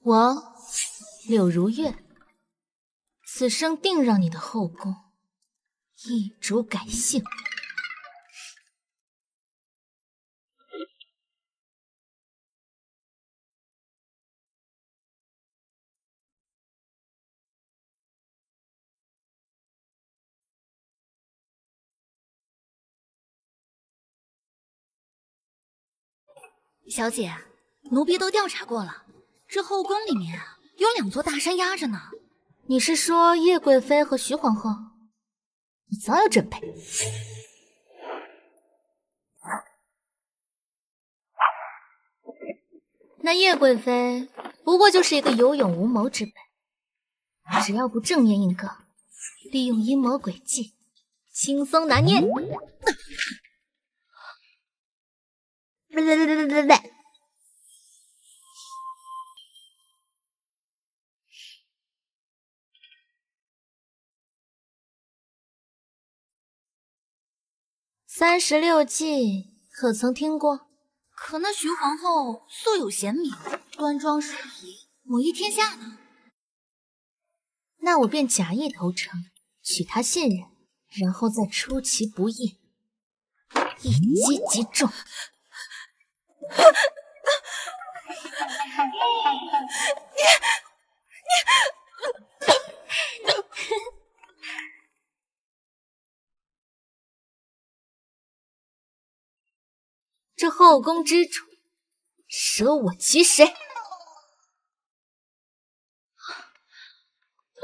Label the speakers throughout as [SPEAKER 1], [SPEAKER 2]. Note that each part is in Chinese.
[SPEAKER 1] 我柳如月，此生定让你的后宫易主改姓。
[SPEAKER 2] 小姐，奴婢都调查过了，这后宫里面啊，有2座大山压着呢。
[SPEAKER 1] 你是说叶贵妃和徐皇后？你早有准备。那叶贵妃不过就是一个有勇无谋之辈，只要不正面硬刚，利用阴谋诡计，轻松拿捏。36计可曾听过？
[SPEAKER 2] 可那徐皇后素有贤名，端庄淑仪，母仪天下呢。
[SPEAKER 1] 那我便假意投诚，取她信任，然后再出其不意，一击即中。这后宫之主，舍我其谁？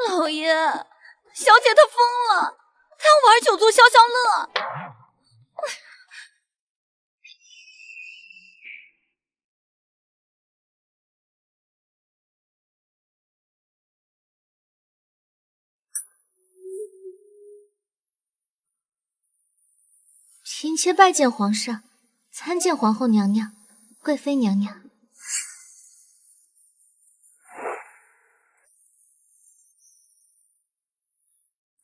[SPEAKER 2] 老爷，小姐她疯了，她要玩酒做消消乐。
[SPEAKER 1] 嫔妾拜见皇上，参见皇后娘娘、贵妃娘娘。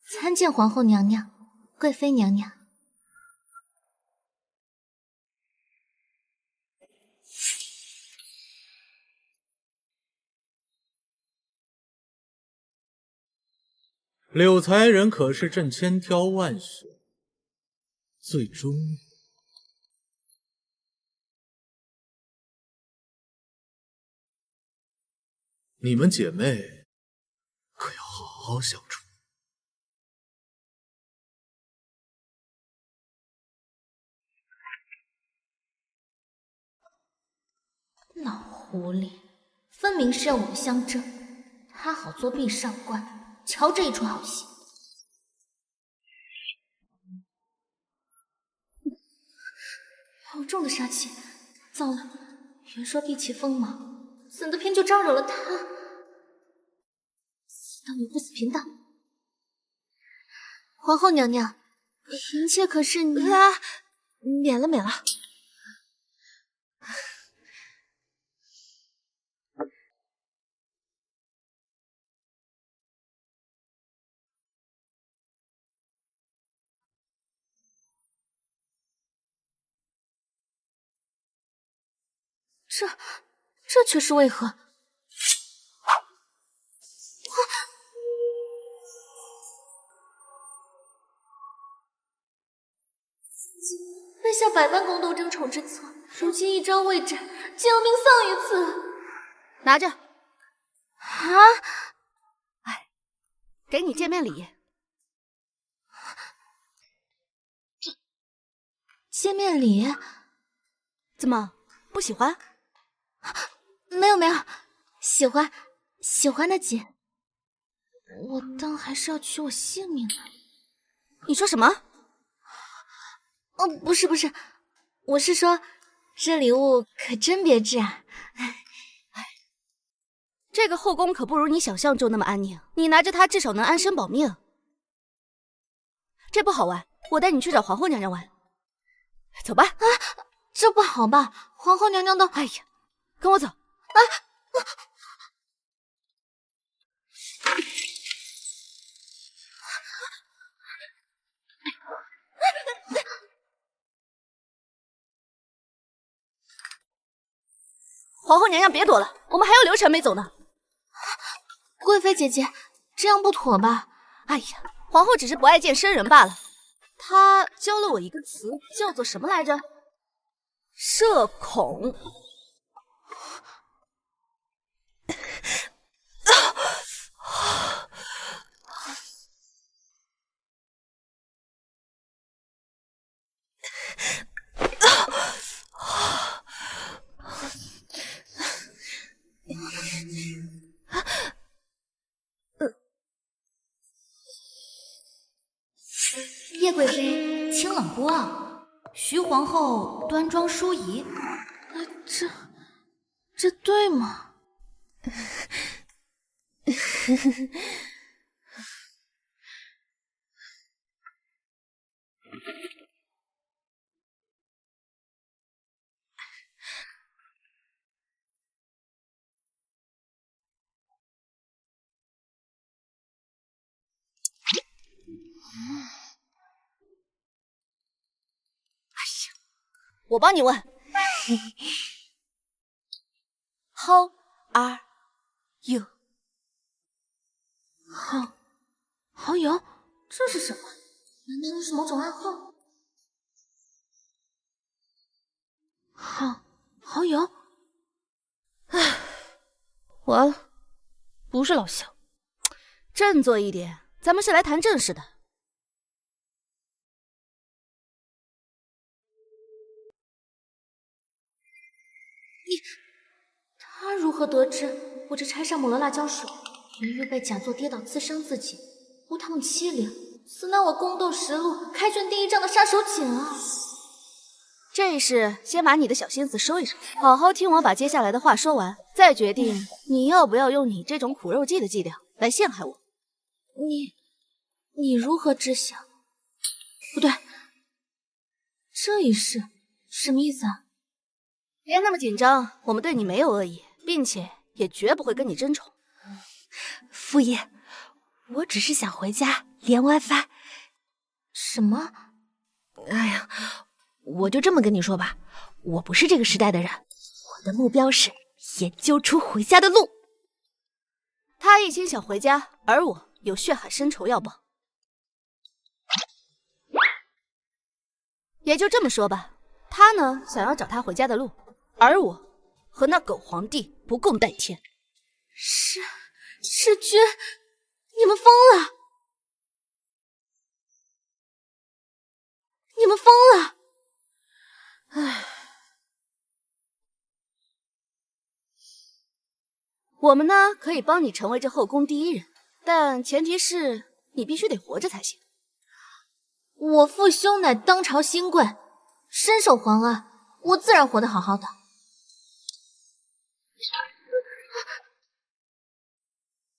[SPEAKER 1] 参见皇后娘娘、贵妃娘娘。
[SPEAKER 3] 柳才人可是朕千挑万选，最终你们姐妹可要好好相处。
[SPEAKER 1] 老狐狸，分明是要我们相争，他好做壁上观，瞧这一出好戏。好重的杀气！糟了，原说避其锋芒，怎的偏就招惹了他？死当我不死贫道！皇后娘娘，嫔妾可是你……
[SPEAKER 2] 免了。
[SPEAKER 1] 这却是为何？卑下百般宫斗争宠之策，如今一朝未斩，竟要命丧于此。
[SPEAKER 2] 拿着。
[SPEAKER 1] 啊！
[SPEAKER 2] 哎，给你见面礼。
[SPEAKER 1] 见面礼？
[SPEAKER 2] 怎么不喜欢？
[SPEAKER 1] 没有，喜欢的紧。我当还是要取我性命呢。
[SPEAKER 2] 你说什么？
[SPEAKER 1] 哦，不是，我是说，这礼物可真别致啊！
[SPEAKER 2] 这个后宫可不如你想象中那么安宁，你拿着它至少能安身保命。这不好玩，我带你去找皇后娘娘玩。走吧。
[SPEAKER 1] 啊，这不好吧？皇后娘娘都……
[SPEAKER 2] 哎呀，跟我走。皇后娘娘别躲了，我们还有流程没走呢。
[SPEAKER 1] 贵妃姐姐，这样不妥吧？
[SPEAKER 2] 哎呀，皇后只是不爱见生人罢了。她教了我一个词，叫做什么来着？社恐。
[SPEAKER 4] 叶贵妃清冷孤傲，徐皇后端庄淑仪。
[SPEAKER 1] 这对吗？
[SPEAKER 2] 我帮你问。How are you？
[SPEAKER 1] 好友，这是什么？难道又是某种暗号？好友，
[SPEAKER 2] 唉，完了，不是老乡。振作一点，咱们是来谈正事的。
[SPEAKER 1] 他如何得知我这拆上抹了辣椒水，原预备假作跌倒刺伤自己，误他们欺凌，此乃我宫斗实录开卷第一章的杀手锏啊！
[SPEAKER 2] 这事先把你的小心思收一收，好好听我把接下来的话说完，再决定你要不要用你这种苦肉计的伎俩来陷害我。
[SPEAKER 1] 你如何知晓？不对，这一世什么意思啊？
[SPEAKER 2] 别那么紧张，我们对你没有恶意，并且也绝不会跟你争宠。
[SPEAKER 4] 父爷，我只是想回家连 WiFi。
[SPEAKER 1] 什么？
[SPEAKER 4] 哎呀，我就这么跟你说吧，我不是这个时代的人，我的目标是研究出回家的路。
[SPEAKER 2] 他一心想回家，而我有血海深仇要报。也就这么说吧，他呢想要找他回家的路，而我和那狗皇帝不共戴天。
[SPEAKER 1] 世君，你们疯了！你们疯了！
[SPEAKER 2] 唉，我们呢可以帮你成为这后宫第一人，但前提是你必须得活着才行。
[SPEAKER 1] 我父兄乃当朝新贵，深受皇恩，我自然活得好好的。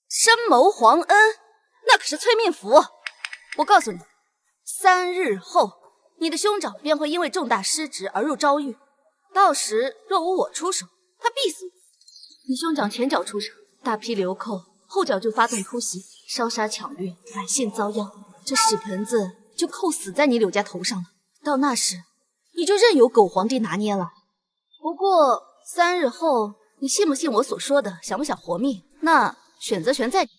[SPEAKER 2] 深谋皇恩，那可是催命符。我告诉你，3日后，你的兄长便会因为重大失职而入诏狱。到时若无我出手，他必死无疑。你兄长前脚出城，大批流寇，后脚就发动突袭，烧杀抢掠，百姓遭殃，这屎盆子就扣死在你柳家头上了。到那时，你就任由狗皇帝拿捏了。不过3日后，你信不信我所说的，想不想活命，那选择权在你。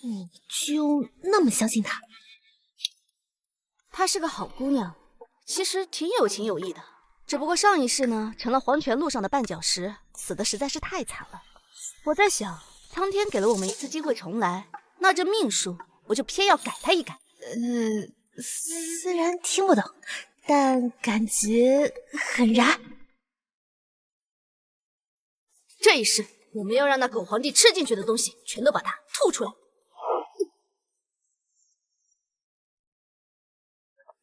[SPEAKER 4] 你就那么相信他？
[SPEAKER 2] 她是个好姑娘，其实挺有情有义的，只不过上一世呢，成了黄泉路上的绊脚石，死的实在是太惨了。我在想，苍天给了我们一次机会重来，那这命数我就偏要改他一改。
[SPEAKER 4] 虽然听不懂，但感觉很燃。
[SPEAKER 2] 这一世，我们要让那狗皇帝吃进去的东西，全都把它吐出来。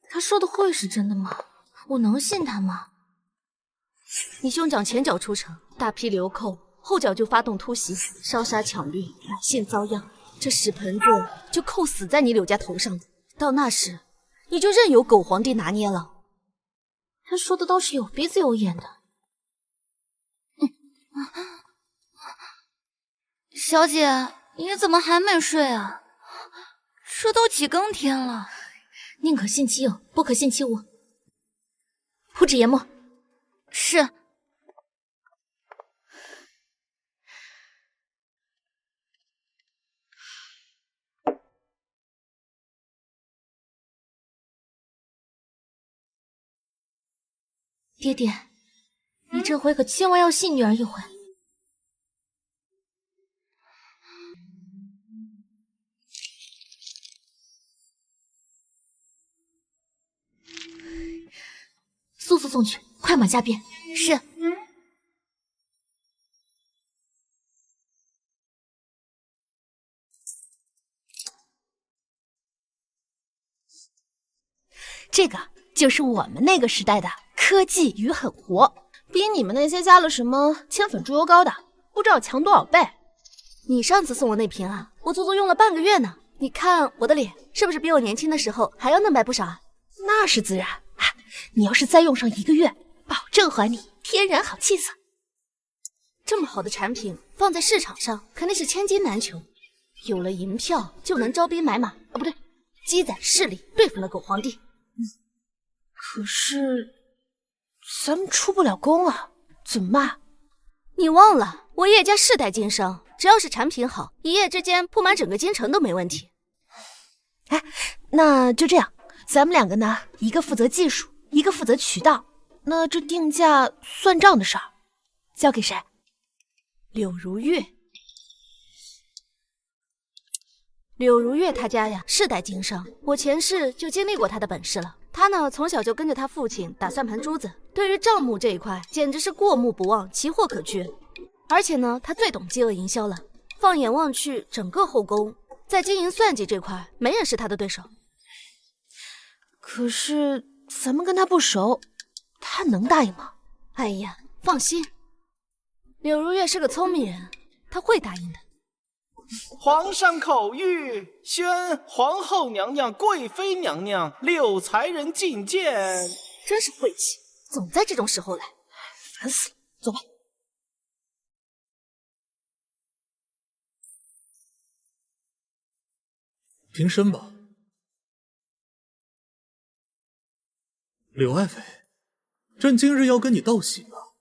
[SPEAKER 1] 他说的会是真的吗？我能信他吗？
[SPEAKER 2] 你兄长前脚出城，大批流寇，后脚就发动突袭，烧杀抢掠，百姓遭殃，这屎盆子就扣死在你柳家头上了。到那时，你就任由狗皇帝拿捏了。
[SPEAKER 1] 他说的倒是有鼻子有眼的。
[SPEAKER 4] 小姐，你怎么还没睡啊？
[SPEAKER 2] 这都几更天了，
[SPEAKER 1] 宁可信其有，不可信其无。铺纸研墨。
[SPEAKER 2] 是。
[SPEAKER 1] 爹爹，你这回可千万要信女儿一回。速速送去，快马加鞭。
[SPEAKER 2] 是。
[SPEAKER 4] 这个就是我们那个时代的科技与狠活，比你们那些加了什么千粉猪油膏的不知道强多少倍。
[SPEAKER 2] 你上次送我那瓶啊，我足足用了半个月呢。你看我的脸是不是比我年轻的时候还要嫩白不少啊？
[SPEAKER 4] 那是自然啊！你要是再用上1个月，保证还你天然好气色。
[SPEAKER 2] 这么好的产品放在市场上肯定是千金难求，有了银票就能招兵买马，不对，积攒势力对付了狗皇帝。
[SPEAKER 4] 可是咱们出不了宫啊，怎么办？
[SPEAKER 2] 你忘了我叶家世代经商，只要是产品好，一夜之间铺满整个京城都没问题。
[SPEAKER 4] 哎，那就这样，咱们2个呢，一个负责技术，一个负责渠道。那这定价算账的事儿交给谁？
[SPEAKER 2] 柳如月。柳如月他家呀，世代经商，我前世就经历过他的本事了。他呢，从小就跟着他父亲打算盘珠子，对于账目这一块简直是过目不忘，奇货可居。而且呢，他最懂饥饿营销了。放眼望去，整个后宫在经营算计这块，没人是他的对手。
[SPEAKER 4] 可是咱们跟他不熟，他能答应吗？
[SPEAKER 2] 哎呀，放心，柳如月是个聪明人，他会答应的。
[SPEAKER 5] 皇上口谕，宣皇后娘娘、贵妃娘娘6才人觐见。
[SPEAKER 2] 真是晦气，总在这种时候来，
[SPEAKER 4] 烦死了。走吧。
[SPEAKER 3] 平身吧，柳爱妃，朕今日要跟你道喜了。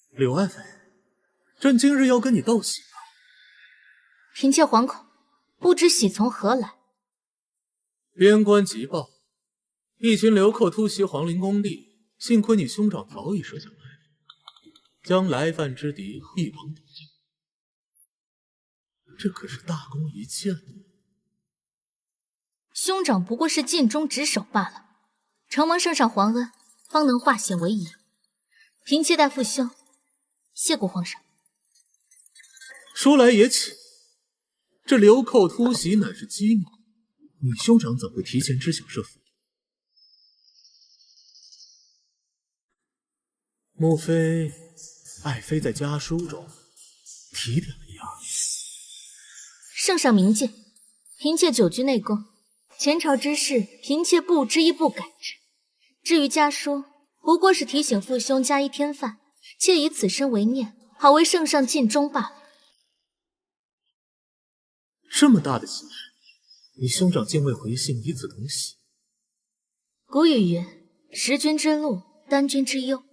[SPEAKER 3] 柳爱妃，朕今日要跟你道喜了。
[SPEAKER 1] 嫔妾惶恐，不知喜从何来。
[SPEAKER 3] 边关急报，一群流寇突袭皇陵宫地，幸亏你兄长早已设下埋伏，将来犯之敌一网打尽。这可是大功一件呢。
[SPEAKER 1] 兄长不过是尽忠职守罢了，承蒙圣上皇恩，方能化险为夷。嫔妾代父兄谢过皇上。
[SPEAKER 3] 说来也巧，这流寇突袭乃是机密，你兄长怎会提前知晓这伏？莫非爱妃在家书中提点了一二？
[SPEAKER 1] 圣上明鉴，嫔妾久居内宫，前朝之事，嫔妾不知亦不敢知。至于家书，不过是提醒父兄加一添饭，妾以此身为念，好为圣上尽忠罢了。
[SPEAKER 3] 这么大的喜事，你兄长竟未回信以此同喜。
[SPEAKER 1] 古语云：识君之路，担君之忧。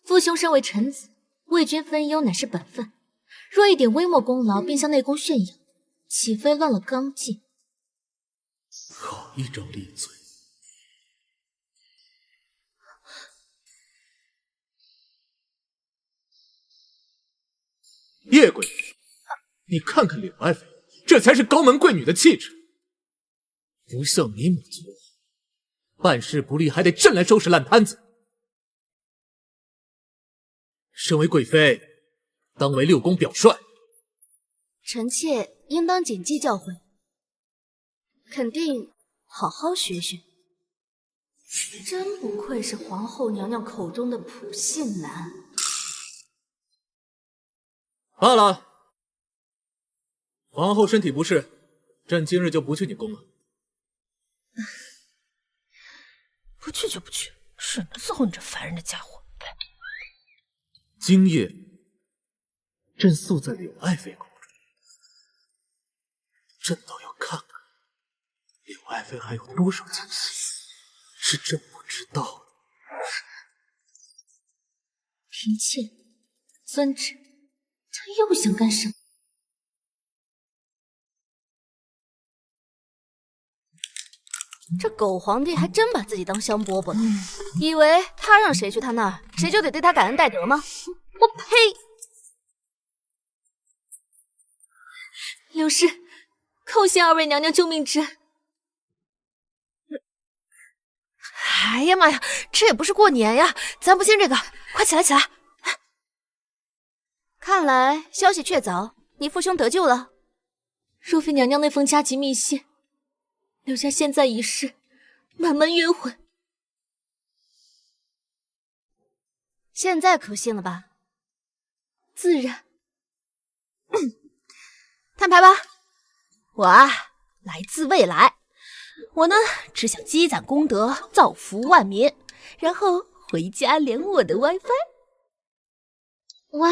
[SPEAKER 1] 父兄身为臣子，为君分忧乃是本分。若一点微末功劳便向内宫炫耀，岂非乱了纲纪？
[SPEAKER 3] 好一招利嘴！叶贵妃，你看看柳爱妃，这才是高门贵女的气质。不像你母亲，办事不力，还得朕来收拾烂摊子。身为贵妃，当为六宫表率。
[SPEAKER 2] 臣妾应当谨记教诲，肯定好好学学。真不愧是皇后娘娘口中的普信男。
[SPEAKER 3] 罢了，皇后身体不适，朕今日就不去你宫了。
[SPEAKER 4] 不去就不去，省得伺候你这烦人的家伙。
[SPEAKER 3] 今夜，朕宿在柳爱妃宫中，朕倒要看看，令外妃还有多少惊喜是朕不知道的。
[SPEAKER 1] 嫔妾遵旨。他又想干什么？
[SPEAKER 2] 这狗皇帝还真把自己当香饽饽了，以为他让谁去他那儿，谁就得对他感恩戴德吗？我呸！
[SPEAKER 1] 柳氏，叩谢二位娘娘救命之恩。
[SPEAKER 4] 哎呀妈呀，这也不是过年呀，咱不信这个，快起来起来！
[SPEAKER 2] 看来消息确凿，你父兄得救了。
[SPEAKER 1] 若非娘娘那封加急密信，柳家现在已是满门冤魂。
[SPEAKER 2] 现在可信了吧？
[SPEAKER 1] 自然。
[SPEAKER 4] 摊牌吧！我啊，来自未来。我呢，只想积攒功德，造福万民，然后回家连我的 WiFi。
[SPEAKER 1] 喂。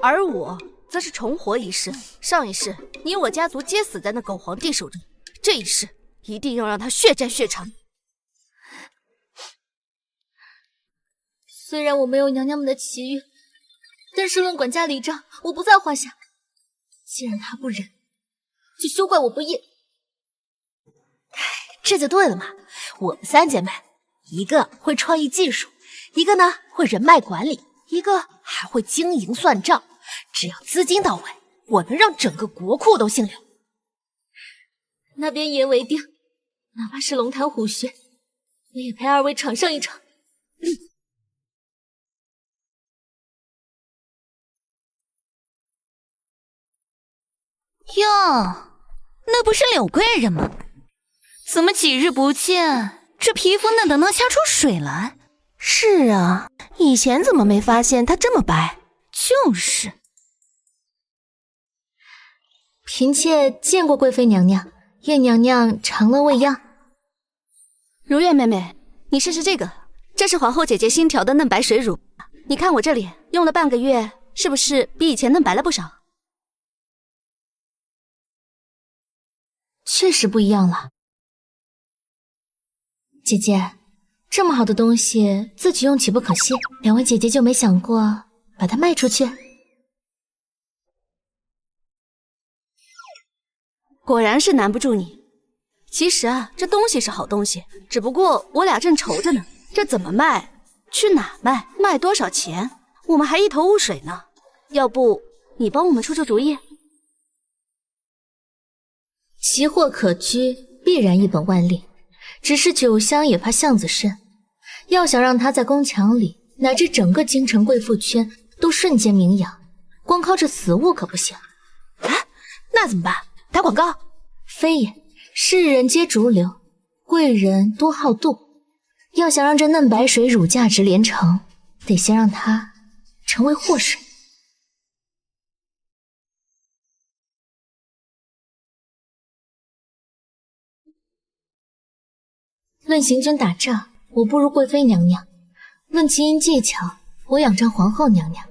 [SPEAKER 2] 而我则是重活一世。上一世你我家族皆死在那狗皇帝手中，这一世一定要让他血债血偿。
[SPEAKER 1] 虽然我没有娘娘们的奇遇，但是论管家礼仗，我不在话下。既然他不仁，就休怪我不义。
[SPEAKER 4] 这就对了嘛！我们三姐妹，一个会创意技术，一个呢会人脉管理，一个还会经营算账。只要资金到位，我能让整个国库都姓柳。
[SPEAKER 1] 那边一言为定，哪怕是龙潭虎穴，我也陪二位闯上一场。
[SPEAKER 6] 哟，那不是柳贵人吗？怎么几日不见，这皮肤嫩的能掐出水来？
[SPEAKER 4] 是啊，以前怎么没发现她这么白？
[SPEAKER 6] 就是，
[SPEAKER 1] 嫔妾见过贵妃娘娘，愿娘娘长乐未央。
[SPEAKER 2] 如月妹妹，你试试这个，这是皇后姐姐新调的嫩白水乳，你看我这里用了半个月，是不是比以前嫩白了不少？
[SPEAKER 1] 确实不一样了。姐姐，这么好的东西自己用岂不可惜？两位姐姐就没想过把它卖出去？
[SPEAKER 2] 果然是难不住你。其实啊，这东西是好东西，只不过我俩正愁着呢，这怎么卖？去哪卖？卖多少钱？我们还一头雾水呢。要不你帮我们出出主意？
[SPEAKER 1] 奇货可居，必然一本万利。只是酒香也怕巷子深，要想让它在宫墙里乃至整个京城贵妇圈都瞬间名扬，光靠这死物可不行。
[SPEAKER 4] 啊，那怎么办？打广告？
[SPEAKER 1] 非也，世人皆逐流，贵人多好度。要想让这嫩白水乳价值连城，得先让它成为祸水。论行军打仗，我不如贵妃娘娘；论经营技巧，我仰仗皇后娘娘。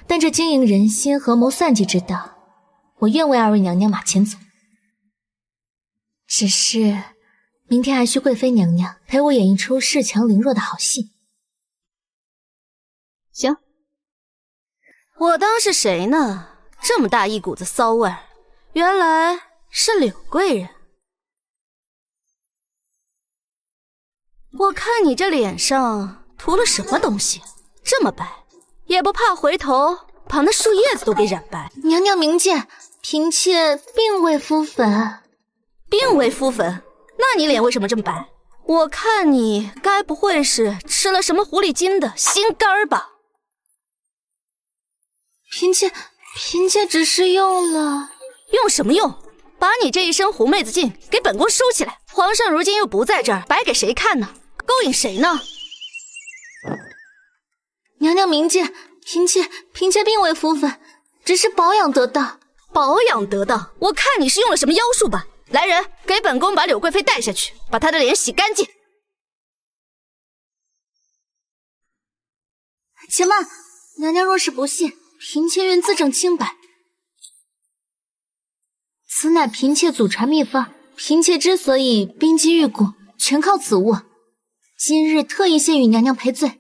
[SPEAKER 1] 但这经营人心、合谋算计之道，我愿为二位娘娘马前卒。只是明天还需贵妃娘娘陪我演一出恃强凌弱的好戏。
[SPEAKER 2] 行，我当是谁呢？这么大一股子骚味儿，原来是柳贵人。我看你这脸上涂了什么东西，这么白，也不怕回头把那树叶子都给染白。
[SPEAKER 1] 娘娘明鉴，嫔妾并未敷粉。
[SPEAKER 2] 并未敷粉？那你脸为什么这么白？我看你该不会是吃了什么狐狸精的心肝吧？
[SPEAKER 1] 嫔妾只是用了。
[SPEAKER 2] 用什么用？把你这一身狐妹子劲给本宫收起来！皇上如今又不在这儿，摆给谁看呢？勾引谁呢？
[SPEAKER 1] 娘娘明鉴，嫔妾并未敷粉，只是保养得当。
[SPEAKER 2] 保养得当？我看你是用了什么妖术吧！来人，给本宫把柳贵妃带下去，把她的脸洗干净。
[SPEAKER 1] 且慢，娘娘若是不信，嫔妾愿自证清白。此乃嫔妾祖传秘方，嫔妾之所以冰肌玉骨，全靠此物。今日特意献与娘娘赔罪。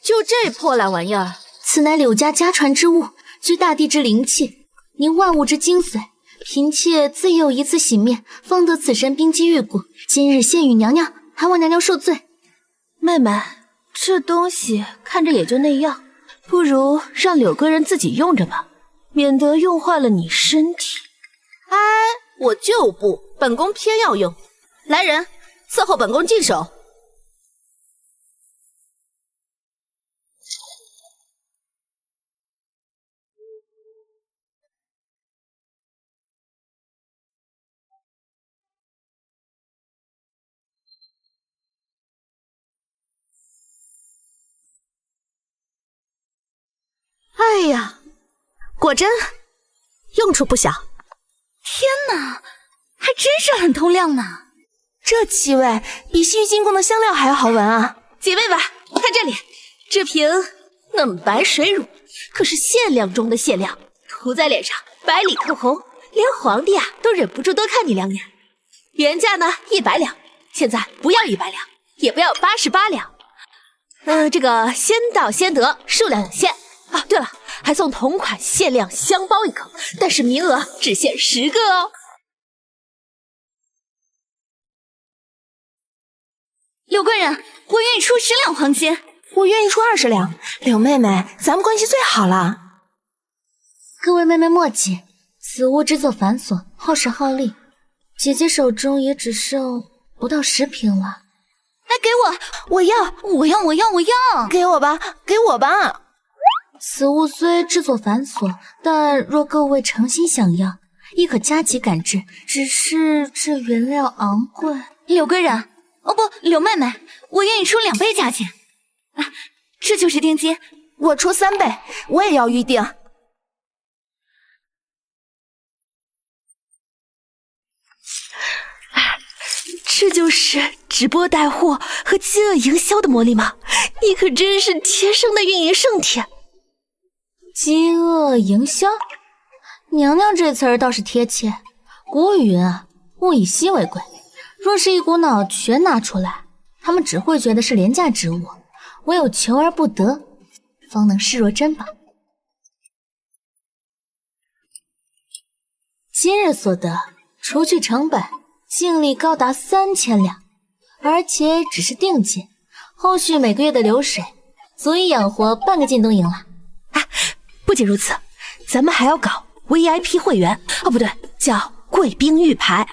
[SPEAKER 2] 就这破烂玩意儿？
[SPEAKER 1] 此乃柳家家传之物，居大地之灵气，凝万物之精髓。嫔妾自有一次洗面，方得此身冰肌玉骨。今日献与娘娘，还望娘娘恕罪。
[SPEAKER 4] 妹妹，这东西看着也就那样，不如让柳贵人自己用着吧，免得用坏了你身体。
[SPEAKER 2] 哎，我就不，本宫偏要用。来人，伺候本宫净手。
[SPEAKER 4] 哎呀，果真用处不小。
[SPEAKER 6] 天哪，还真是很通亮呢。
[SPEAKER 4] 这气味比西域进贡的香料还要好闻啊！几位吧，看这里，这瓶嫩白水乳可是限量中的限量，涂在脸上百里透红，连皇帝都忍不住多看你两眼。原价呢100两，现在不要100两，也不要88两。这个先到先得，数量有限啊。对了，还送同款限量香包一个，但是名额只限10个哦。
[SPEAKER 6] 柳贵人，我愿意出10两黄金。
[SPEAKER 4] 我愿意出20两。柳妹妹，咱们关系最好了。
[SPEAKER 1] 各位妹妹莫急，此物制作繁琐，耗时耗力，姐姐手中也只剩不到10瓶了。
[SPEAKER 6] 来给我，我要，
[SPEAKER 4] 给我吧，给我吧。
[SPEAKER 1] 此物虽制作繁琐，但若各位诚心想要，亦可加急赶制，只是这原料昂贵。
[SPEAKER 6] 柳贵人，哦不，柳妹妹，我愿意出2倍价钱。啊，这就是定金，
[SPEAKER 4] 我出3倍，我也要预定。这就是直播带货和饥饿营销的魔力吗？你可真是天生的运营圣体。
[SPEAKER 1] 饥饿营销，娘娘这词儿倒是贴切。古语云啊，物以稀为贵。若是一股脑全拿出来，他们只会觉得是廉价之物，唯有求而不得，方能视若珍宝。今日所得，除去成本，净利高达3000两，而且只是定金，后续每个月的流水足以养活半个晋东营了。
[SPEAKER 4] 不仅如此，咱们还要搞 VIP 会员，哦不对，叫贵宾玉牌。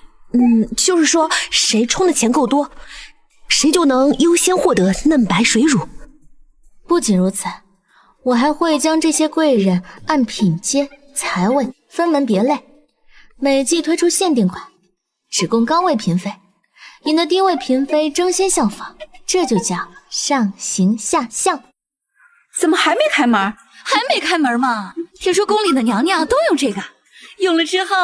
[SPEAKER 4] 就是说谁充的钱够多，谁就能优先获得嫩白水乳。
[SPEAKER 1] 不仅如此，我还会将这些贵人按品阶、财位分门别类，每季推出限定款，只供高位嫔妃，引得低位嫔妃争先效仿，这就叫上行下效。
[SPEAKER 6] 怎么还没开门？还没开门吗？听说宫里的娘娘都用这个，用了之后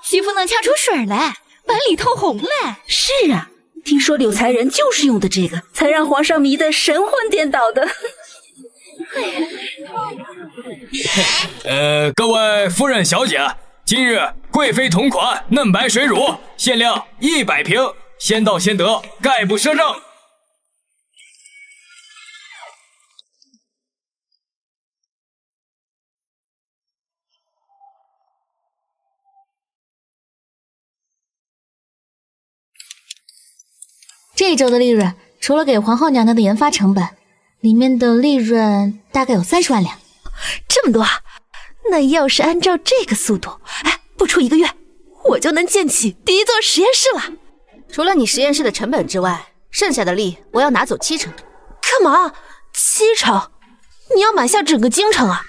[SPEAKER 6] 皮肤能掐出水来，白里透红来。
[SPEAKER 7] 是啊，听说柳才人就是用的这个，才让皇上迷得神魂颠倒的。
[SPEAKER 8] 各位夫人小姐，今日贵妃同款嫩白水乳限量100瓶，先到先得，概不赊账。
[SPEAKER 1] 这周的利润，除了给皇后娘娘的研发成本，里面的利润大概有30万两。
[SPEAKER 4] 这么多啊！那要是按照这个速度，不出1个月，我就能建起第一座实验室了。
[SPEAKER 2] 除了你实验室的成本之外，剩下的利我要拿走70%。
[SPEAKER 4] 干嘛？70%？你要买下整个京城啊？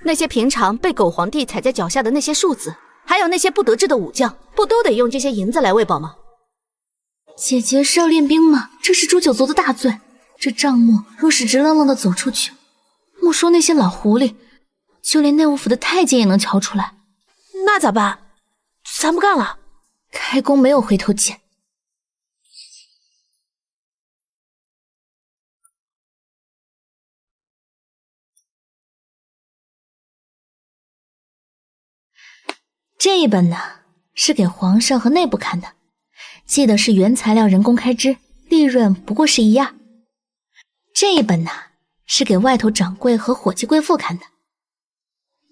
[SPEAKER 2] 那些平常被狗皇帝踩在脚下的那些庶子，还有那些不得志的武将，不都得用这些银子来喂饱吗？
[SPEAKER 1] 姐姐是要练兵吗？这是诛九族的大罪。这账目若是直愣愣的走出去，莫说那些老狐狸，就连内务府的太监也能瞧出来。
[SPEAKER 4] 那咋办？咱不干了。
[SPEAKER 1] 开弓没有回头箭。这一本呢，是给皇上和内部看的，记得是原材料人工开支，利润不过是1样。这一本呢，是给外头掌柜和伙计贵妇看的，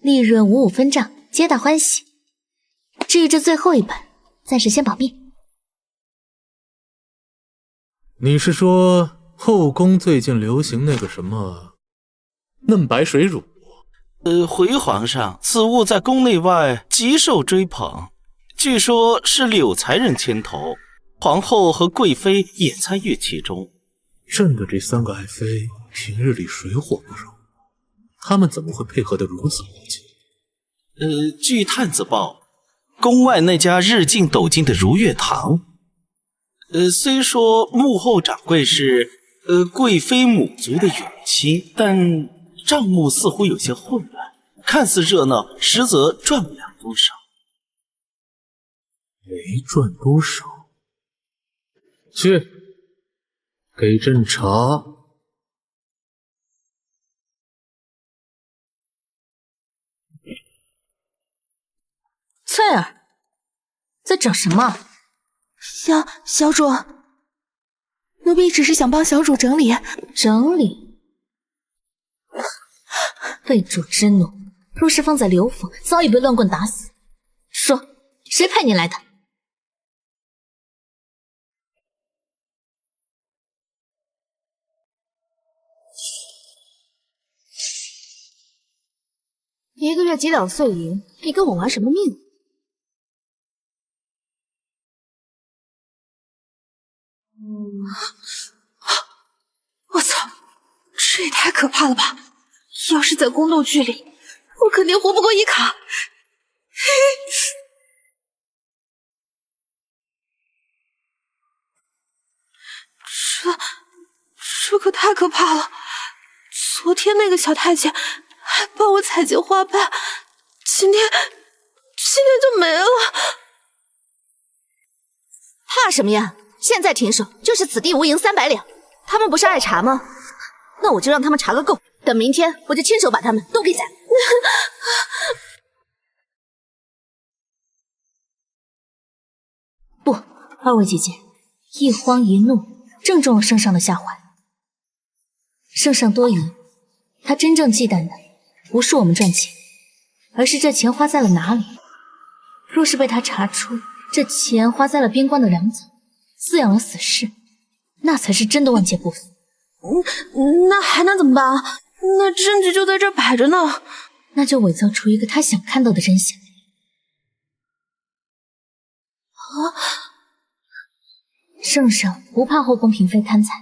[SPEAKER 1] 利润55分账，皆大欢喜。至于这最后一本，暂时先保密。
[SPEAKER 3] 你是说后宫最近流行那个什么嫩白水乳？
[SPEAKER 5] 回皇上，此物在宫内外极受追捧，据说是柳才人牵头，皇后和贵妃也参与其中。
[SPEAKER 3] 朕的这3个爱妃平日里水火不容，他们怎么会配合得如此默契？
[SPEAKER 5] 据探子报，宫外那家日进斗金的如月堂，虽说幕后掌柜是贵妃母族的远亲，但账目似乎有些混乱，看似热闹，实则赚不了多少。
[SPEAKER 3] 没赚多少？去，给朕查。
[SPEAKER 1] 翠儿，在找什么？
[SPEAKER 9] 小主，奴婢只是想帮小主整理。
[SPEAKER 1] 为主之怒，若是放在刘府，早已被乱棍打死。说，谁派你来的？1
[SPEAKER 2] 个月几两碎银，你跟我玩什么命？
[SPEAKER 9] 我操，这也太可怕了吧！要是在宫斗剧里，我肯定活不过一卡。这可太可怕了！昨天那个小太监还帮我采集花瓣，今天就没了。
[SPEAKER 2] 怕什么呀？现在停手，就是此地无银300两。他们不是爱查吗？那我就让他们查个够。等明天，我就亲手把他们都给宰。
[SPEAKER 1] 不，2位姐姐，一慌一怒，正中了圣上的下怀。圣上多疑，他真正忌惮的不是我们赚钱，而是这钱花在了哪里。若是被他查出这钱花在了边关的粮草，饲养了死士，那才是真的万劫不复。
[SPEAKER 9] 那还能怎么办啊？那证据就在这摆着呢。
[SPEAKER 1] 那就伪造出一个他想看到的真相。圣上不怕后宫嫔妃贪财，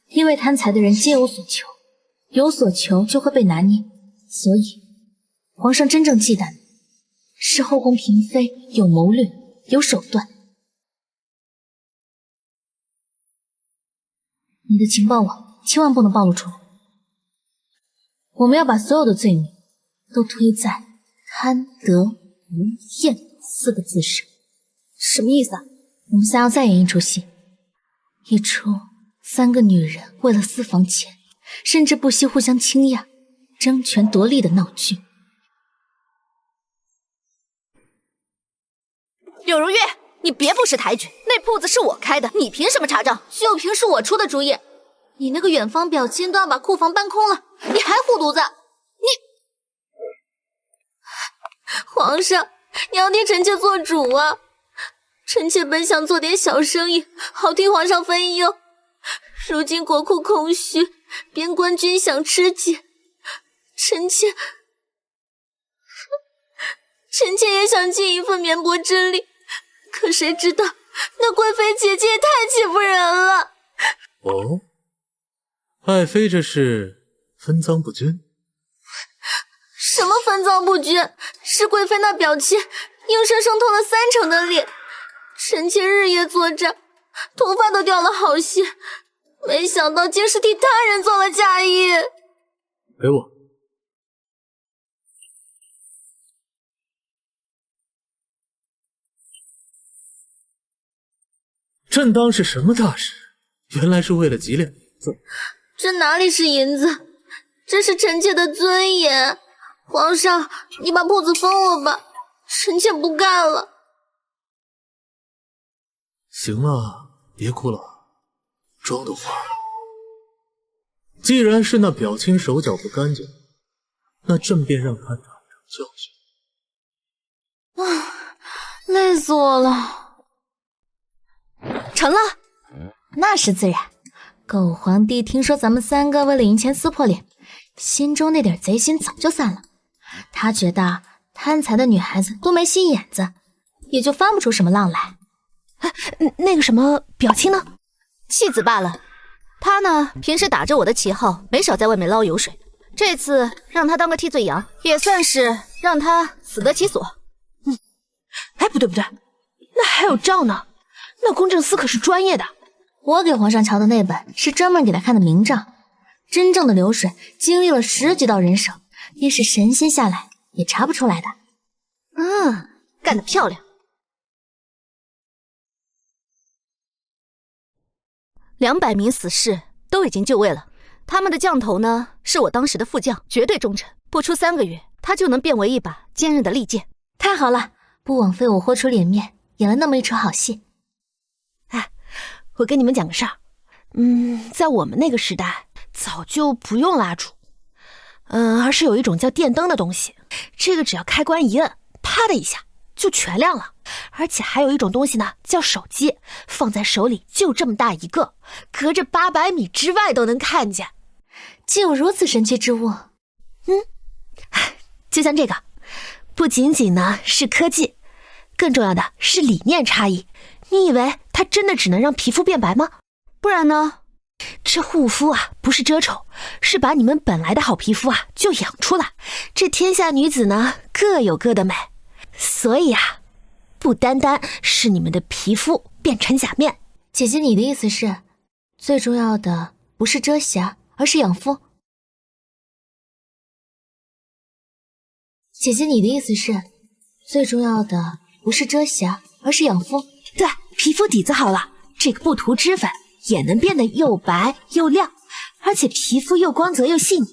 [SPEAKER 1] 因为贪财的人皆有所求，有所求就会被拿捏，所以皇上真正忌惮的是后宫嫔妃有谋略、有手段。你的情报网千万不能暴露出来，我们要把所有的罪名都推在贪得无厌4个字上。
[SPEAKER 2] 什么意思啊？
[SPEAKER 1] 我们仨要再演一出戏，一出3个女人为了私房钱，甚至不惜互相倾轧、争权夺利的闹剧。
[SPEAKER 2] 柳如月，你别不识抬举，那铺子是我开的，你凭什么查账？
[SPEAKER 1] 就凭是我出的主意，你那个远房表亲都要把库房搬空了，你还护犊子？皇上，你要替臣妾做主啊！臣妾本想做点小生意，好替皇上分忧。如今国库空虚，边关军饷吃紧，臣妾也想尽一份绵薄之力，可谁知道那贵妃姐姐也太欺负人了。
[SPEAKER 3] 哦，爱妃这是分赃不均？
[SPEAKER 1] 什么分赃不均？是贵妃那表亲硬生生偷了30%的利，臣妾日夜作战，头发都掉了好些，没想到竟是替他人做了嫁衣。
[SPEAKER 3] 给我。朕当是什么大事，原来是为了几两银子。
[SPEAKER 1] 这哪里是银子，这是臣妾的尊严。皇上，你把铺子封了吧，臣妾不干了。
[SPEAKER 3] 行了，别哭了，装会儿。既然是那表亲手脚不干净，那朕便让他长教训。
[SPEAKER 1] 累死我了。
[SPEAKER 2] 成了，
[SPEAKER 1] 那是自然。狗皇帝听说咱们3个为了赢钱撕破脸，心中那点贼心早就散了。他觉得贪财的女孩子都没心眼子，也就翻不出什么浪来。
[SPEAKER 4] 那个什么表亲呢？
[SPEAKER 2] 弃子罢了。他呢，平时打着我的旗号，没少在外面捞油水。这次让他当个替罪羊，也算是让他死得其所。
[SPEAKER 4] 哎，不对，那还有账呢。那公正司可是专业的。
[SPEAKER 1] 我给皇上瞧的那本是专门给他看的明账，真正的流水经历了10几道人手，也是神仙下来也查不出来的。
[SPEAKER 2] 干得漂亮。200名死士都已经就位了，他们的将头呢，是我当时的副将，绝对忠诚。不出3个月，他就能变为一把坚韧的利剑。
[SPEAKER 1] 太好了，不枉费我豁出脸面演了那么一出好戏。
[SPEAKER 4] 我跟你们讲个事儿，在我们那个时代，早就不用蜡烛，而是有一种叫电灯的东西，这个只要开关一摁，啪的一下就全亮了。而且还有一种东西呢，叫手机，放在手里就这么大一个，隔着800米之外都能看见。
[SPEAKER 1] 竟有如此神奇之物。
[SPEAKER 4] 就像这个，不仅仅呢是科技，更重要的是理念差异。你以为它真的只能让皮肤变白吗？
[SPEAKER 2] 不然呢？
[SPEAKER 4] 这护肤啊，不是遮丑，是把你们本来的好皮肤啊就养出来。这天下女子呢，各有各的美，所以啊，不单单是你们的皮肤变成假面。
[SPEAKER 1] 姐姐，你的意思是，最重要的不是遮瑕，而是养肤？姐姐，你的意思是，最重要的不是遮瑕，而是养肤？
[SPEAKER 4] 对，皮肤底子好了，这个不涂脂粉也能变得又白又亮，而且皮肤又光泽又细腻。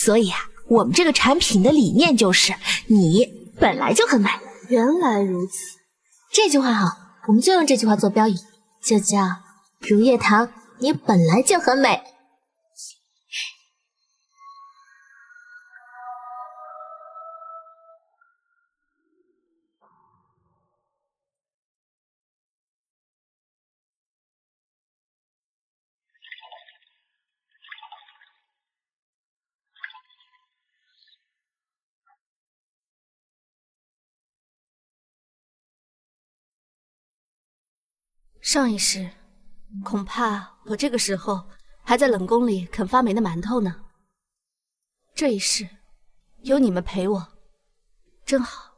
[SPEAKER 4] 所以啊，我们这个产品的理念就是你本来就很美。
[SPEAKER 1] 原来如此，这句话好，我们就用这句话做标语，就叫如月堂，你本来就很美。
[SPEAKER 2] 上一世，恐怕我这个时候还在冷宫里啃发霉的馒头呢。这一世，有你们陪我，真好。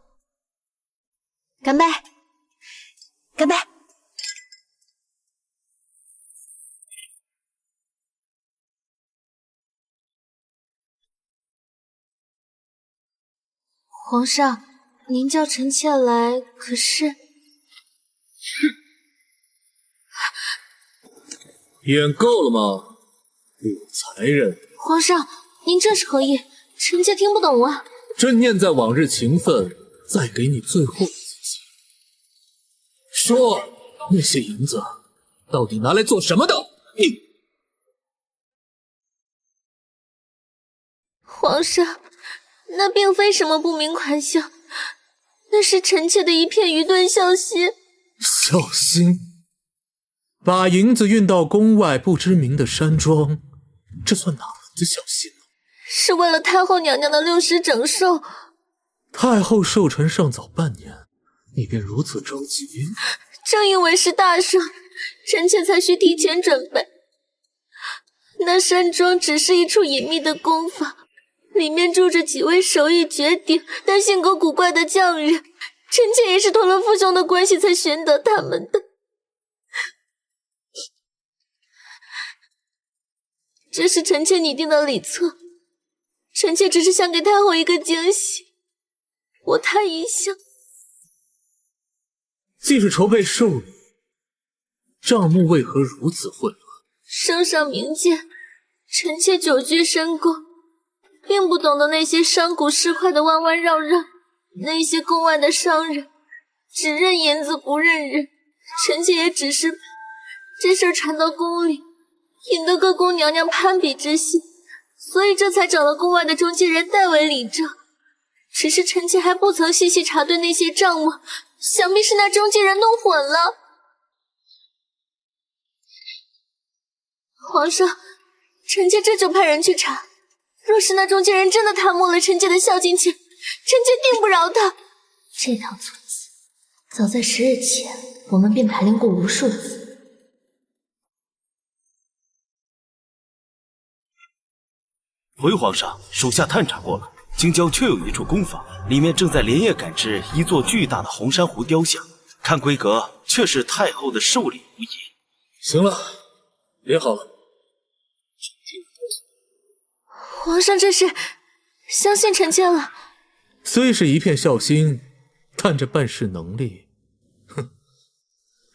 [SPEAKER 4] 干杯！干杯！
[SPEAKER 1] 皇上，您叫臣妾来，可是……
[SPEAKER 3] 演够了吗，有才人？
[SPEAKER 1] 皇上，您这是何意？臣妾听不懂啊。
[SPEAKER 3] 朕念在往日情分，再给你最后一次机会。说，那些银子到底拿来做什么的？
[SPEAKER 1] 皇上，那并非什么不明款项，那是臣妾的一片愚钝孝心。
[SPEAKER 3] 孝心？把银子运到宫外不知名的山庄，这算哪门子孝心呢？
[SPEAKER 1] 是为了太后娘娘的60整寿。
[SPEAKER 3] 太后寿辰尚早半年，你便如此着急？
[SPEAKER 1] 正因为是大寿，臣妾才需提前准备。那山庄只是一处隐秘的宫房，里面住着几位手艺绝顶但性格古怪的匠人，臣妾也是托了父兄的关系才寻得他们的。这是臣妾拟定的礼册，臣妾只是想给太后一个惊喜。我太一向。
[SPEAKER 3] 既是筹备寿礼，账目为何如此混乱？
[SPEAKER 1] 圣上明鉴，臣妾久居深宫，并不懂得那些商贾市侩的弯弯绕绕。那些宫外的商人只认银子不认人，臣妾也只是这事儿传到宫里，引得各宫娘娘攀比之心，所以这才找了宫外的中间人代为理账。只是臣妾还不曾细细查对那些账目，想必是那中间人弄混了。皇上，臣妾这就派人去查。若是那中间人真的贪污了臣妾的孝敬钱，臣妾定不饶他。这套措辞，早在10日前，我们便排练过无数次。
[SPEAKER 5] 回皇上，属下探查过了，京郊确有一处工坊，里面正在连夜赶制一座巨大的红珊瑚雕像，看规格却是太后的寿礼无疑。
[SPEAKER 3] 行了，别好了。
[SPEAKER 1] 皇上这是相信臣妾了。
[SPEAKER 3] 虽是一片孝心，但这办事能力，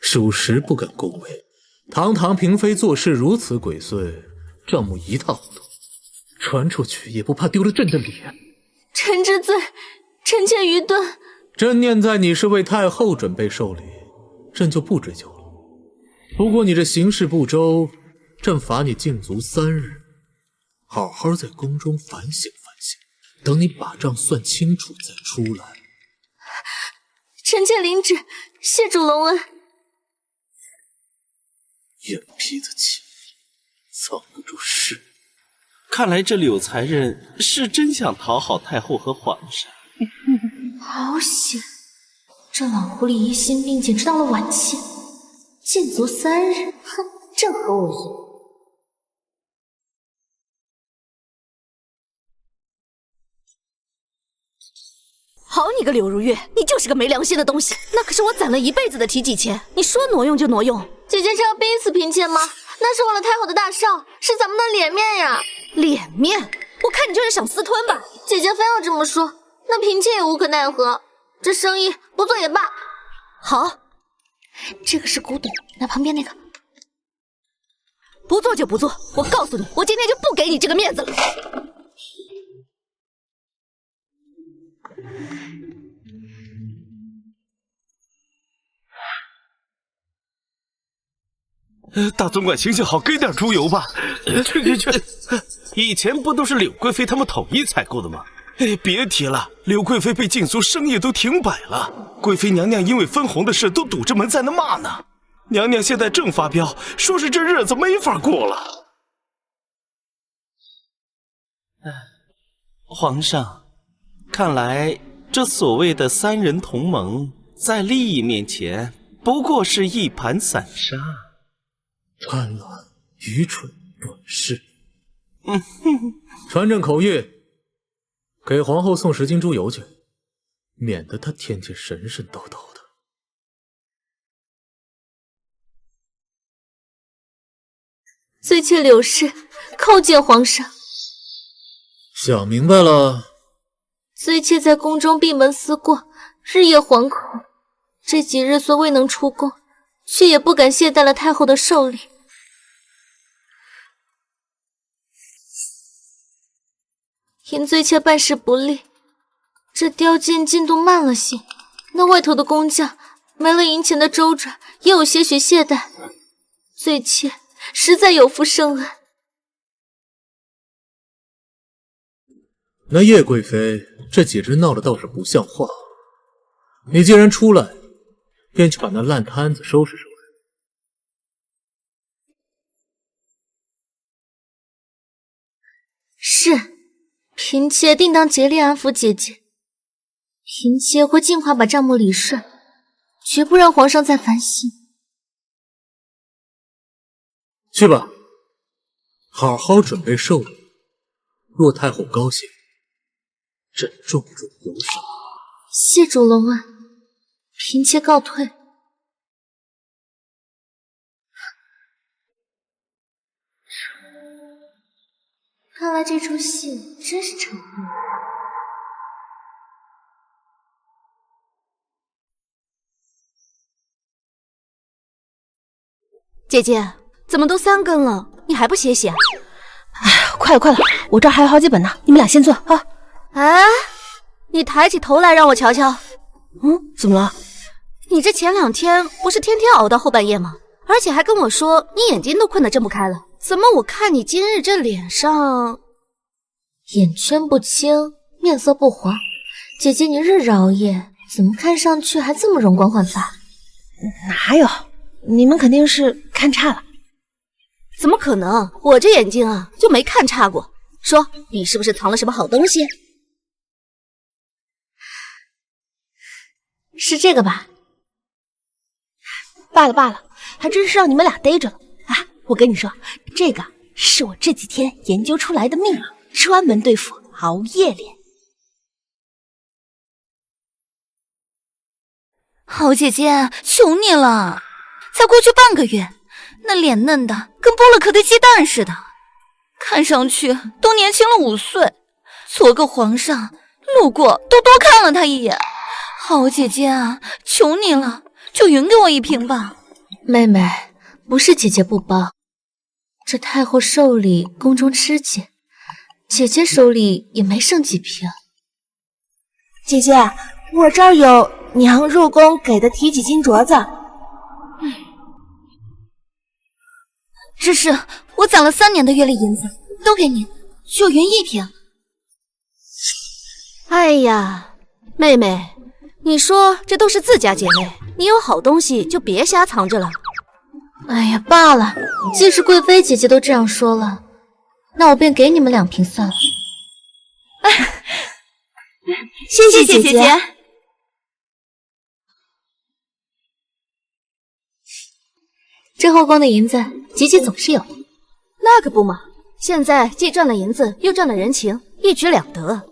[SPEAKER 3] 属实不敢恭维。堂堂嫔妃做事如此鬼祟，账目一塌糊涂，传出去也不怕丢了朕的脸。
[SPEAKER 1] 臣知罪，臣妾愚钝。
[SPEAKER 3] 朕念在你是为太后准备寿礼，朕就不追究了。不过你这行事不周，朕罚你禁足3日。好好在宫中反省反省，等你把账算清楚再出来。
[SPEAKER 1] 臣妾领旨，谢主隆恩。
[SPEAKER 3] 眼皮子轻，藏不住事。
[SPEAKER 5] 看来这柳才人是真想讨好太后和皇上。
[SPEAKER 1] 好险！这老狐狸疑心病，简直到了晚期。禁足3日，哼，正合我意。
[SPEAKER 2] 好你个柳如月，你就是个没良心的东西！那可是我攒了一辈子的提己钱，你说挪用就挪用。
[SPEAKER 1] 姐姐是要逼死嫔妾吗？那是为了太后的大少，是咱们的脸面呀！
[SPEAKER 2] 脸面？我看你就是想私吞吧。
[SPEAKER 1] 姐姐非要这么说，那嫔妾也无可奈何。这生意不做也罢。
[SPEAKER 2] 好，
[SPEAKER 1] 这个是古董，那旁边那个
[SPEAKER 2] 不做就不做。我告诉你，我今天就不给你这个面子了。
[SPEAKER 5] 大总管行行好，给点猪油吧。去，以前不都是柳贵妃他们统一采购的吗？别提了，柳贵妃被禁足，生意都停摆了。贵妃娘娘因为分红的事都堵着门在那骂呢。娘娘现在正发飙，说是这日子没法过了。皇上，看来这所谓的3人同盟，在利益面前不过是一盘散沙。
[SPEAKER 3] 贪婪、愚蠢、短视。传朕口谕，给皇后送10斤猪油去，免得她天天神神叨叨的。
[SPEAKER 1] 罪妾柳氏叩见皇上。
[SPEAKER 3] 想明白了？
[SPEAKER 1] 罪妾在宫中闭门思过，日夜惶恐。这几日虽未能出宫，却也不敢懈怠了太后的寿礼。因罪妾办事不力，这雕件进度慢了些。那外头的工匠没了银钱的周转，也有些许懈怠。罪妾实在有负圣恩。
[SPEAKER 3] 那叶贵妃这几日闹得倒是不像话。你既然出来，便去把那烂摊子收拾收拾。
[SPEAKER 1] 是，嫔妾定当竭力安抚姐姐。嫔妾会尽快把账目理顺，绝不让皇上再烦心。
[SPEAKER 3] 去吧，好好准备寿礼。若太后高兴，朕重重有赏。
[SPEAKER 1] 谢主隆恩，嫔妾告退。看来这出戏真是成功了。
[SPEAKER 2] 姐姐，怎么都3更了，你还不歇歇啊？
[SPEAKER 4] 哎，快了快了，我这儿还有好几本呢，你们俩先坐啊。
[SPEAKER 2] 哎，你抬起头来让我瞧瞧。
[SPEAKER 4] 怎么了？
[SPEAKER 2] 你这前2天不是天天熬到后半夜吗？而且还跟我说你眼睛都困得睁不开了，怎么我看你今日这脸上……
[SPEAKER 1] 眼圈不清，面色不黄，姐姐你日日熬夜，怎么看上去还这么容光焕发？
[SPEAKER 4] 哪有？你们肯定是看差了。
[SPEAKER 2] 怎么可能？我这眼睛啊就没看差过。说你是不是藏了什么好东西？
[SPEAKER 1] 是这个吧？
[SPEAKER 4] 罢了罢了，还真是让你们俩逮着了啊！我跟你说，这个是我这几天研究出来的秘药，专门对付熬夜脸。
[SPEAKER 6] 好姐姐，求你了，才过去半个月，那脸嫩的跟剥了壳的鸡蛋似的，看上去都年轻了5岁。做个皇上路过都多看了他一眼。好姐姐啊，求你了，就匀给我1瓶吧。
[SPEAKER 1] 妹妹，不是姐姐不帮，这太后寿礼宫中吃紧，姐姐手里也没剩几瓶。
[SPEAKER 4] 姐姐，我这儿有娘入宫给的提几金镯子。
[SPEAKER 6] 这是我攒了3年的月例银子，都给你，就匀1瓶。
[SPEAKER 2] 哎呀，妹妹，你说这都是自家姐妹，你有好东西就别瞎藏着了。
[SPEAKER 1] 哎呀，罢了，既是贵妃姐姐都这样说了，那我便给你们2瓶算了。
[SPEAKER 6] 谢谢姐姐。
[SPEAKER 1] 这后宫的银子，姐姐总是有的。
[SPEAKER 2] 那可不嘛，现在既赚了银子，又赚了人情，一举两得。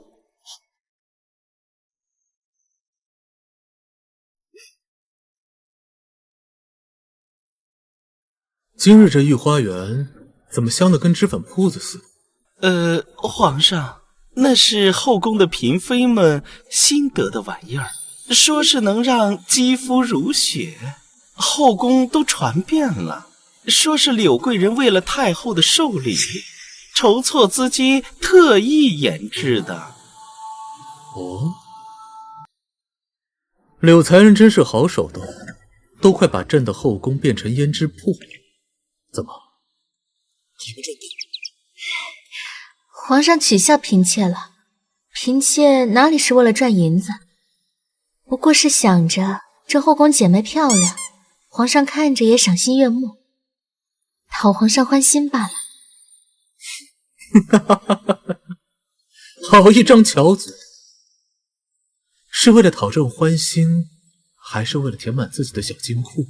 [SPEAKER 3] 今日这御花园怎么香得跟脂粉铺子似的？
[SPEAKER 5] 皇上，那是后宫的嫔妃们新得的玩意儿，说是能让肌肤如雪，后宫都传遍了。说是柳贵人为了太后的寿礼，筹措资金特意研制的。
[SPEAKER 3] 哦，柳才人真是好手段，都快把朕的后宫变成胭脂铺。怎么，你们赚多？
[SPEAKER 1] 皇上取笑嫔妾了，嫔妾哪里是为了赚银子，不过是想着这后宫姐妹漂亮，皇上看着也赏心悦目，讨皇上欢心罢了。
[SPEAKER 3] 好一张巧嘴！是为了讨朕欢心，还是为了填满自己的小金库？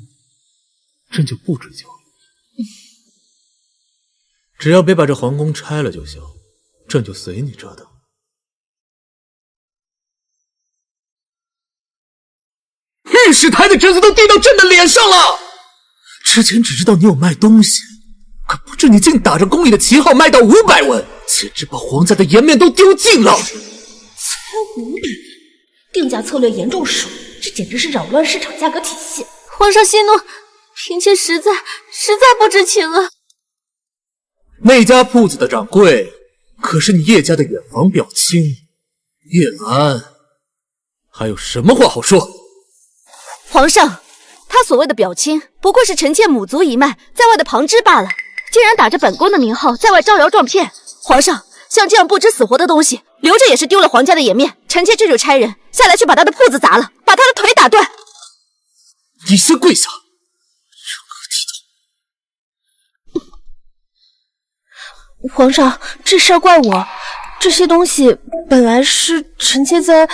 [SPEAKER 3] 朕就不追究了。只要别把这皇宫拆了就行，朕就随你折腾。御史台的侄子都递到朕的脸上了。之前只知道你有卖东西，可不知你竟打着宫里的旗号卖到500文，简直把皇家的颜面都丢尽了。
[SPEAKER 4] 才500文，定价策略严重失误，这简直是扰乱市场价格体系。
[SPEAKER 1] 皇上息怒，嫔妾实在不知情啊。
[SPEAKER 3] 那家铺子的掌柜可是你叶家的远房表亲叶兰，还有什么话好说？
[SPEAKER 2] 皇上，他所谓的表亲不过是臣妾母族一脉在外的旁支罢了，竟然打着本宫的名号在外招摇撞骗。皇上，像这样不知死活的东西留着也是丢了皇家的颜面，臣妾这就差人下来去把他的铺子砸了，把他的腿打断。
[SPEAKER 3] 你先跪下！
[SPEAKER 4] 皇上，这事儿怪我，这些东西本来是臣妾在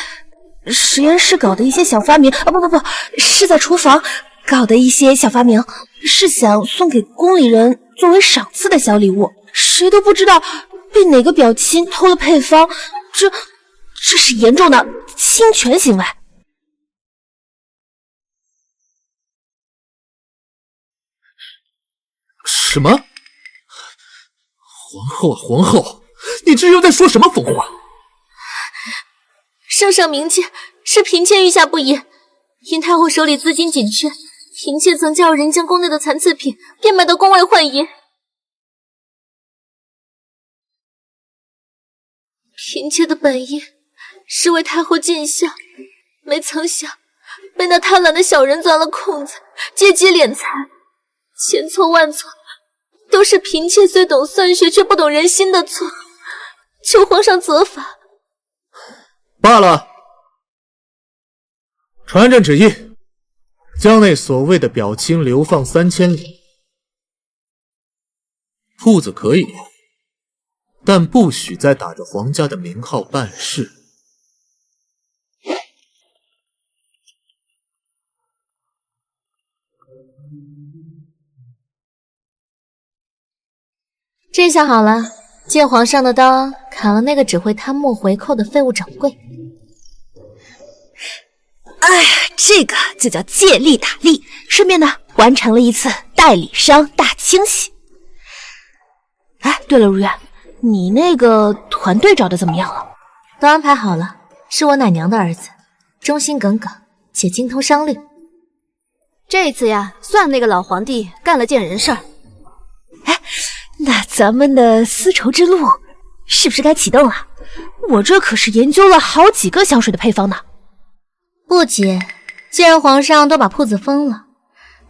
[SPEAKER 4] 实验室搞的一些小发明，不，是在厨房搞的一些小发明，是想送给宫里人作为赏赐的小礼物。谁都不知道被哪个表亲偷了配方，这是严重的侵权行为。
[SPEAKER 3] 什么？皇后，你这又在说什么疯话？
[SPEAKER 1] 圣上明鉴，是嫔妾御下不严，因太后手里资金紧缺，嫔妾曾叫人将宫内的残次品变卖到宫外换银。嫔妾的本意是为太后尽孝，没曾想被那贪婪的小人钻了空子，借机敛财。千错万错，都是嫔妾虽懂算学却不懂人心的错，求皇上责罚。
[SPEAKER 3] 罢了，传朕旨意，将那所谓的表亲流放3000里。铺子可以，但不许再打着皇家的名号办事。
[SPEAKER 1] 这下好了，借皇上的刀砍了那个只会贪墨回扣的废物掌柜。
[SPEAKER 4] 哎呀，这个就叫借力打力，顺便呢完成了一次代理商大清洗。哎，对了，如月，你那个团队找的怎么样了？
[SPEAKER 1] 都安排好了，是我奶娘的儿子，忠心耿耿且精通商律。
[SPEAKER 2] 这次呀，算那个老皇帝干了件人事儿。
[SPEAKER 4] 哎，那咱们的丝绸之路是不是该启动了？我这可是研究了好几个香水的配方呢。
[SPEAKER 1] 不急，既然皇上都把铺子封了，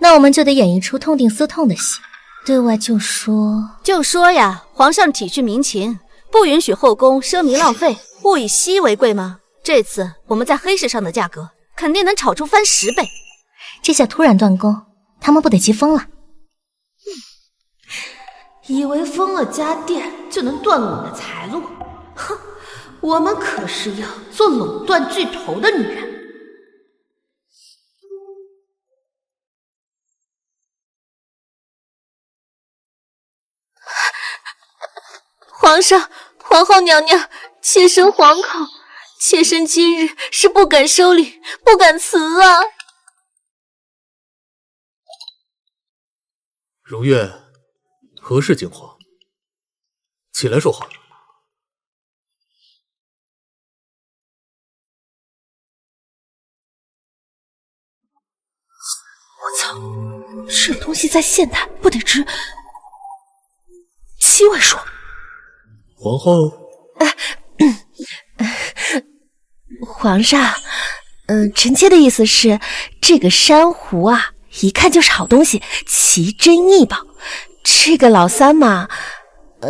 [SPEAKER 1] 那我们就得演一出痛定思痛的戏。对外就说
[SPEAKER 2] 呀，皇上体恤民情，不允许后宫奢靡浪费，物以稀为贵吗？这次我们在黑市上的价格肯定能炒出翻10倍。
[SPEAKER 1] 这下突然断供，他们不得急疯了？
[SPEAKER 4] 以为封了家店就能断了我们的财路？哼，我们可是要做垄断巨头的女人。
[SPEAKER 1] 皇上，皇后娘娘，妾身惶恐，妾身今日是不敢收礼，不敢辞啊！
[SPEAKER 3] 如月，何事惊慌？起来说话。
[SPEAKER 4] 我操，这东西在现代不得值7位数。
[SPEAKER 3] 皇后，
[SPEAKER 4] 皇上，臣妾的意思是，这个珊瑚啊，一看就是好东西，奇珍异宝。这个老三嘛，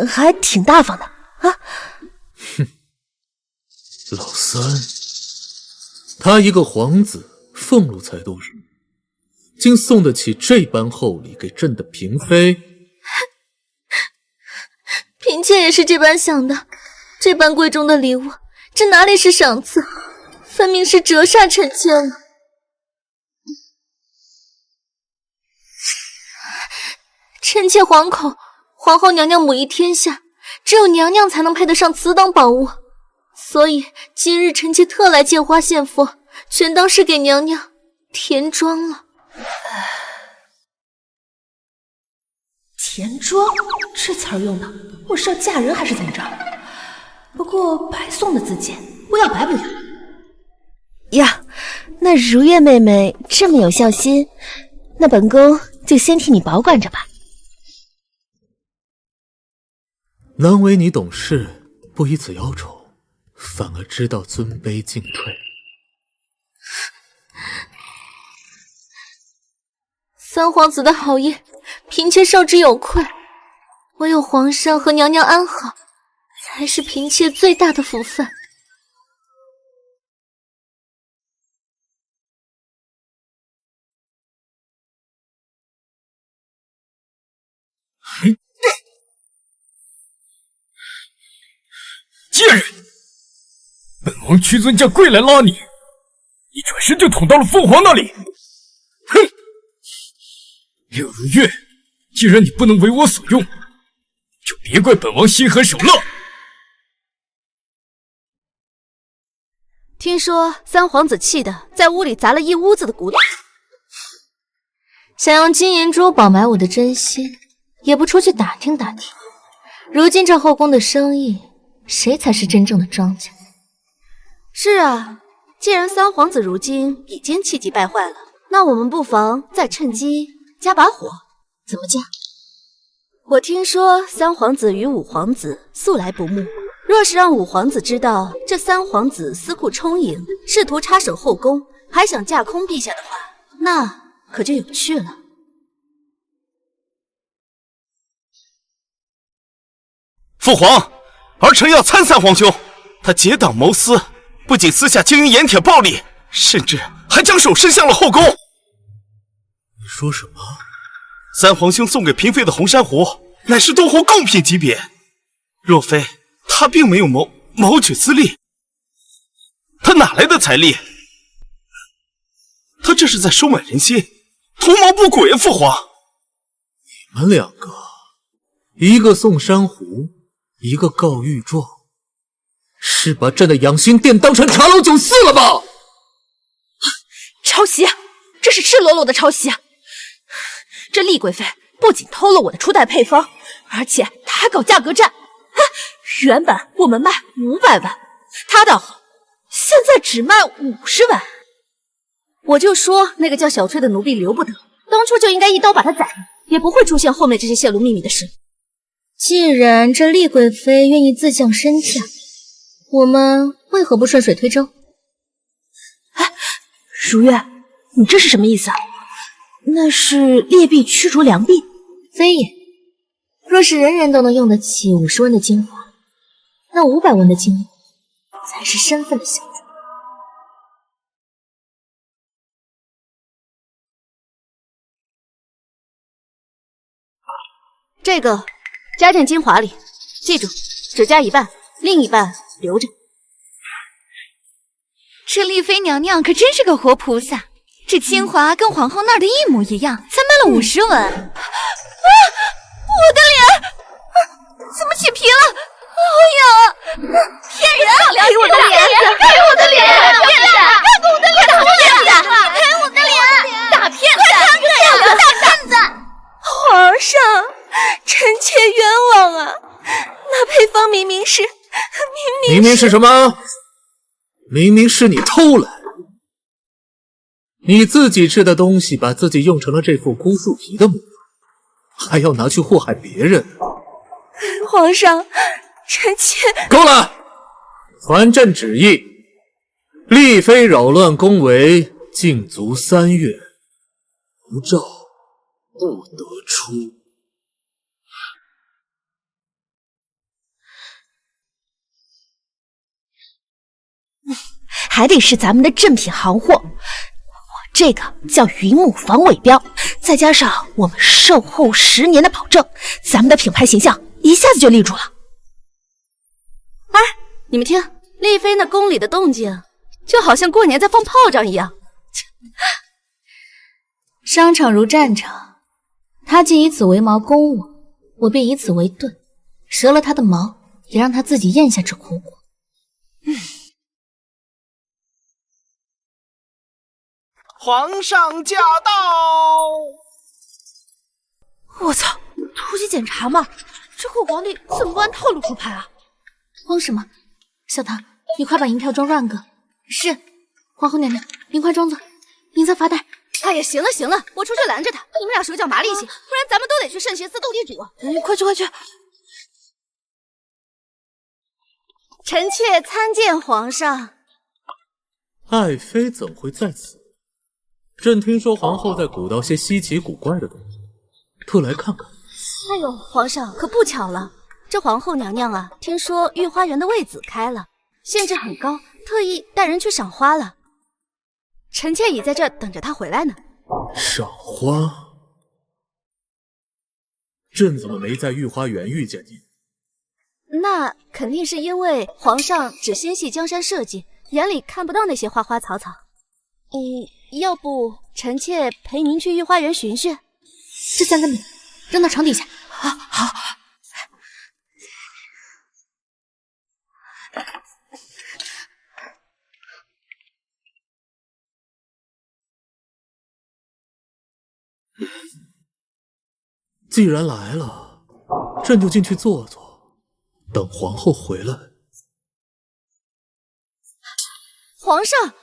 [SPEAKER 4] 还挺大方的啊。
[SPEAKER 3] 哼，老三，他一个皇子，俸禄才多少，竟送得起这般厚礼给朕的嫔妃？
[SPEAKER 1] 嫔妾也是这般想的，这般贵重的礼物，这哪里是赏赐，分明是折煞臣妾了。臣妾惶恐，皇后娘娘母仪天下，只有娘娘才能配得上此等宝物，所以今日臣妾特来借花献佛，全当是给娘娘填庄了。
[SPEAKER 4] 填庄这词儿用的，我是要嫁人还是怎么着？不过白送的字件，我要白不要。呀，那如月妹妹这么有孝心，那本宫就先替你保管着吧。
[SPEAKER 3] 难为你懂事，不以此邀宠，反而知道尊卑进退。
[SPEAKER 1] 三皇子的好意，嫔妾受之有愧。唯有皇上和娘娘安好，才是嫔妾最大的福分。
[SPEAKER 8] 贱人！本王屈尊叫跪来拉你，你转身就捅到了凤凰那里。哼！柳如月，既然你不能为我所用，就别怪本王心狠手辣。
[SPEAKER 2] 听说三皇子气的在屋里砸了一屋子的古董，
[SPEAKER 1] 想用金银珠宝买我的真心，也不出去打听打听。如今这后宫的生意，谁才是真正的庄家？
[SPEAKER 2] 是啊，既然三皇子如今已经气急败坏了，那我们不妨再趁机加把火。
[SPEAKER 1] 怎么加？
[SPEAKER 2] 我听说三皇子与五皇子素来不睦，若是让五皇子知道这三皇子私库充盈，试图插手后宫，还想架空陛下的话，那可就有趣了。
[SPEAKER 5] 父皇，儿臣要参三皇兄。他结党谋私，不仅私下经营盐铁暴利，甚至还将手伸向了后宫。
[SPEAKER 3] 你说什么？
[SPEAKER 5] 三皇兄送给嫔妃的红珊瑚，乃是东湖贡品级别。若非他并没有谋取私利，他哪来的财力？他这是在收买人心，图谋不轨啊！父皇，
[SPEAKER 3] 你们两个，一个送珊瑚，一个告御状，是把朕的养心殿当成茶楼酒肆了吧？
[SPEAKER 4] 抄袭，这是赤裸裸的抄袭！这厉贵妃不仅偷了我的初代配方，而且她还搞价格战。原本我们卖500万，她倒好，现在只卖50万。
[SPEAKER 2] 我就说那个叫小翠的奴婢留不得，当初就应该一刀把她宰了，也不会出现后面这些泄露秘密的事。
[SPEAKER 1] 既然这厉贵妃愿意自降身价，我们为何不顺水推舟？
[SPEAKER 4] 如月，你这是什么意思啊？那是劣币驱逐良币？
[SPEAKER 1] 非也。若是人人都能用得起50文的精华，那500文的精华才是身份的象征。
[SPEAKER 2] 这个加进精华里，记住，只加一半，另一半留着。
[SPEAKER 6] 这丽妃娘娘可真是个活菩萨，这精华跟皇后那儿的一模一样，才卖了50文。我的脸，怎么起皮了？哎呀，骗人！
[SPEAKER 4] 给我的脸！
[SPEAKER 6] 给我的脸！骗子！看我的脸！大骗子！给我的脸！大骗子！大骗子！
[SPEAKER 9] 皇上，臣妾冤枉啊！那配方明明是
[SPEAKER 3] 什么？明明是你偷来的。你自己吃的东西，把自己用成了这副枯树皮的模样，还要拿去祸害别人。
[SPEAKER 9] 皇上，臣妾
[SPEAKER 3] 够了！传朕旨意，丽妃扰乱宫闱，禁足3月，无诏不得出。
[SPEAKER 4] 还得是咱们的正品行货，我这个叫云母防伪标，再加上我们售后10年的保证，咱们的品牌形象一下子就立住了。
[SPEAKER 2] 哎，你们听，丽妃那宫里的动静，就好像过年在放炮仗一样。
[SPEAKER 1] 商场如战场，他既以此为矛攻我，我便以此为盾，折了他的毛，也让他自己咽下这苦果。
[SPEAKER 5] 皇上驾到！
[SPEAKER 4] 我操，突击检查吗？这个皇帝怎么不按套路出牌啊？
[SPEAKER 1] 慌什么？小唐，你快把银票装乱个。是，皇后娘娘，您快装作，您在发呆。
[SPEAKER 2] 哎呀，行了行了，我出去拦着他，你们俩手脚麻利些，不然咱们都得去圣贤寺斗地主。
[SPEAKER 4] 快去快去！
[SPEAKER 2] 臣妾参见皇上。
[SPEAKER 3] 爱妃怎会在此？朕听说皇后在鼓捣些稀奇古怪的东西，特来看看。
[SPEAKER 2] 哎呦，皇上可不巧了，这皇后娘娘啊，听说御花园的位子开了，兴致很高，特意带人去赏花了。臣妾已在这等着她回来呢。
[SPEAKER 3] 赏花？朕怎么没在御花园遇见你？
[SPEAKER 2] 那肯定是因为皇上只心系江山社稷，眼里看不到那些花花草草。要不臣妾陪您去御花园寻寻？
[SPEAKER 1] 这3个米扔到床底下。
[SPEAKER 4] 好。
[SPEAKER 3] 既然来了，朕就进去坐坐，等皇后回来。
[SPEAKER 2] 皇上，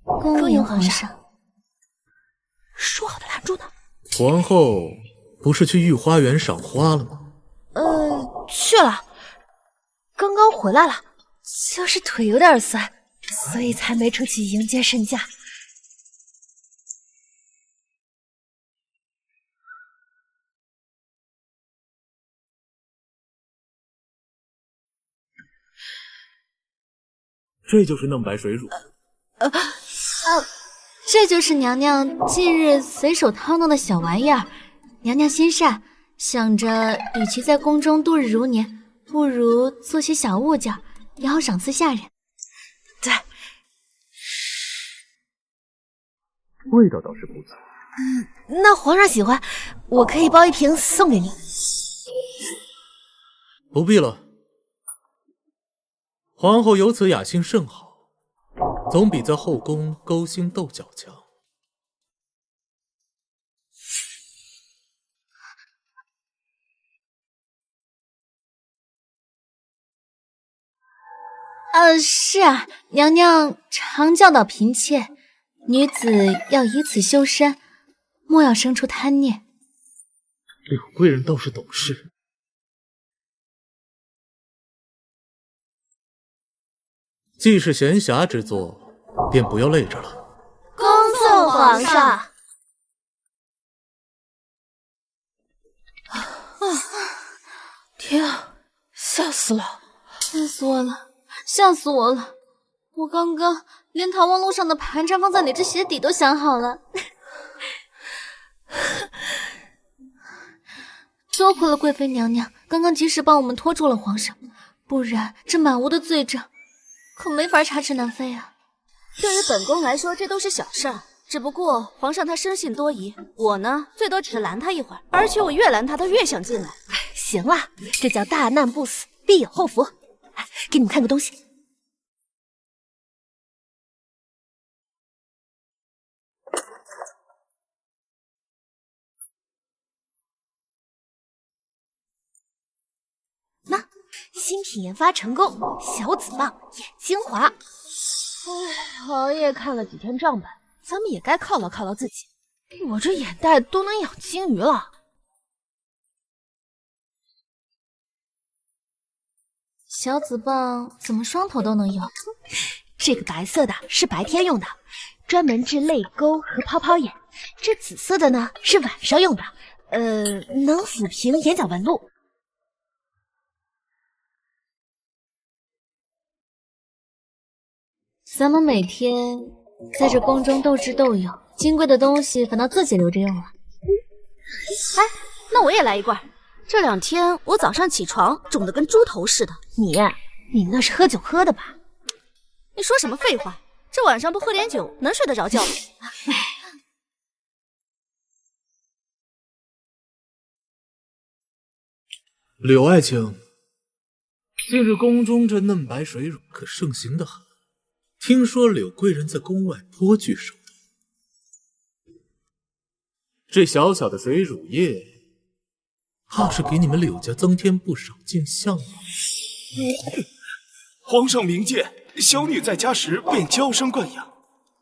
[SPEAKER 1] 恭迎皇上。
[SPEAKER 4] 说好的拦住呢？
[SPEAKER 3] 皇后不是去御花园赏花了吗？
[SPEAKER 4] 去了，刚刚回来了，就是腿有点酸，所以才没出去迎接圣驾。
[SPEAKER 3] 这就是嫩白水乳。
[SPEAKER 1] 这就是娘娘近日随手掏弄的小玩意儿。娘娘心善，想着与其在宫中度日如年，不如做些小物件，也好赏赐下人。
[SPEAKER 4] 对，
[SPEAKER 3] 味道倒是不错。
[SPEAKER 4] 那皇上喜欢，我可以包一瓶送给你。
[SPEAKER 3] 不必了，皇后有此雅兴甚好，总比在后宫勾心斗角强。
[SPEAKER 1] 是啊，娘娘常教导嫔妾，女子要以此修身，莫要生出贪念。
[SPEAKER 3] 柳贵人倒是懂事。既是闲暇之作，便不要累着了。
[SPEAKER 4] 恭送皇上。
[SPEAKER 9] 天啊，吓死了！
[SPEAKER 1] 吓死我了！吓死我了！我刚刚连逃亡路上的盘缠放在哪只鞋底都想好了。多亏了贵妃娘娘刚刚及时帮我们拖住了皇上，不然这满屋的罪证可没法插翅难飞啊。
[SPEAKER 2] 对于本宫来说，这都是小事儿。只不过皇上他生性多疑，我呢最多只是拦他一会儿，而且我越拦他，他越想进来。
[SPEAKER 4] 行了，这叫大难不死，必有后福。给你们看个东西。那新品研发成功，小紫棒眼精华。熬夜看了几天账本，咱们也该犒劳犒劳自己。我这眼袋都能养金鱼了。
[SPEAKER 1] 小紫棒怎么双头都能用？
[SPEAKER 4] 这个白色的是白天用的，专门治泪沟和泡泡眼；这紫色的呢是晚上用的，能抚平眼角纹路。
[SPEAKER 1] 咱们每天在这宫中斗智斗勇，金贵的东西反倒自己留着用了。
[SPEAKER 2] 哎，那我也来一罐。这2天我早上起床肿得跟猪头似的。
[SPEAKER 4] 你那是喝酒喝的吧？
[SPEAKER 2] 你说什么废话？这晚上不喝点酒能睡得着觉吗？
[SPEAKER 3] 柳爱卿，近日宫中这嫩白水乳可盛行得很，听说柳贵人在宫外颇具手段。这小小的水乳液，怕是给你们柳家增添不少镜像了。
[SPEAKER 5] 皇上明鉴，小女在家时便娇生惯养，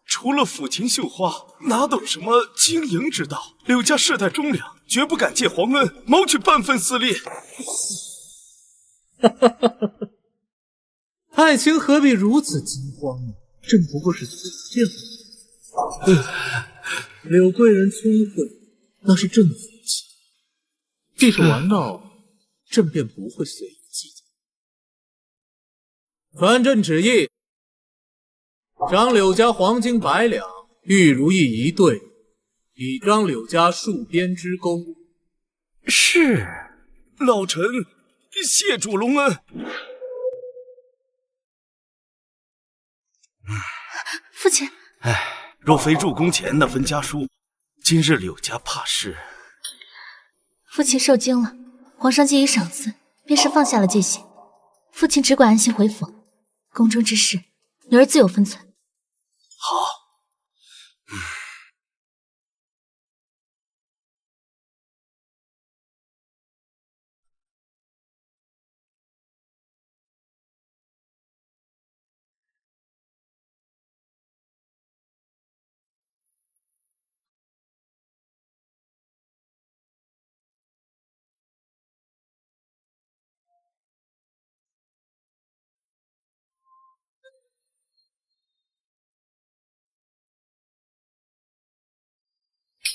[SPEAKER 5] 除了抚琴绣花，哪懂什么经营之道。柳家世代忠良，绝不敢借皇恩谋取半分私利。
[SPEAKER 3] 爱卿何必如此惊慌呢？朕不过是推荐你。柳贵人聪慧，那是朕的福气。既是玩闹，朕便不会随意计较。传朕旨意，赏柳家黄金100两，玉如意1对，以彰柳家戍边之功。
[SPEAKER 5] 是，老臣谢主隆恩。
[SPEAKER 1] 父亲，
[SPEAKER 5] 若非入宫前那份家书，今日柳家怕是……
[SPEAKER 1] 父亲受惊了，皇上既已赏赐，便是放下了戒心。父亲只管安心回府，宫中之事，女儿自有分寸。
[SPEAKER 5] 好。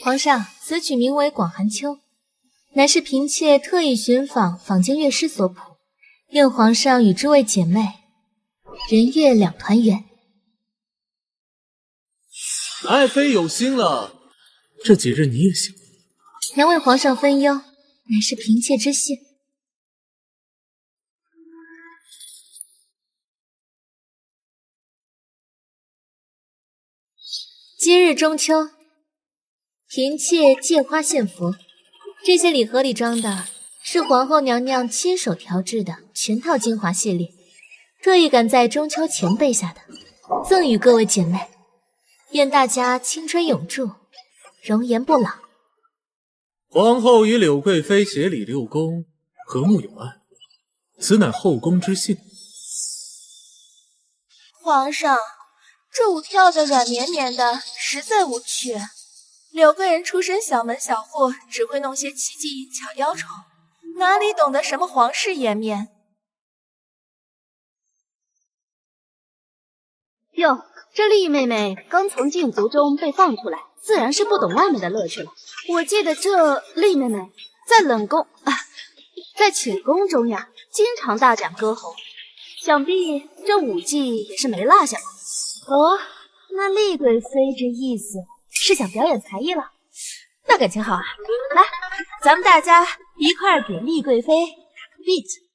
[SPEAKER 1] 皇上，此曲名为《广寒秋》，乃是嫔妾特意寻访坊间乐师所谱，愿皇上与诸位姐妹人乐两团圆。
[SPEAKER 3] 爱妃有心了，这几日你也行。
[SPEAKER 1] 难为皇上分忧，乃是嫔妾之幸。今日中秋，嫔妾借花献佛。这些礼盒里装的是皇后娘娘亲手调制的全套精华系列，特意赶在中秋前备下的，赠与各位姐妹，愿大家青春永驻，容颜不老。
[SPEAKER 3] 皇后与柳贵妃协理六宫，和睦有爱，此乃后宫之幸。
[SPEAKER 2] 皇上，这舞跳得软绵绵的，实在无趣。柳贵人出身小门小户，只会弄些奇技巧雕虫，哪里懂得什么皇室颜面？
[SPEAKER 10] 哟，这丽妹妹刚从禁足中被放出来，自然是不懂外面的乐趣了。我记得这丽妹妹在在寝宫中呀，经常大展歌喉，想必这舞技也是没落下吧。
[SPEAKER 4] 哦，那丽贵妃这意思是想表演才艺了，那感情好啊！来，咱们大家一块儿给丽贵妃打个 beat。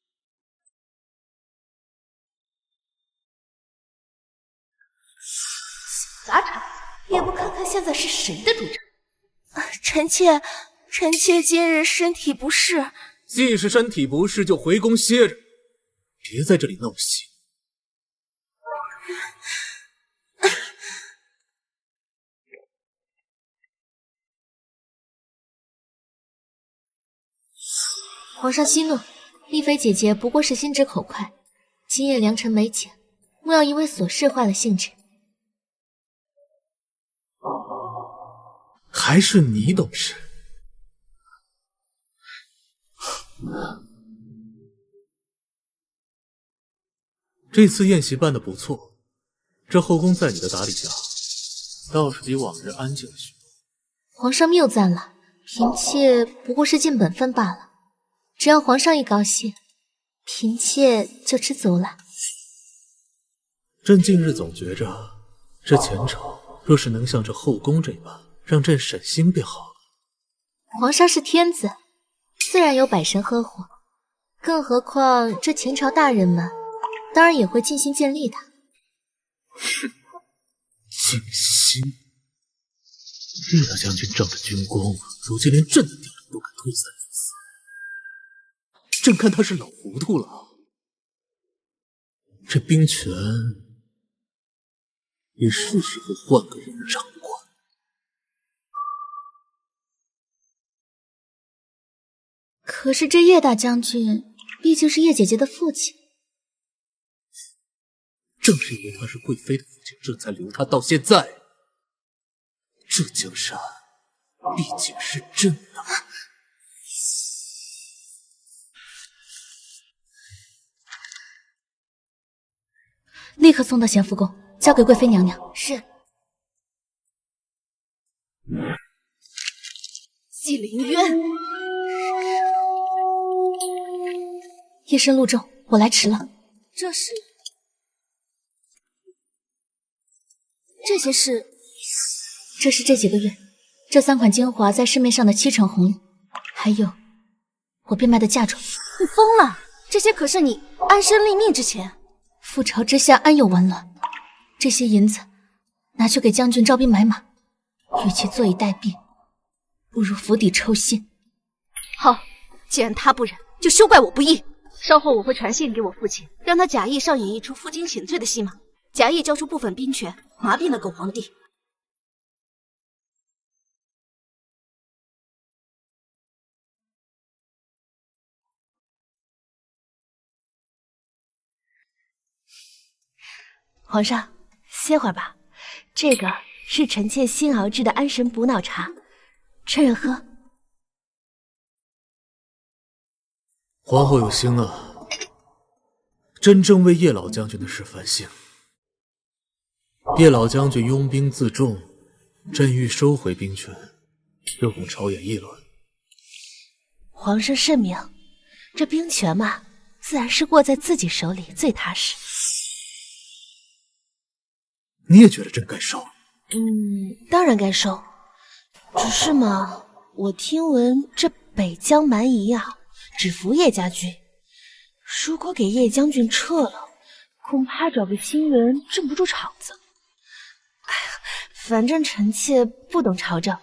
[SPEAKER 4] 小杂场，也不看看现在是谁的主场。
[SPEAKER 2] 臣妾今日身体不适。
[SPEAKER 3] 既是身体不适，就回宫歇着，别在这里闹戏。
[SPEAKER 1] 皇上息怒，丽妃姐姐不过是心直口快，今夜良辰美景，莫要因为琐事坏了兴致。
[SPEAKER 3] 还是你懂事。这次宴席办得不错，这后宫在你的打理下，倒是比往日安静了许多。
[SPEAKER 1] 皇上谬赞了，嫔妾不过是尽本分罢了。只要皇上一高兴，嫔妾就知足了。
[SPEAKER 3] 朕近日总觉着，这前朝若是能像这后宫这般，让朕省心便好了。
[SPEAKER 1] 皇上是天子，自然有百神呵护，更何况这前朝大人们，当然也会尽心尽力的。
[SPEAKER 3] 哼，尽心？厉大将军仗着军功，如今连朕的调人都敢推三阻四，朕看他是老糊涂了。这兵权也是时候换个人掌管。
[SPEAKER 1] 可是这叶大将军毕竟是叶姐姐的父亲，
[SPEAKER 3] 正是因为他是贵妃的父亲，这才留他到现在。这江山毕竟是朕的。
[SPEAKER 1] 立刻送到咸福宫，交给贵妃娘娘。
[SPEAKER 2] 是。纪凌渊，
[SPEAKER 1] 夜深路重，我来迟了。
[SPEAKER 2] 这些是
[SPEAKER 1] 这是这几个月这3款精华在市面上的7成红利，还有我变卖的嫁妆。
[SPEAKER 2] 你疯了！这些可是你安身立命之钱。
[SPEAKER 1] 覆巢之下安有完卵？这些银子拿去给将军招兵买马，与其坐以待毙，不如釜底抽薪。
[SPEAKER 10] 好，既然他不忍，就休怪我不义。稍后我会传信给我父亲，让他假意上演一出负荆请罪的戏码，假意交出部分兵权，麻痹那个皇帝。
[SPEAKER 4] 皇上，歇会儿吧。这个是臣妾新熬制的安神补脑茶，趁热喝。
[SPEAKER 3] 皇后有心了，真正为叶老将军的事烦心。叶老将军拥兵自重，朕欲收回兵权，又供朝野议论。
[SPEAKER 4] 皇上圣明，这兵权嘛，自然是握在自己手里最踏实。
[SPEAKER 3] 你也觉得朕该收？
[SPEAKER 4] 当然该收。只是嘛，我听闻这北疆蛮夷啊，只服叶家军。如果给叶将军撤了，恐怕找个新人镇不住场子。哎呀，反正臣妾不懂朝政，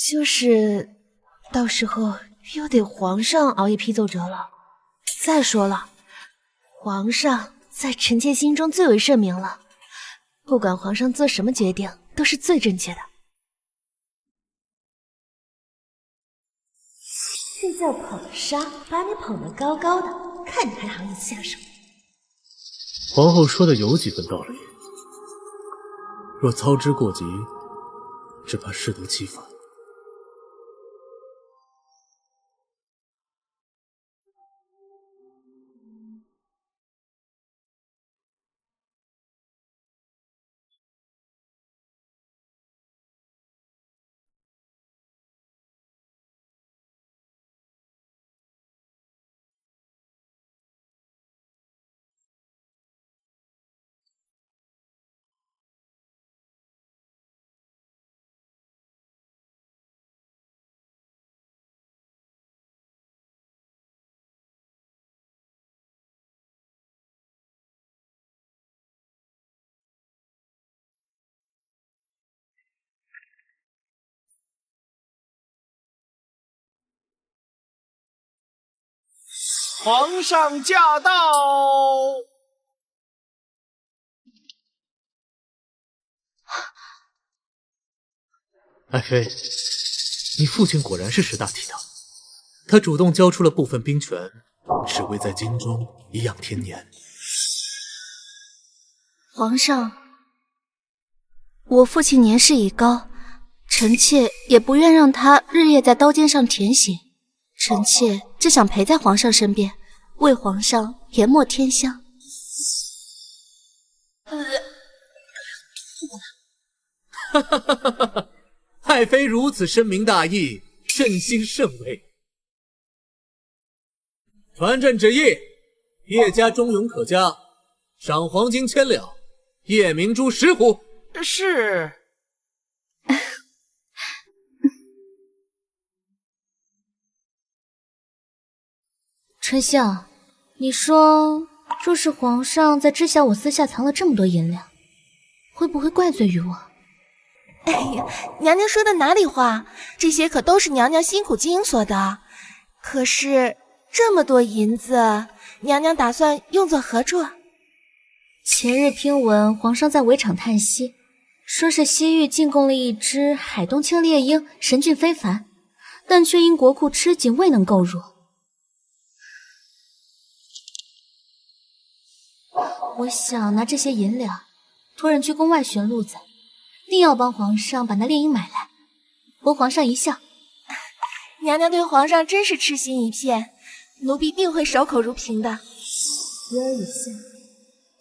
[SPEAKER 4] 就是到时候又得皇上熬夜批奏折了。再说了，皇上在臣妾心中最为圣明了，不管皇上做什么决定，都是最正确的。这叫捧杀，把你捧得高高的，看你还好意思下手。
[SPEAKER 3] 皇后说的有几分道理，若操之过急，只怕适得其反。
[SPEAKER 5] 皇上驾到！
[SPEAKER 3] 爱妃，你父亲果然是识大体的，他主动交出了部分兵权，只为在京中颐养天年。
[SPEAKER 2] 皇上，我父亲年事已高，臣妾也不愿让他日夜在刀尖上舔血，臣妾只想陪在皇上身边，为皇上研墨添香。
[SPEAKER 3] 哈哈哈哈哈！爱妃如此深明大义，朕心甚慰。传朕旨意，叶家忠勇可嘉，赏黄金1000两，夜明珠10壶。
[SPEAKER 5] 是。
[SPEAKER 1] 丞相，你说，若是皇上在知晓我私下藏了这么多银两，会不会怪罪于我？
[SPEAKER 4] 哎呀，娘娘说的哪里话？这些可都是娘娘辛苦经营所得。可是这么多银子，娘娘打算用作何处？
[SPEAKER 1] 前日听闻皇上在围场叹息，说是西域进贡了一只海东青猎鹰，神俊非凡，但却因国库吃紧未能购入。我想拿这些银两，托人去宫外寻路子，定要帮皇上把那猎鹰买来，博皇上一笑。
[SPEAKER 4] 娘娘对皇上真是痴心一片，奴婢定会守口如瓶的。
[SPEAKER 1] 时而一笑，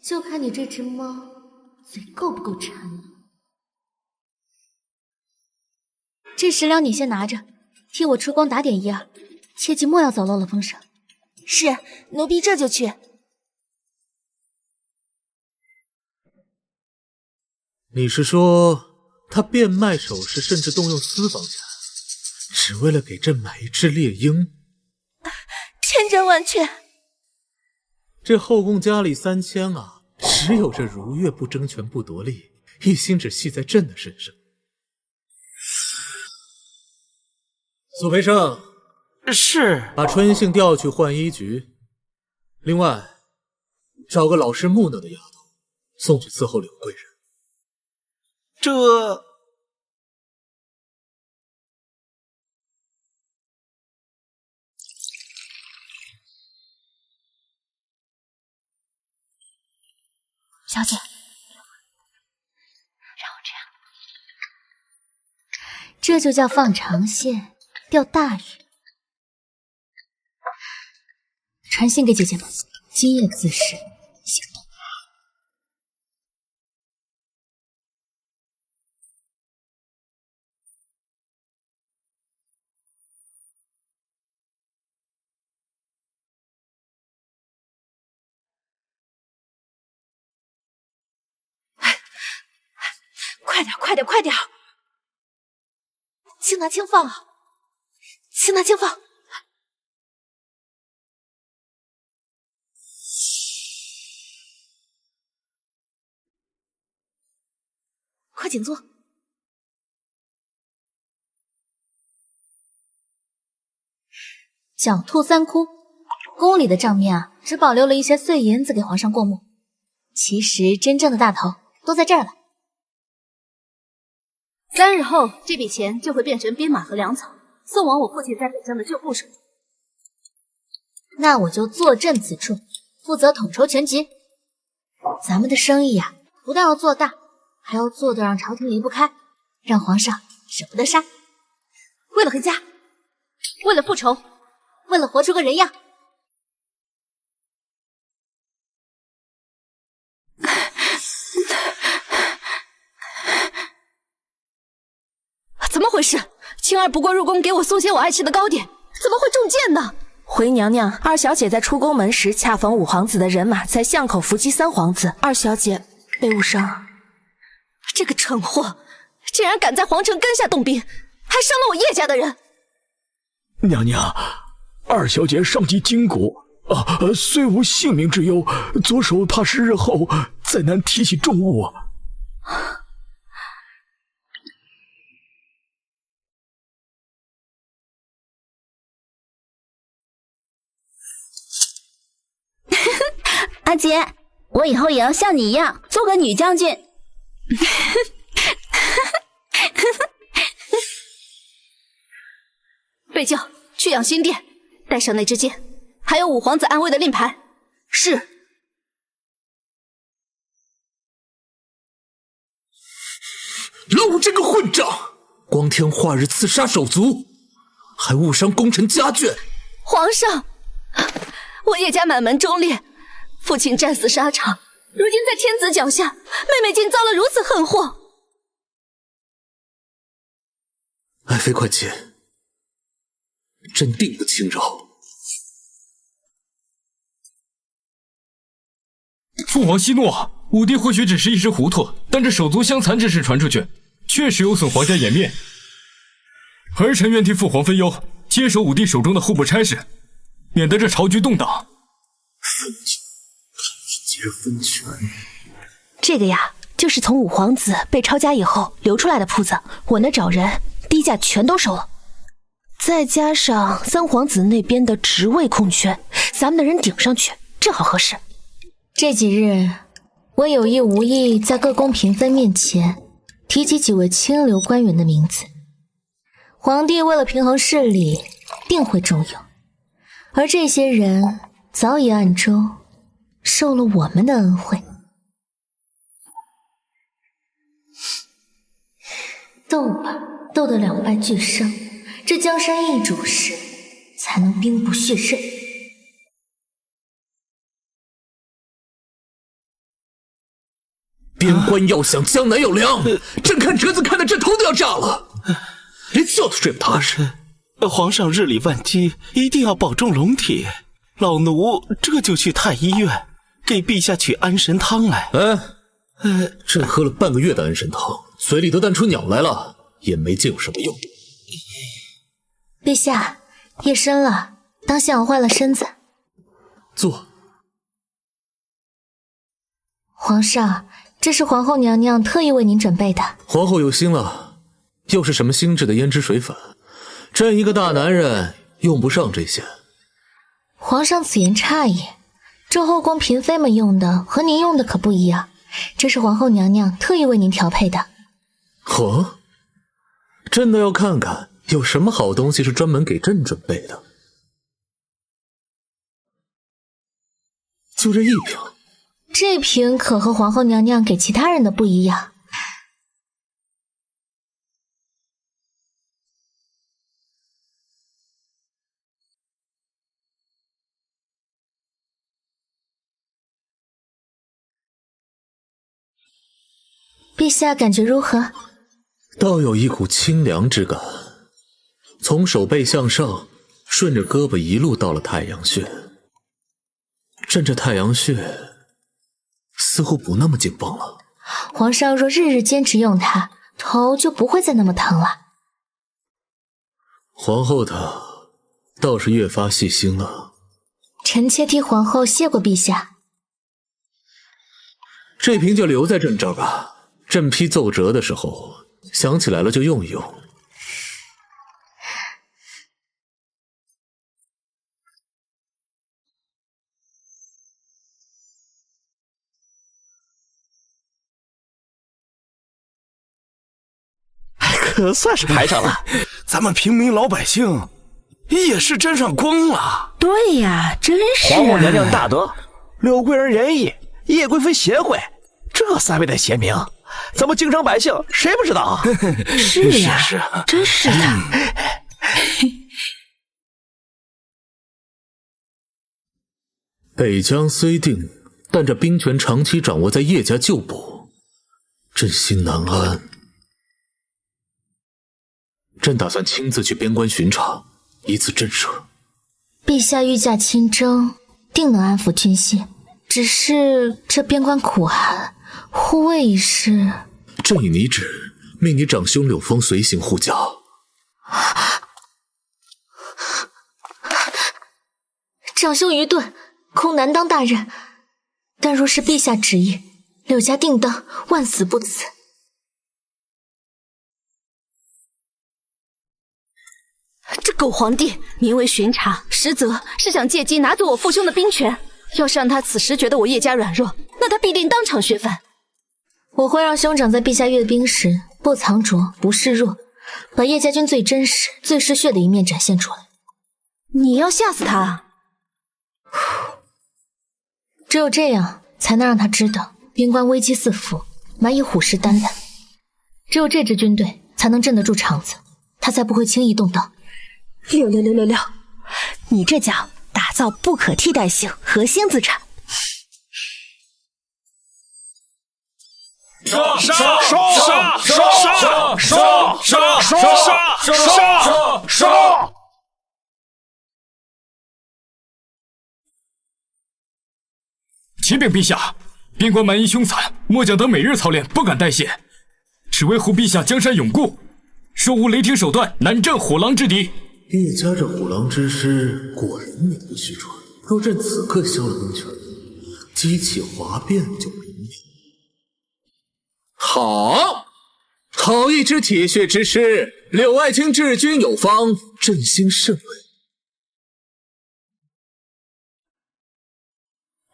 [SPEAKER 1] 就看你这只猫嘴够不够馋了。这10两你先拿着，替我出宫打点一二，切记莫要走漏了风声。
[SPEAKER 4] 是，奴婢这就去。
[SPEAKER 3] 你是说，他变卖首饰，甚至动用私房钱，只为了给朕买一只猎鹰？
[SPEAKER 4] 千真万确。
[SPEAKER 3] 这后宫佳丽3000啊，只有这如月不争权不夺利，一心只系在朕的身上。苏培盛，
[SPEAKER 5] 是，
[SPEAKER 3] 把春杏调去浣衣局。另外，找个老实木讷的丫头，送去伺候柳贵人。
[SPEAKER 5] 这
[SPEAKER 1] 小姐，
[SPEAKER 4] 让我这样。
[SPEAKER 1] 这就叫放长线钓大鱼。传信给姐姐们，今夜子时行动。
[SPEAKER 4] 快点，快点，快点！轻拿轻放啊！轻拿轻放！快请坐。
[SPEAKER 1] 狡兔三窟，宫里的账面啊，只保留了一些碎银子给皇上过目。其实真正的大头都在这儿了。
[SPEAKER 2] 3日后，这笔钱就会变成兵马和粮草，送往我父亲在北疆的旧部手里。
[SPEAKER 1] 那我就坐镇此处，负责统筹全局。咱们的生意呀，不但要做大，还要做得让朝廷离不开，让皇上舍不得杀。为了回家，为了复仇，为了活出个人样。
[SPEAKER 2] 怎么回事？青儿不过入宫给我送些我爱吃的糕点，怎么会中箭呢？
[SPEAKER 9] 回娘娘，二小姐在出宫门时，恰逢五皇子的人马在巷口伏击3皇子，二小姐被误伤。
[SPEAKER 2] 这个蠢货，竟然敢在皇城根下动兵，还伤了我叶家的人。
[SPEAKER 8] 娘娘，二小姐伤及筋骨虽无性命之忧，左手怕是日后再难提起重物。
[SPEAKER 7] 阿姐，我以后也要像你一样做个女将军。
[SPEAKER 2] 备轿去养心殿，带上那支箭，还有五皇子安危的令牌。是。
[SPEAKER 3] 老这个混账，光天化日刺杀手足，还误伤功臣家眷。
[SPEAKER 2] 皇上，我叶家满门忠烈，父亲战死沙场，如今在天子脚下，妹妹竟遭了如此横祸。
[SPEAKER 3] 爱妃快且，朕定不轻饶。
[SPEAKER 8] 父皇息怒，武帝或许只是一时糊涂，但这手足相残之事传出去，确实有损皇家颜面。儿臣愿替父皇分忧，接手武帝手中的户部差事，免得这朝局动荡。
[SPEAKER 3] 分权，
[SPEAKER 9] 这个呀，就是从五皇子被抄家以后流出来的铺子，我那找人低价全都收了。再加上3皇子那边的职位空缺，咱们的人顶上去，正好合适。
[SPEAKER 1] 这几日，我有意无意在各宫嫔妃面前提起几位清流官员的名字。皇帝为了平衡势力，定会重用，而这些人早已暗中受了我们的恩惠。斗吧，斗得两败俱伤，这江山易主时，才能兵不血刃。
[SPEAKER 3] 边关要响，江南要凉。朕看折子看得朕头都要炸了，连觉都睡不踏实。
[SPEAKER 5] 皇上日理万机，一定要保重龙体。老奴这就去太医院给陛下取安神汤来。
[SPEAKER 3] 朕喝了半个月的安神汤，嘴里都淡出鸟来了，也没见有什么用。
[SPEAKER 1] 陛下，夜深了，当心熬坏了身子。
[SPEAKER 3] 坐。
[SPEAKER 1] 皇上，这是皇后娘娘特意为您准备的。
[SPEAKER 3] 皇后有心了，又是什么精致的胭脂水粉？朕一个大男人用不上这些。
[SPEAKER 1] 皇上此言差矣，这后宫嫔妃们用的和您用的可不一样，这是皇后娘娘特意为您调配的。
[SPEAKER 3] 朕倒要看看有什么好东西是专门给朕准备的。就这一瓶。
[SPEAKER 1] 这瓶可和皇后娘娘给其他人的不一样。陛下感觉如何？
[SPEAKER 3] 倒有一股清凉之感，从手背向上，顺着胳膊一路到了太阳穴。朕这太阳穴似乎不那么紧绷了。
[SPEAKER 1] 皇上若日日坚持用它，头就不会再那么疼了。
[SPEAKER 3] 皇后她倒是越发细心了。
[SPEAKER 1] 臣妾替皇后谢过陛下。
[SPEAKER 3] 这瓶就留在朕这儿吧，朕批奏折的时候想起来了就用一用。
[SPEAKER 11] 可算是排上了，咱们平民老百姓也是沾上光了。
[SPEAKER 7] 对呀，真是啊！
[SPEAKER 11] 皇后娘娘大德，柳贵人仁义，叶贵妃贤惠，这3位的贤明，咱们京城百姓谁不知道啊？
[SPEAKER 7] 是呀，
[SPEAKER 11] 是
[SPEAKER 7] 真是的。
[SPEAKER 3] 北疆虽定，但这兵权长期掌握在叶家旧部，朕心难安。朕打算亲自去边关巡查，以此震慑。
[SPEAKER 1] 陛下御驾亲征，定能安抚军心。只是这边关苦寒，护卫一事，
[SPEAKER 3] 朕以你旨，命你长兄柳峰随行护驾。
[SPEAKER 1] 长兄愚钝，恐难当大任。但若是陛下旨意，柳家定当万死不辞。
[SPEAKER 2] 这狗皇帝名为巡查，实则是想借机拿走我父兄的兵权。要是让他此时觉得我叶家软弱，那他必定当场削藩。
[SPEAKER 1] 我会让兄长在陛下阅兵时不藏拙不示弱，把叶家军最真实最嗜血的一面展现出来。
[SPEAKER 2] 你要吓死他？
[SPEAKER 1] 只有这样才能让他知道边关危机四伏，蛮夷虎视眈眈。只有这支军队才能镇得住场子，他才不会轻易动刀。
[SPEAKER 9] 六，你这叫打造不可替代性核心资产。
[SPEAKER 8] 杀！启禀陛下，边关蛮夷凶残，末将等每日操练，不敢怠懈，只为护陛下江山永固，若无雷霆手段，难镇虎狼之敌。
[SPEAKER 3] 叶家这虎狼之师果然名不虚传。若朕此刻削了兵权，激起哗变就不容易。好一支铁血之师，柳爱卿治军有方，朕心甚慰。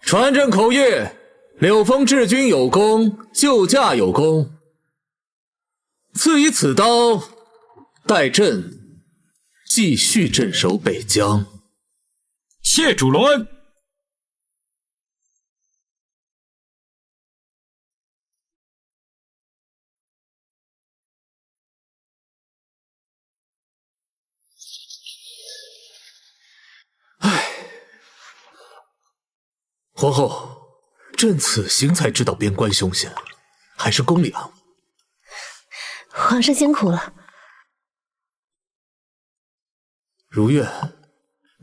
[SPEAKER 3] 传朕口谕：柳峰治军有功，救驾有功。赐以此刀，待朕继续镇守北疆。
[SPEAKER 8] 谢主隆恩。
[SPEAKER 3] 皇后，朕此行才知道边关凶险，还是宫里安稳。
[SPEAKER 9] 皇上辛苦了。
[SPEAKER 3] 如月，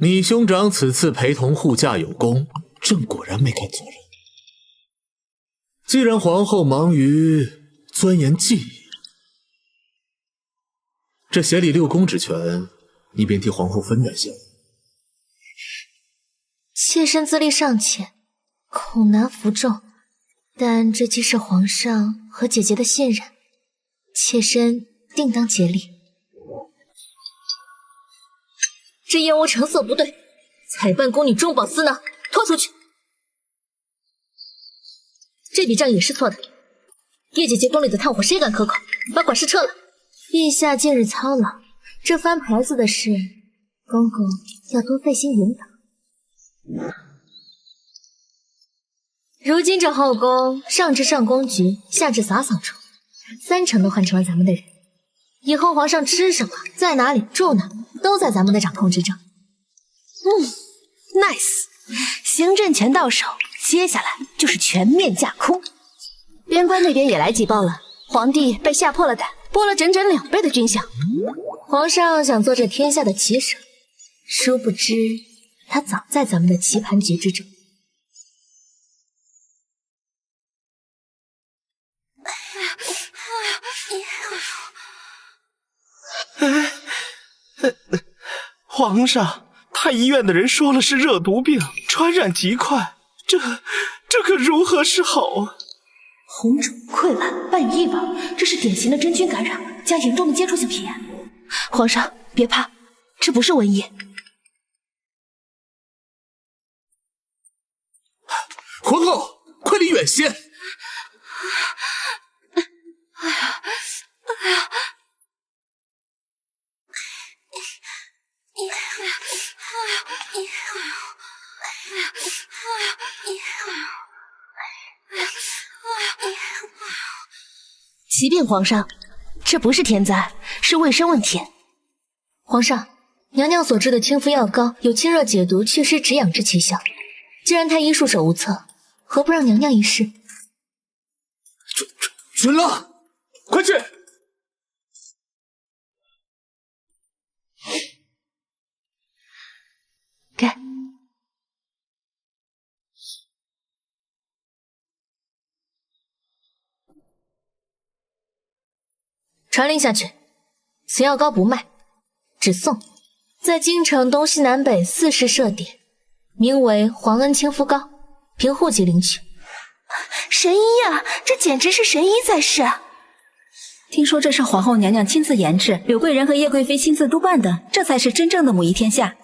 [SPEAKER 3] 你兄长此次陪同护驾有功，朕果然没看错人。既然皇后忙于钻研技艺，这协理6公之权，你便替皇后分担些。
[SPEAKER 1] 妾身资历尚浅，恐难服众，但这既是皇上和姐姐的信任，妾身定当竭力。这燕窝成色不对，采办宫女中饱私囊，拖出去。这笔账也是错的。叶姐姐宫里的炭火谁敢可口？把管事撤了。陛下近日操劳，这翻牌子的事，公公要多费心引导。如今这后宫，上至上宫局，下至洒扫处，3成都换成了咱们的人。以后皇上吃什么，在哪里住哪，都在咱们的掌控之中。
[SPEAKER 9] nice， 行政权到手，接下来就是全面架空。
[SPEAKER 2] 边关那边也来急报了，皇帝被吓破了胆，拨了整整2倍的军饷。
[SPEAKER 1] 皇上想做这天下的棋手，殊不知他早在咱们的棋盘局之中。
[SPEAKER 11] 皇上，太医院的人说了是热毒病，传染极快，这可如何是好啊？
[SPEAKER 9] 红肿、溃烂、半异味，这是典型的真菌感染加严重的接触性皮炎。皇上别怕，这不是瘟疫。
[SPEAKER 3] 皇后，快离远些！
[SPEAKER 9] 启禀皇上，这不是天灾，是卫生问题。
[SPEAKER 1] 皇上，娘娘所制的清敷药膏有清热解毒、祛湿止痒之奇效。既然太医束手无策，何不让娘娘一试？
[SPEAKER 3] 准了，快去！
[SPEAKER 9] 给。
[SPEAKER 1] 传令下去，此药膏不卖，只送。在京城东西南北40设点，名为皇恩清敷膏，凭户籍领取。
[SPEAKER 9] 神医呀，这简直是神医在世！
[SPEAKER 7] 听说这是皇后娘娘亲自研制，柳贵人和叶贵妃亲自督办的，这才是真正的母仪天下。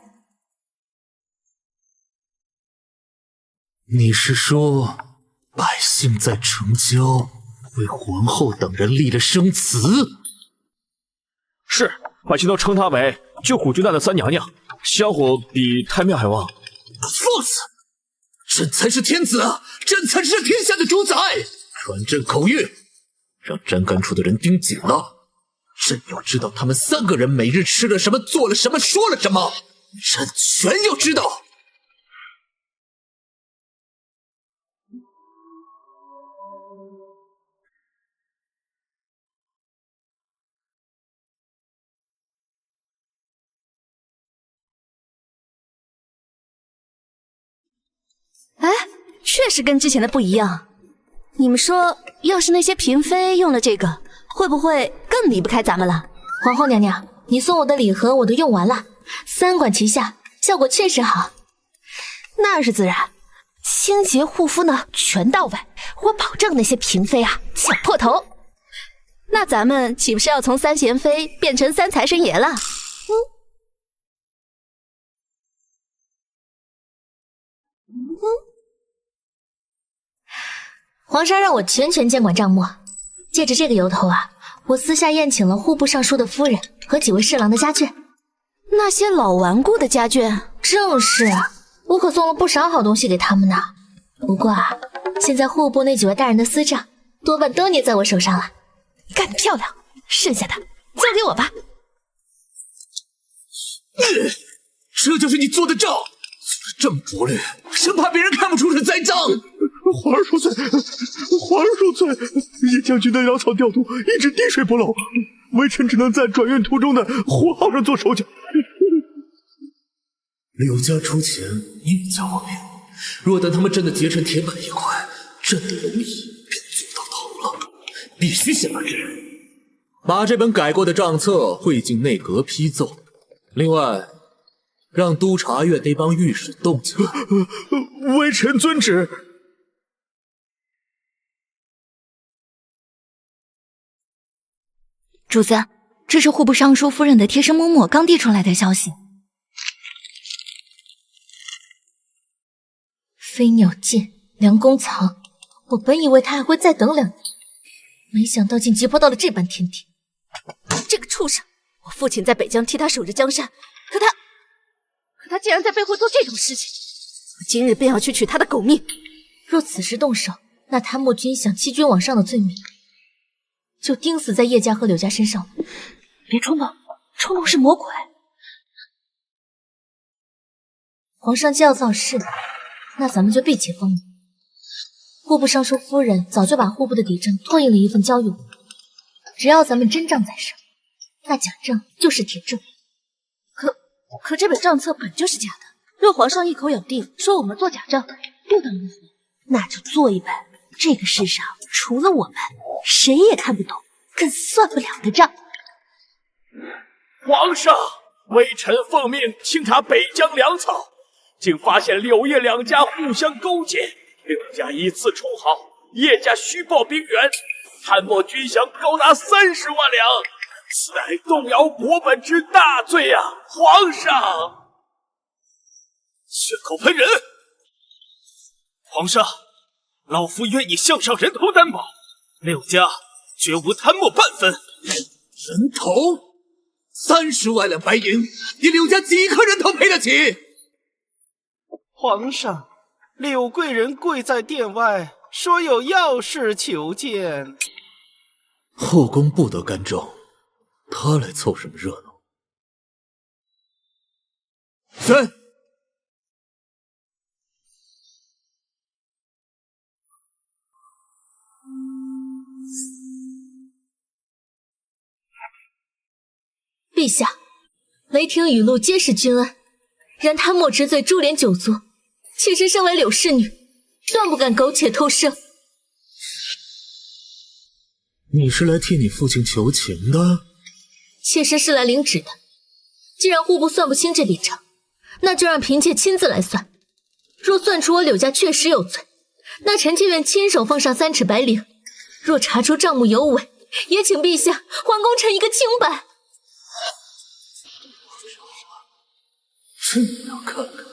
[SPEAKER 3] 你是说，百姓在城郊为皇后等人立了生祠？
[SPEAKER 11] 是，百姓都称她为救苦救难的三娘娘，香火比太庙还旺。
[SPEAKER 3] 放肆！朕才是天子，朕才是天下的主宰！传朕口谕，让斩干处的人盯紧了。朕要知道他们3个人每日吃了什么，做了什么，说了什么，朕全要知道。
[SPEAKER 2] 哎，确实跟之前的不一样。你们说，要是那些嫔妃用了这个，会不会更离不开咱们了？
[SPEAKER 1] 皇后娘娘，你送我的礼盒我都用完了，3管齐下，效果确实好。
[SPEAKER 9] 那是自然，清洁护肤呢全到位，我保证那些嫔妃啊抢破头。
[SPEAKER 2] 那咱们岂不是要从3贤妃变成3财神爷了？
[SPEAKER 1] 皇上让我全权监管账目，借着这个由头啊，我私下宴请了户部尚书的夫人和几位侍郎的家眷。
[SPEAKER 2] 那些老顽固的家眷？
[SPEAKER 1] 正是，我可送了不少好东西给他们呢。不过啊，现在户部那几位大人的私账多半都捏在我手上了。
[SPEAKER 9] 干得漂亮，剩下的交给我吧。
[SPEAKER 3] 这就是你做的账，做得这么拙劣，生怕别人看不出是栽赃。
[SPEAKER 11] 皇儿恕罪，皇儿恕罪。叶将军的潦草调度一直滴水不漏，微臣只能在转运途中的火耗上做手脚。
[SPEAKER 3] 柳家出钱，叶家亡命。若等他们真的结成铁板一块，朕的龙椅便做到头了。必须先把这人把这本改过的账册汇进内阁批奏。另外，让督察院那帮御史动起来。
[SPEAKER 11] 微臣遵旨。
[SPEAKER 6] 主子，这是户部尚书夫人的贴身嬷嬷刚递出来的消息。
[SPEAKER 1] 飞鸟剑，良弓藏。我本以为他还会再等2年，没想到竟急迫到了这般田地。
[SPEAKER 2] 这个畜生！我父亲在北疆替他守着江山，可他竟然在背后做这种事情！我今日便要去取他的狗命！
[SPEAKER 1] 若此时动手，那贪墨君想欺君罔上的罪名就钉死在叶家和柳家身上了。
[SPEAKER 9] 别冲动，冲动是魔鬼。
[SPEAKER 1] 皇上既要造势，那咱们就避且风云。户部尚书夫人早就把户部的底账拓印了一份交予我，只要咱们真账在手，那假账就是铁证。
[SPEAKER 2] 可这本账册本就是假的，若皇上一口咬定说我们做假账，又当如何？
[SPEAKER 9] 那就做一本这个世上除了我们谁也看不懂更算不了的账。
[SPEAKER 11] 皇上，
[SPEAKER 8] 微臣奉命清查北疆粮草，竟发现柳叶两家互相勾结，柳家依次充好，叶家虚报兵员，参谋军饷高达30万两，此乃动摇国本之大罪啊！皇上，血口喷人！皇上，老夫愿以项上人头担保，柳家绝无贪墨半分。
[SPEAKER 3] 人头？30万两白银，你柳家几颗人头赔得起？
[SPEAKER 5] 皇上，柳贵人跪在殿外，说有要事求见。
[SPEAKER 3] 后宫不得干政，他来凑什么热闹？宣。
[SPEAKER 1] 陛下，雷霆雨露皆是君恩，然贪墨之罪株连九族，妾身身为柳氏女，断不敢苟且偷生。
[SPEAKER 3] 你是来替你父亲求情的？
[SPEAKER 1] 妾身是来领旨的。既然户部算不清这笔账，那就让嫔妾亲自来算。若算出我柳家确实有罪，那臣妾愿亲手奉上3尺白绫；若查出账目有伪，也请陛下还功臣一个清白。
[SPEAKER 3] 朕要看看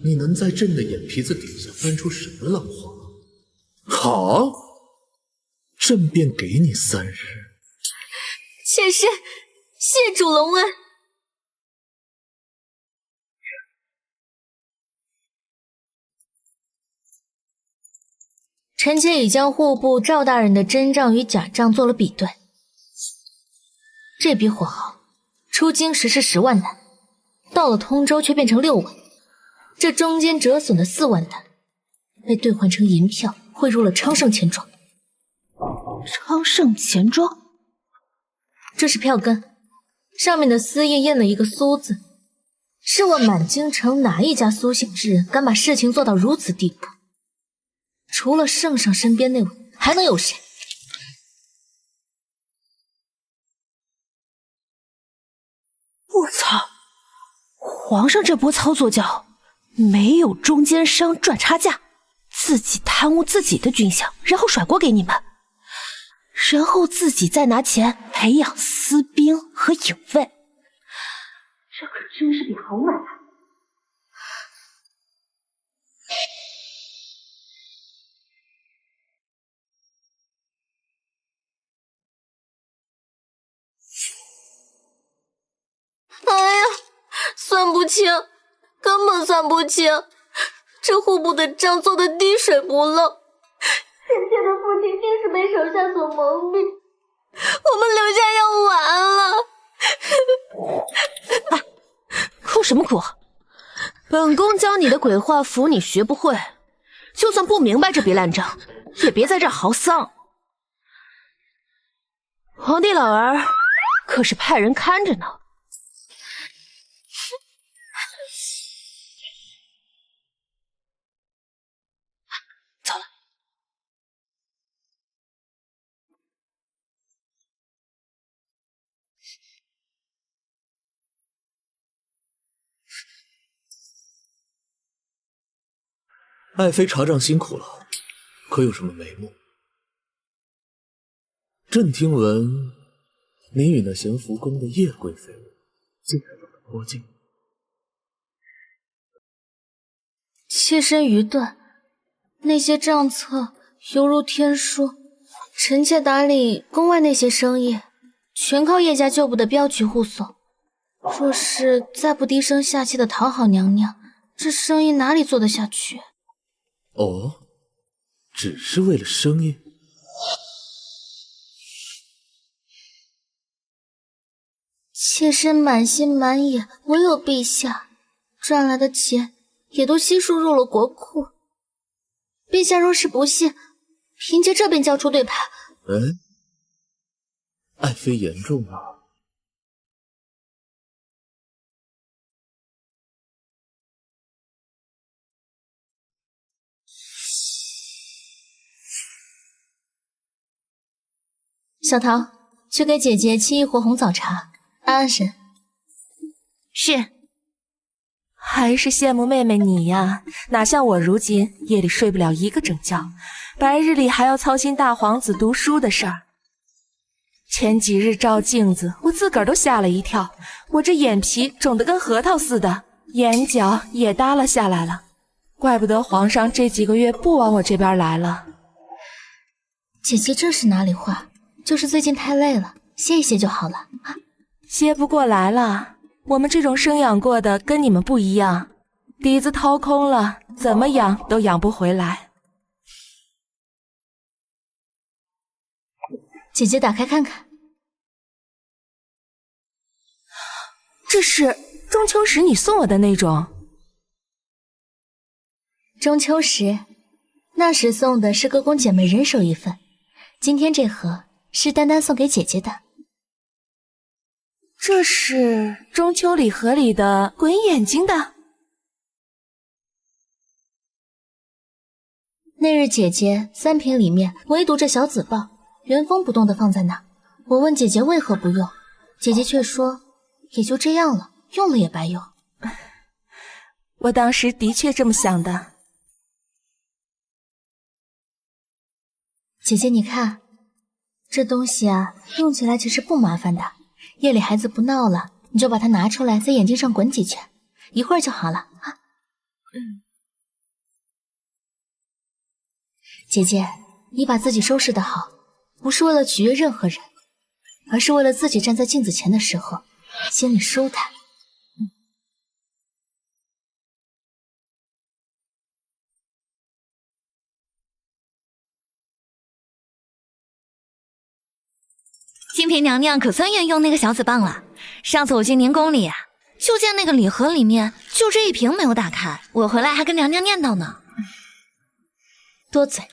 [SPEAKER 3] 你能在朕的眼皮子底下翻出什么浪花。好，朕便给你3日。
[SPEAKER 1] 妾身谢主隆恩。臣妾已将户部赵大人的真账与假账做了比对，这笔火耗出京时是10万担，到了通州却变成6万，这中间折损的4万担被兑换成银票，汇入了昌盛钱庄。
[SPEAKER 9] 昌盛钱庄？
[SPEAKER 1] 这是票根，上面的丝印了一个苏字。试问满京城哪一家苏姓之人敢把事情做到如此地步？除了圣上身边那位，还能有谁？
[SPEAKER 9] 我操！皇上这波操作叫没有中间商赚差价，自己贪污自己的军饷，然后甩锅给你们，然后自己再拿钱培养私兵和影卫，这可真是笔好买卖。
[SPEAKER 1] 哎呀，算不清，根本算不清。这户部的账做得滴水不漏，臣妾的父亲竟是被手下所蒙蔽，我们柳家要完了。
[SPEAKER 9] 哎，哭什么哭？本宫教你的鬼画符你学不会，就算不明白这笔烂账，也别在这儿嚎丧。皇帝老儿可是派人看着呢。走了。
[SPEAKER 3] 爱妃查账辛苦了，可有什么眉目？朕听闻你与那咸福宫的叶贵妃竟然有了颇近。
[SPEAKER 1] 妾身愚钝，那些账册犹如天书，臣妾打理宫外那些生意，全靠叶家旧部的镖局护送。若是再不低声下气的讨好娘娘，这生意哪里做得下去？
[SPEAKER 3] 哦，只是为了生意？
[SPEAKER 1] 妾身满心满眼唯有陛下，赚来的钱也都悉数入了国库。陛下若是不信，嫔妾这便交出对牌。
[SPEAKER 3] 爱妃言重了。
[SPEAKER 1] 小桃，去给姐姐沏一壶红枣茶，安安神。
[SPEAKER 4] 是。
[SPEAKER 12] 还是羡慕妹妹你呀，哪像我如今夜里睡不了一个整觉，白日里还要操心大皇子读书的事儿。前几日照镜子，我自个儿都吓了一跳，我这眼皮肿得跟核桃似的，眼角也耷拉下来了，怪不得皇上这几个月不往我这边来了。
[SPEAKER 1] 姐姐这是哪里话，就是最近太累了，歇一歇就好了啊。
[SPEAKER 12] 歇不过来了，我们这种生养过的跟你们不一样，底子掏空了，怎么养都养不回来。
[SPEAKER 1] 姐姐打开看看，
[SPEAKER 12] 这是中秋时你送我的那种。
[SPEAKER 1] 中秋时，那时送的是哥宫姐妹人手一份，今天这盒是丹丹送给姐姐的。
[SPEAKER 12] 这是中秋礼盒里的滚眼睛的。
[SPEAKER 1] 那日姐姐3瓶里面唯独这小紫豹原封不动地放在那，我问姐姐为何不用，姐姐却说也就这样了，用了也白用。
[SPEAKER 12] 我当时的确这么想的。
[SPEAKER 1] 姐姐你看，这东西啊，用起来其实不麻烦的，夜里孩子不闹了，你就把它拿出来在眼睛上滚几圈，一会儿就好了啊。姐姐，你把自己收拾得好，不是为了取悦任何人，而是为了自己站在镜子前的时候心里舒坦。
[SPEAKER 6] 清平娘娘可算愿用那个小紫棒了。上次我进宁宫里啊，就见那个礼盒里面就这1瓶没有打开，我回来还跟娘娘念叨呢。
[SPEAKER 1] 多嘴。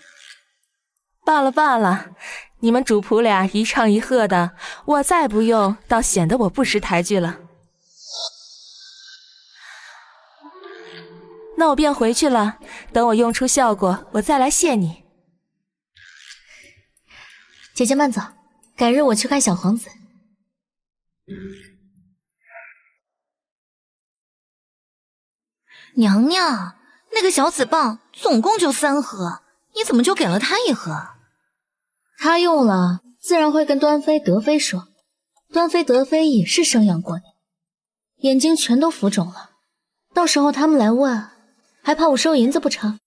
[SPEAKER 12] 罢了罢了，你们主仆俩一唱一和的，我再不用倒显得我不识抬举了。那我便回去了，等我用出效果，我再来谢你。
[SPEAKER 1] 姐姐慢走，改日我去看小皇子。
[SPEAKER 6] 娘娘，那个小紫棒总共就3盒，你怎么就给了他1盒？
[SPEAKER 1] 他用了，自然会跟端妃、德妃说。端妃、德妃也是生养过你，眼睛全都浮肿了，到时候他们来问，还怕我收银子不成？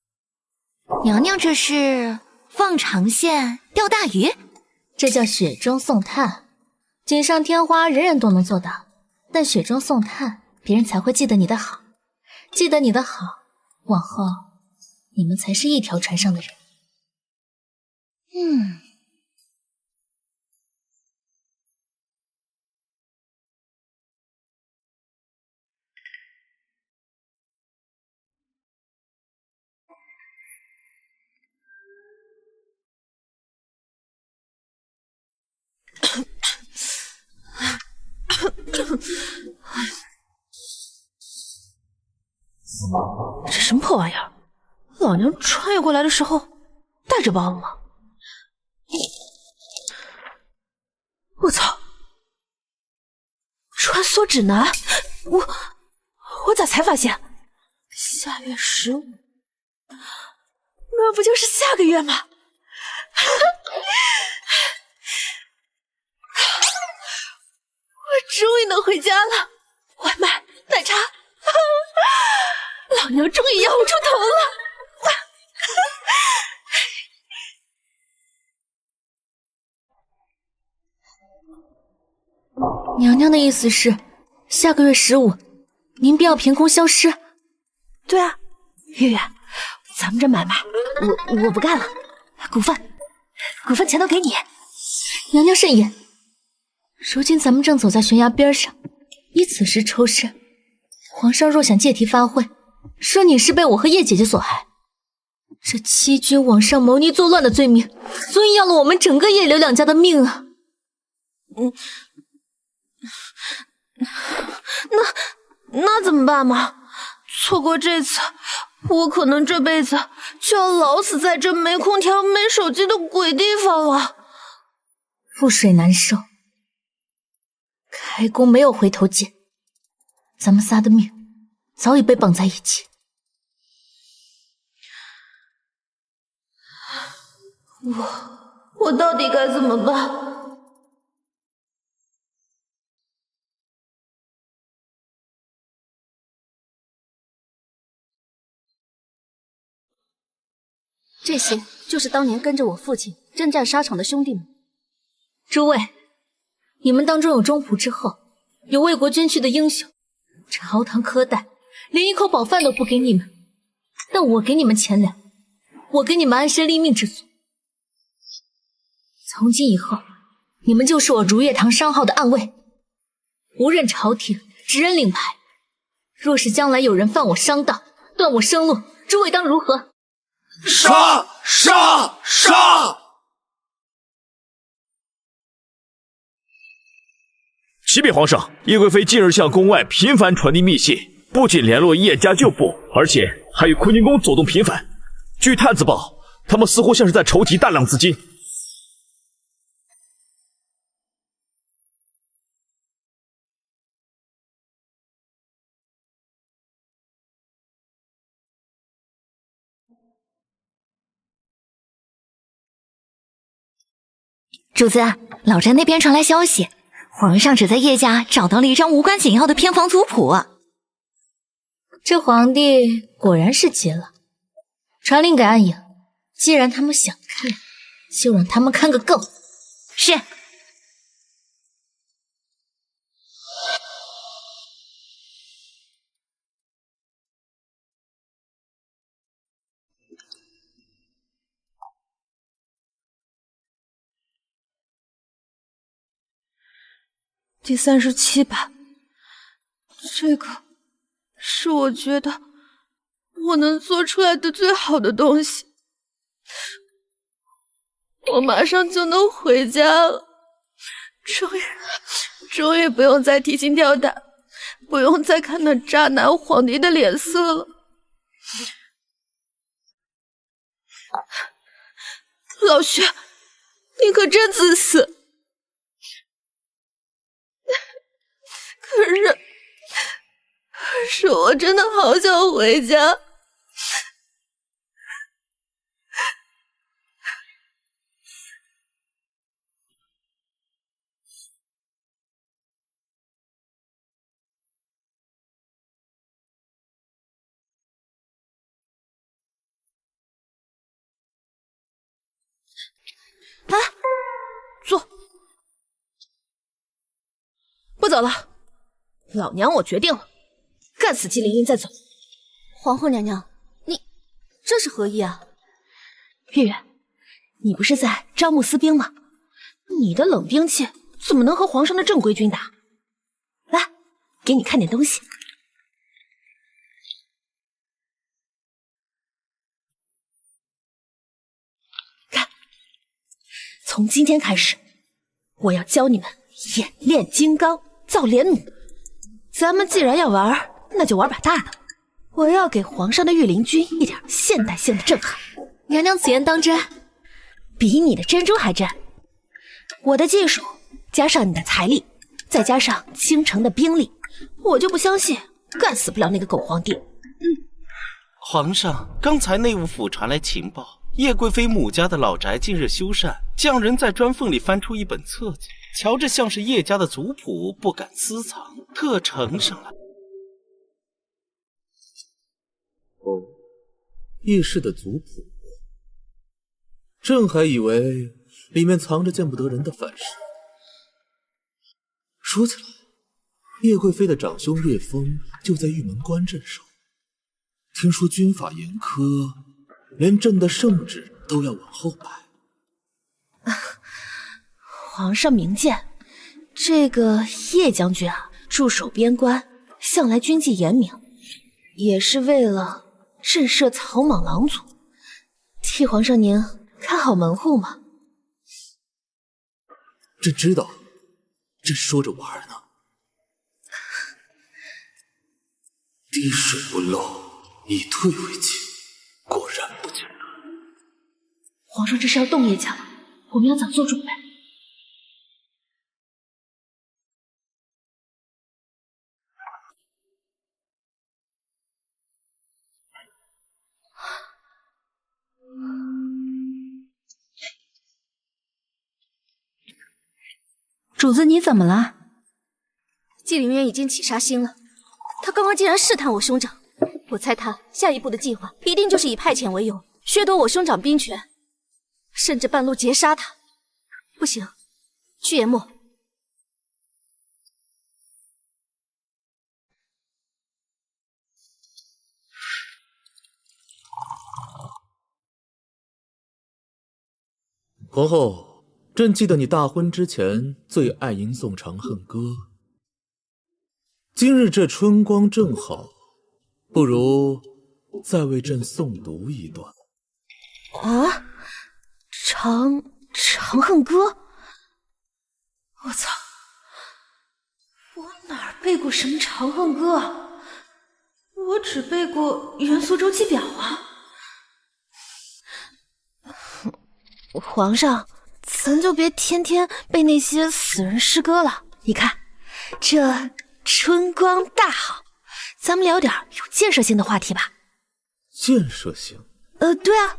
[SPEAKER 6] 娘娘这是放长线钓大鱼？
[SPEAKER 1] 这叫雪中送炭，锦上添花人人都能做到，但雪中送炭，别人才会记得你的好，记得你的好，往后你们才是一条船上的人。
[SPEAKER 9] 这什么破玩意儿？老娘穿越过来的时候带着包了吗？我操！穿梭指南，我咋才发现？下月15，那不就是下个月吗？我终于能回家了，外卖、奶茶，老娘终于摇出头了。
[SPEAKER 1] 娘娘的意思是，下个月15，您便要凭空消失？
[SPEAKER 9] 对啊，月月，咱们这买卖，我不干了，股份钱都给你。
[SPEAKER 1] 娘娘慎言，如今咱们正走在悬崖边上，你此时抽身，皇上若想借题发挥，说你是被我和叶姐姐所害，这欺君罔上、谋逆作乱的罪名，足以要了我们整个叶刘两家的命啊！
[SPEAKER 9] 那怎么办嘛？错过这次，我可能这辈子就要老死在这没空调、没手机的鬼地方了。
[SPEAKER 1] 覆水难收，开弓没有回头箭，咱们仨的命早已被绑在一起。
[SPEAKER 7] 我到底该怎么办？
[SPEAKER 2] 这些就是当年跟着我父亲征战沙场的兄弟们。
[SPEAKER 1] 诸位，你们当中有中仆之后，有为国捐躯的英雄，朝堂苛待，连一口饱饭都不给你们。但我给你们钱粮，我给你们安身立命之所。从今以后，你们就是我如月堂商号的暗卫，无任朝廷，只任令牌。若是将来有人犯我商道，断我生路，诸位当如何？
[SPEAKER 11] 杀！杀！杀！
[SPEAKER 8] 启禀皇上，叶贵妃近日向宫外频繁传递密信，不仅联络叶家旧部，而且还与坤宁宫走动频繁。据探子报，他们似乎像是在筹集大量资金。
[SPEAKER 6] 主子，老宅那边传来消息，皇上只在叶家找到了一张无关紧要的偏房族谱。
[SPEAKER 1] 这皇帝果然是急了，传令给暗影，既然他们想看，就让他们看个够。
[SPEAKER 6] 是。
[SPEAKER 13] 第37版，这个是我觉得我能做出来的最好的东西。我马上就能回家了，终于不用再提心吊胆，不用再看那渣男皇帝的脸色了。老薛，你可真自私。可是我真的好想回家。
[SPEAKER 7] 啊，坐，不走了。老娘我决定了，干死纪凌云再走。
[SPEAKER 2] 皇后娘娘，你这是何意啊？
[SPEAKER 7] 月月，你不是在招募私兵吗？你的冷兵器怎么能和皇上的正规军打？来，给你看点东西。看，从今天开始，我要教你们演练金刚，造连弩。咱们既然要玩，那就玩把大的。我要给皇上的御林军一点现代性的震撼。
[SPEAKER 1] 娘娘此言当真？
[SPEAKER 7] 比你的珍珠还真。我的技术加上你的财力，再加上京城的兵力，我就不相信干死不了那个狗皇帝。
[SPEAKER 5] 皇上，刚才内务府传来情报，叶贵妃母家的老宅近日修缮，匠人在砖缝里翻出一本册子，瞧着像是叶家的族谱，不敢私藏，特呈上来。
[SPEAKER 3] 哦，叶氏的族谱，朕还以为里面藏着见不得人的反噬。说起来，叶贵妃的长兄叶枫就在玉门关镇守，听说军法严苛，连朕的圣旨都要往后摆。
[SPEAKER 7] 皇上明鉴，这个叶将军啊，驻守边关，向来军纪严明，也是为了震慑草莽狼族，替皇上您看好门户嘛。
[SPEAKER 3] 朕知道，朕说着玩呢。滴水不漏，以退为进，果然不简单。
[SPEAKER 7] 皇上这是要动叶家了，我们要早做准备。
[SPEAKER 13] 主子你怎么了？
[SPEAKER 2] 纪凌渊已经起杀心了，他刚刚竟然试探我兄长，我猜他下一步的计划一定就是以派遣为由，削夺我兄长兵权，甚至半路截杀他。不行，去研墨。
[SPEAKER 3] 皇后，朕记得你大婚之前最爱吟诵《长恨歌》，今日这春光正好，不如再为朕诵读一段。
[SPEAKER 9] 啊，长恨歌？我操！我哪儿背过什么长恨歌啊？我只背过元素周期表啊。皇上，咱就别天天背那些死人诗歌了。你看，这春光大好，咱们聊点有建设性的话题吧。
[SPEAKER 3] 建设性？
[SPEAKER 9] 对啊。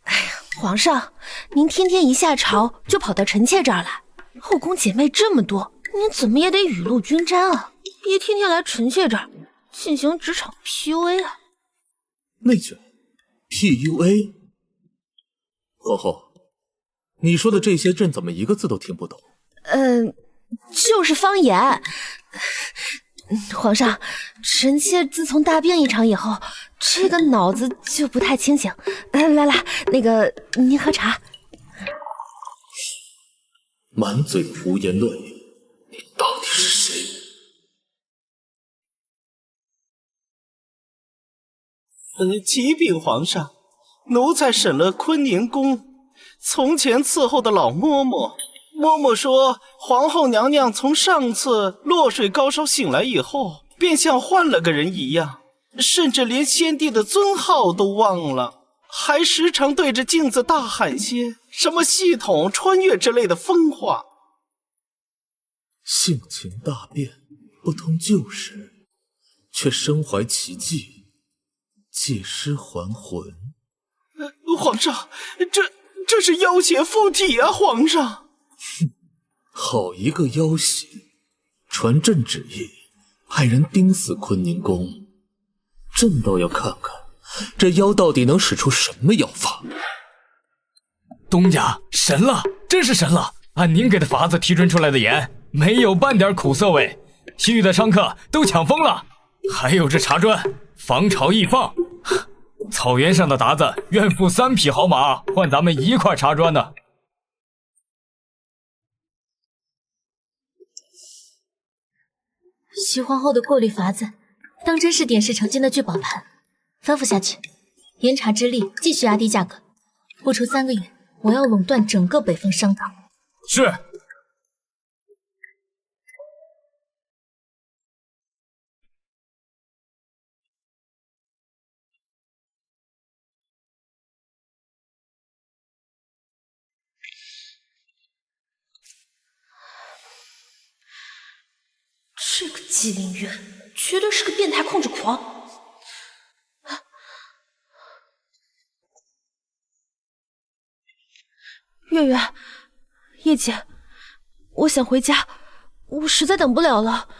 [SPEAKER 9] 哎呀，皇上，您天天一下朝就跑到臣妾这儿来，后宫姐妹这么多，您怎么也得雨露均沾啊，别天天来臣妾这儿进行职场 PUA 啊。
[SPEAKER 3] 内卷 PUA？ 皇后，你说的这些朕怎么一个字都听不懂？
[SPEAKER 9] 就是方言。皇上，臣妾自从大病一场以后，这个脑子就不太清醒。来，那个您喝茶。
[SPEAKER 3] 满嘴胡言乱语，你到底是谁？
[SPEAKER 5] 启禀皇上，奴才审了坤宁宫从前伺候的老嬷嬷。嬷嬷说，皇后娘娘从上次落水高烧醒来以后，便像换了个人一样，甚至连先帝的尊号都忘了，还时常对着镜子大喊些什么系统穿越之类的疯话。
[SPEAKER 3] 性情大变，不通旧事，却身怀奇技，借尸还魂。
[SPEAKER 5] 皇上，这是要挟附体啊！皇上。
[SPEAKER 3] 哼，好一个要挟！传朕旨意，派人盯死坤宁宫。朕倒要看看，这妖到底能使出什么妖法。
[SPEAKER 8] 东家神了，真是神了！按您给的法子提纯出来的盐，没有半点苦涩味，西域的商客都抢疯了。还有这茶砖，防潮易放。草原上的鞑子愿付3匹好马换咱们1块茶砖呢。
[SPEAKER 1] 徐皇后的过滤法子，当真是点石成金的聚宝盘。吩咐下去，严查之力继续压低价格，不出3个月，我要垄断整个北方商道。
[SPEAKER 8] 是。
[SPEAKER 9] 这个纪凌渊绝对是个变态控制狂。月月，叶姐，我想回家，我实在等不了了。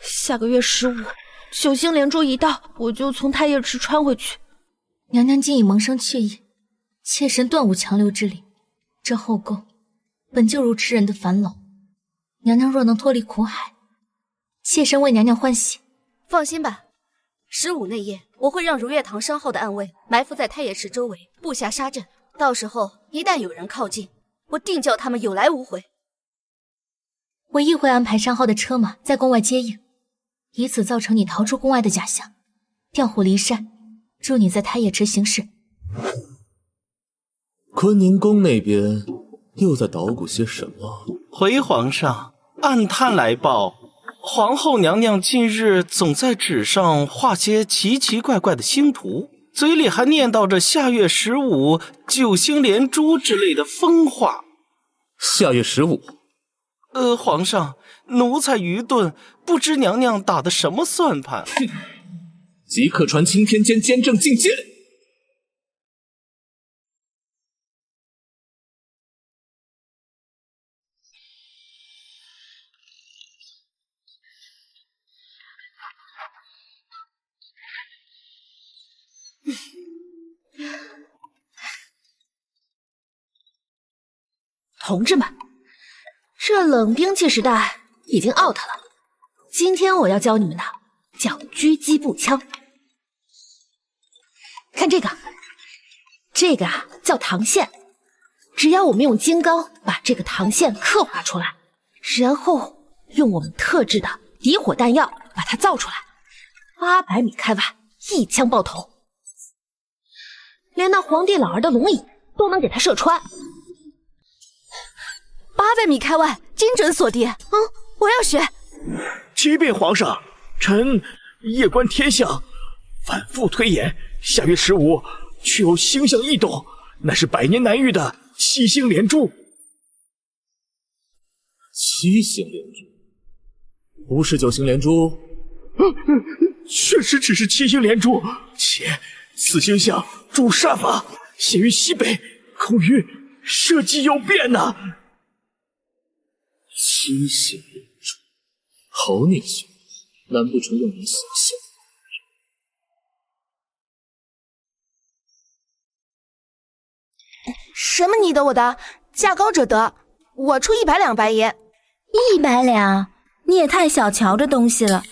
[SPEAKER 9] 下个月15，九星连珠一到，我就从太液池穿回去。
[SPEAKER 1] 娘娘今已萌生去意，妾身断无强留之理。这后宫本就如吃人的樊笼，娘娘若能脱离苦海，妾身为娘娘欢喜。
[SPEAKER 2] 放心吧，15那夜我会让如月堂商号的暗卫埋伏在太液池周围，布下杀阵。到时候一旦有人靠近，我定叫他们有来无回。
[SPEAKER 1] 我亦会安排商号的车马在宫外接应，以此造成你逃出宫外的假象，调虎离山，助你在太液池行事。
[SPEAKER 3] 坤宁宫那边又在捣鼓些什么？
[SPEAKER 5] 回皇上，暗探来报，皇后娘娘近日总在纸上画些奇奇怪怪的星图，嘴里还念叨着下月15、9星连珠之类的疯话。
[SPEAKER 3] 下月15？
[SPEAKER 5] 皇上，奴才愚钝，不知娘娘打的什么算盘。
[SPEAKER 3] 哼，即刻传钦天监监正觐见。
[SPEAKER 9] 同志们，这冷兵器时代已经 out 了。今天我要教你们的叫狙击步枪。看这个，这个啊叫膛线。只要我们用金刚把这个膛线刻画出来，然后用我们特制的底火弹药把它造出来，800米开外，一枪爆头，连那皇帝老儿的龙椅都能给他射穿。
[SPEAKER 2] 800米开外，精准锁定。我要学。
[SPEAKER 11] 启禀皇上，臣夜观天象，反复推演，下月15却有星象异动，那是百年难遇的7星连珠。
[SPEAKER 3] 7星连珠，不是9星连珠？
[SPEAKER 11] 确实只是7星连珠，且此星象主煞法，显于西北，恐于社稷有变呐。
[SPEAKER 3] 7星连珠，好女婿，难不成用你所想？
[SPEAKER 12] 什么你的我的，价高者得，我出100两白银。
[SPEAKER 6] 100两，你也太小瞧这东西了。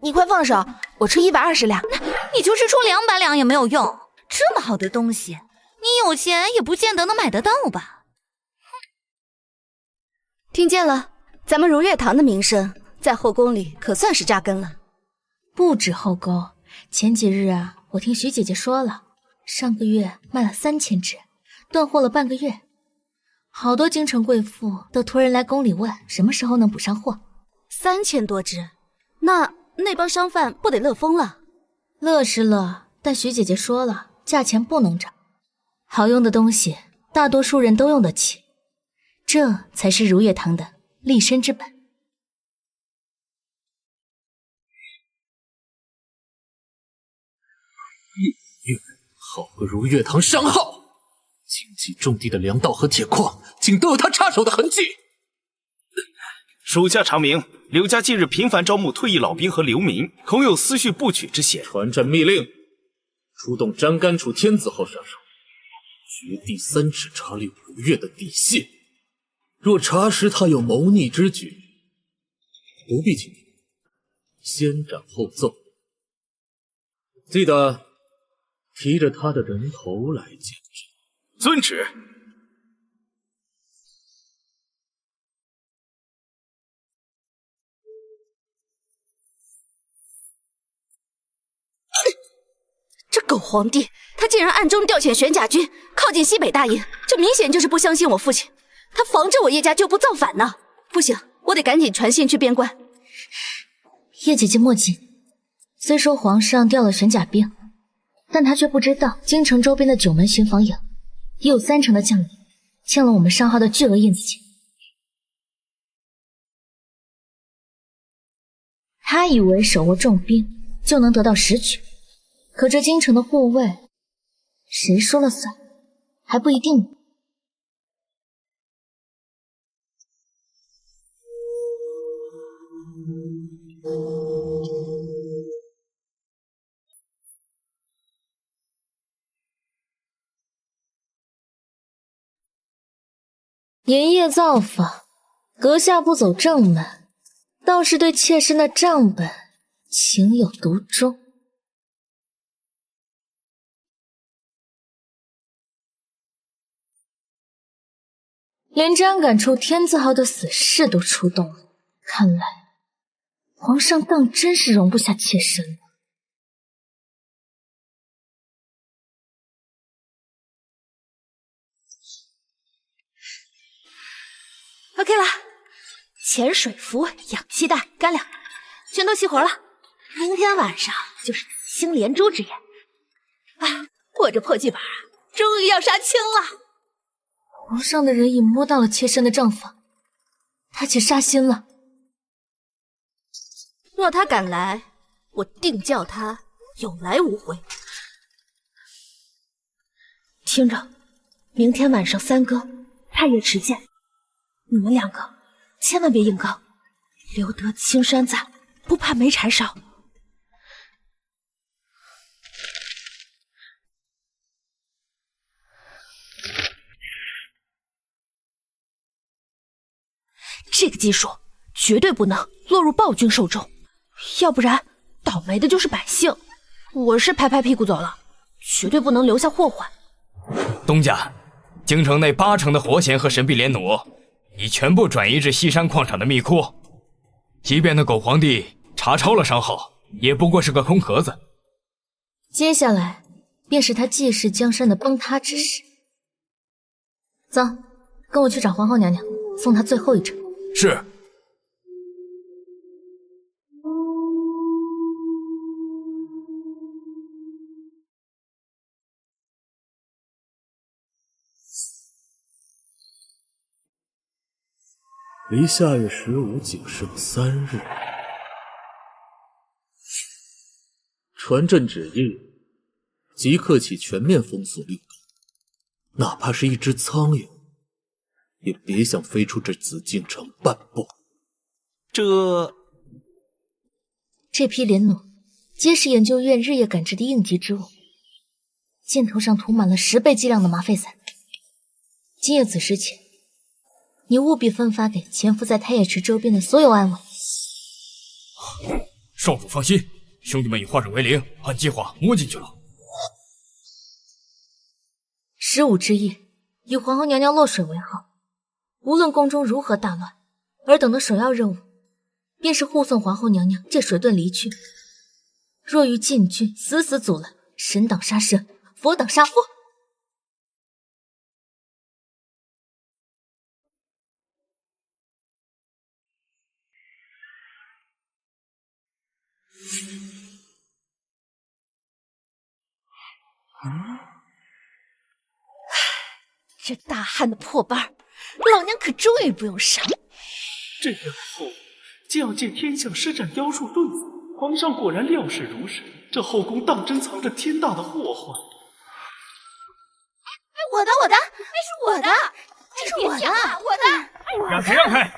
[SPEAKER 12] 你快放手，我出120两。
[SPEAKER 6] 你就是出200两也没有用，这么好的东西，你有钱也不见得能买得到吧？
[SPEAKER 2] 听见了，咱们如月堂的名声在后宫里可算是扎根了。
[SPEAKER 1] 不止后宫，前几日啊，我听徐姐姐说了，上个月卖了3000只，断货了半个月，好多京城贵妇都托人来宫里问什么时候能补上货。
[SPEAKER 2] 3000多只，那帮商贩不得乐疯了？
[SPEAKER 1] 乐是乐，但徐姐姐说了，价钱不能涨，好用的东西大多数人都用得起，这才是如月堂的立身之本。
[SPEAKER 3] 好个如月堂商号，经济种地的粮道和铁矿，竟都有他插手的痕迹。
[SPEAKER 5] 属下长明，刘家近日频繁招募退役老兵和流民，恐有私蓄不取之嫌。
[SPEAKER 3] 传朕密令，出动詹甘楚天子号杀手，掘地3尺查理如月的底细。若查实他有谋逆之举，不必请停，先斩后奏。记得提着他的人头来见朕。
[SPEAKER 5] 遵旨。
[SPEAKER 2] 这狗皇帝，他竟然暗中调遣玄甲军靠近西北大营，这明显就是不相信我父亲，他防着我叶家旧部造反呢。不行，我得赶紧传信去边关。
[SPEAKER 1] 叶姐姐莫急，虽说皇上调了玄甲兵，但他却不知道京城周边的9门巡防营也有30%的将领欠了我们商号的巨额印子钱。他以为手握重兵就能得到实权，可这京城的护卫谁说了算还不一定呢。连夜造访，阁下不走正门，倒是对妾身的账本情有独钟。连张敢出天字号的死士都出动了，看来皇上当真是容不下妾身了。
[SPEAKER 9] OK 了，潜水服、氧气弹、干粮全都齐活了。明天晚上就是7星连珠之夜。啊，我这破剧本终于要杀青了。
[SPEAKER 1] 皇上的人已摸到了妾身的账房，他且杀心了。
[SPEAKER 2] 若他敢来，我定叫他有来无回。
[SPEAKER 9] 听着，明天晚上3更，太岳池见。你们2个千万别硬刚，留得青山在，不怕没柴烧。这个技术绝对不能落入暴君手中，要不然倒霉的就是百姓。我是拍拍屁股走了，绝对不能留下祸患。
[SPEAKER 8] 东家，京城内80%的活钱和神臂连弩已全部转移至西山矿场的密库，即便那狗皇帝查抄了商号，也不过是个空壳子。
[SPEAKER 1] 接下来便是他济世江山的崩塌之时。走，跟我去找皇后娘娘，送她最后一程。
[SPEAKER 8] 是。
[SPEAKER 3] 离下月15仅剩3日，传朕旨意，即刻起全面封锁六都，哪怕是一只苍蝇，也别想飞出这紫禁城半步。
[SPEAKER 1] 这批连弩，皆是研究院日夜赶制的应急之物，箭头上涂满了10倍剂量的麻沸散。今夜子时前，你务必分发给潜伏在太液池周边的所有暗卫。
[SPEAKER 8] 少主放心，兄弟们已化整为零，按计划摸进去了。
[SPEAKER 1] 15之夜，以皇后娘娘落水为号，无论宫中如何大乱，尔等的首要任务便是护送皇后娘娘借水遁离去。若遇禁军死死阻拦，神挡杀神，佛挡杀佛。
[SPEAKER 9] 这大汉的破班，老娘可终于不用上。
[SPEAKER 5] 这样后将要借天象施展妖术遁死。皇上果然料事如神，这后宫当真藏着天大的祸患。
[SPEAKER 2] 我的，那是我的，这是我的，我的。
[SPEAKER 8] 让开，让开！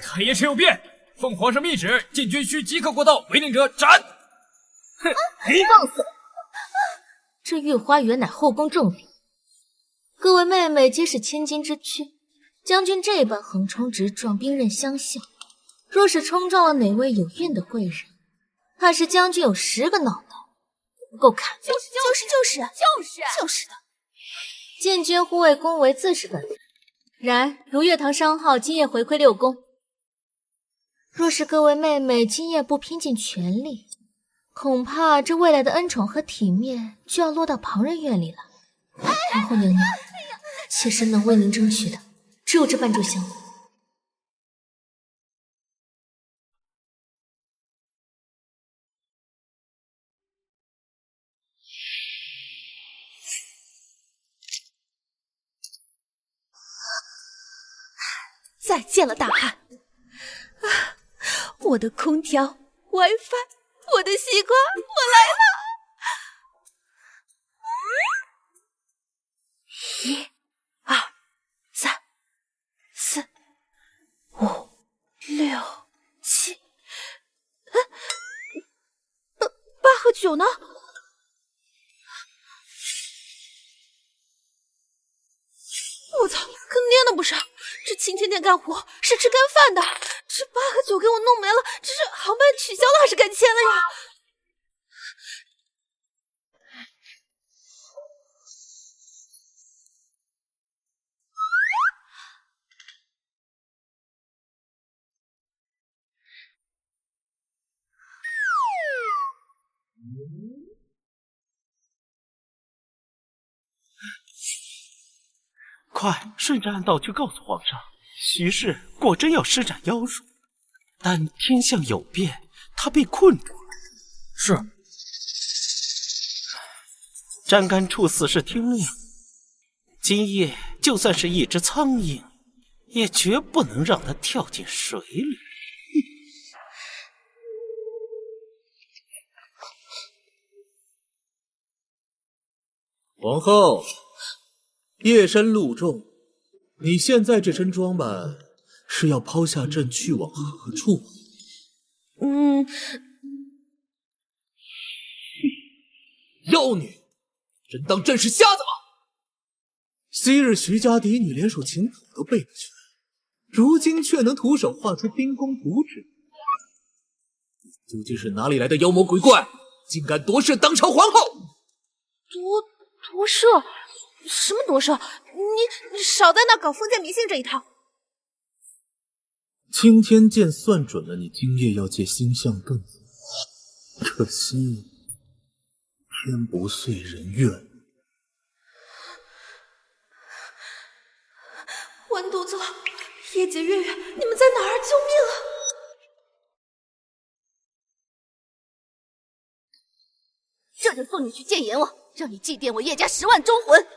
[SPEAKER 8] 太爷臣有变，奉皇上密旨，禁军需即刻过道，违令者斩。
[SPEAKER 1] 哼，放肆！这御花园乃后宫重地，各位妹妹皆是千金之躯，将军这般横冲直撞，兵刃相向，若是冲撞了哪位有孕的贵人，怕是将军有10个脑袋不够砍。就是的。禁军护卫宫闱自是本分，然如月堂商号今夜回馈6宫，若是各位妹妹今夜不拼尽全力，恐怕这未来的恩宠和体面就要落到旁人院里了。皇后娘娘，妾身能为您争取的只有这半炷香。
[SPEAKER 9] 再见了，大汉！我的空调、WiFi， 我的西瓜，我来了！1、2、3、4、5、6、7，8和9呢？我操，跟练的不少！这晴天店干活是吃干饭的，这8和9给我弄没了，这是航班取消了还是改签了呀？
[SPEAKER 5] 快，顺着暗道去告诉皇上，徐氏果真要施展妖术，但天象有变，他被困住了。
[SPEAKER 8] 是。
[SPEAKER 5] 沾干处死是天命，今夜就算是一只苍蝇，也绝不能让他跳进水里。
[SPEAKER 3] 皇后，夜深露重，你现在这身装扮是要抛下朕去往何处？妖女，真当朕是瞎子吗？昔日徐家嫡女连手擒捕都背不全，如今却能徒手画出冰宫图纸，究竟是哪里来的妖魔鬼怪，竟敢夺舍当朝皇后？
[SPEAKER 7] 夺舍？什么夺舍？你少在那搞封建迷信这一套。
[SPEAKER 3] 青天剑算准了你今夜要借星象遁走，可惜天不遂人愿。
[SPEAKER 7] 完犊子了！叶姐、月月，你们在哪儿？救命啊！
[SPEAKER 2] 这就送你去见阎王，让你祭奠我叶家10万忠魂。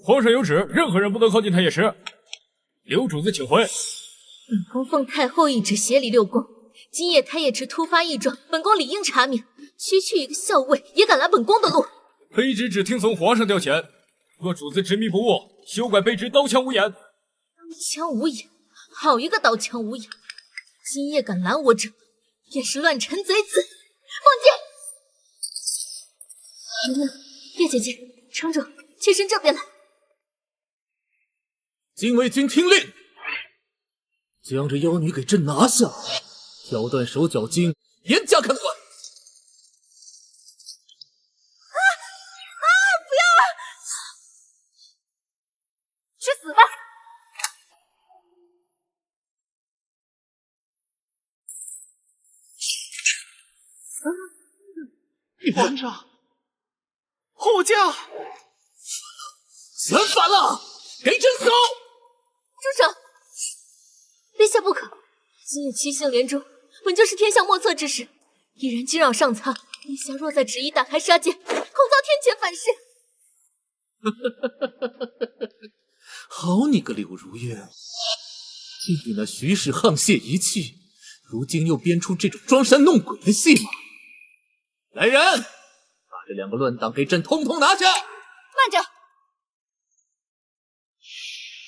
[SPEAKER 8] 皇上有旨，任何人不得靠近太液池。刘主子请回。
[SPEAKER 1] 本宫奉太后懿旨协理六宫，今夜太液池突发异状，本宫理应查明。区区一个校尉也敢拦本宫的路？
[SPEAKER 8] 卑职只听从皇上调遣。若主子执迷不悟，休怪卑职刀枪无眼。
[SPEAKER 1] 刀枪无眼，好一个刀枪无眼！今夜敢拦我者，便是乱臣贼子！放箭！叶姐姐，撑住，妾身这边来。
[SPEAKER 3] 禁卫军听令，将这妖女给朕拿下，挑断手脚筋，严加看管。
[SPEAKER 2] 不要啊！去死吧！
[SPEAKER 11] 皇上，护驾！
[SPEAKER 3] 全反了，给朕搜！
[SPEAKER 1] 住手！陛下不可！今夜七星连珠，本就是天下莫测之事，一人惊扰上苍，陛下若再执意大开杀戒，恐遭天谴反噬。
[SPEAKER 3] 好你个柳如月，竟与那徐氏沆瀣一气，如今又编出这种装神弄鬼的戏码。来人，把这2个乱党给朕通通拿下！
[SPEAKER 2] 慢着！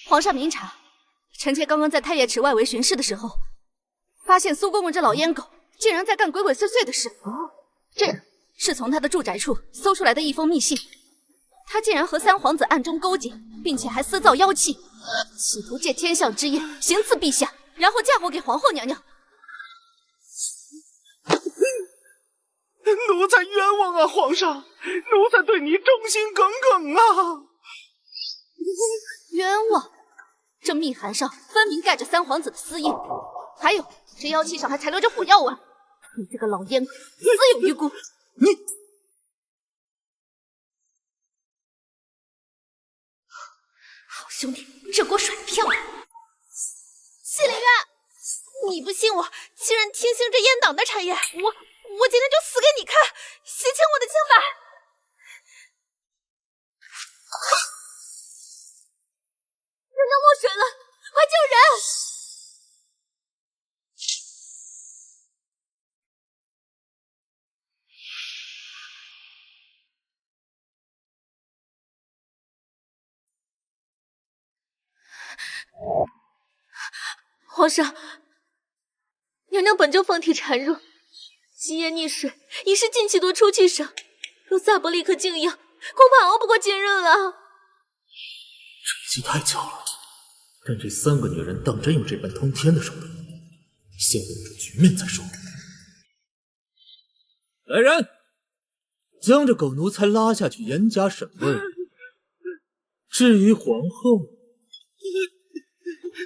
[SPEAKER 2] 皇上明察，臣妾刚刚在太液池外围巡视的时候，发现苏公公这老烟狗竟然在干鬼鬼祟祟的事。这是从他的住宅处搜出来的一封密信，他竟然和3皇子暗中勾结，并且还私造妖器，企图借天象之夜行刺陛下，然后嫁祸给皇后娘娘。
[SPEAKER 11] 奴才冤枉啊，皇上！奴才对你忠心耿耿啊！
[SPEAKER 2] 冤枉！这密函上分明盖着3皇子的私印，还有这妖器上还残留着火药味。你这个老烟鬼，死有余辜！
[SPEAKER 3] 你
[SPEAKER 7] 好兄弟，这锅甩得漂亮！
[SPEAKER 2] 谢灵月，
[SPEAKER 7] 你不信我，欺人听信这阉党的谗言，我今天就死给你看，洗清我的清白！
[SPEAKER 1] 娘娘落水了，快救人！皇上，娘娘本就风体孱弱，今夜溺水已是近期多出气伤，若再不立刻静养，恐怕熬不过今日了。
[SPEAKER 3] 这已经太巧了，但这3个女人当真有这般通天的手段，先稳住局面再说。来人，将这狗奴才拉下去严加审问。至于皇后，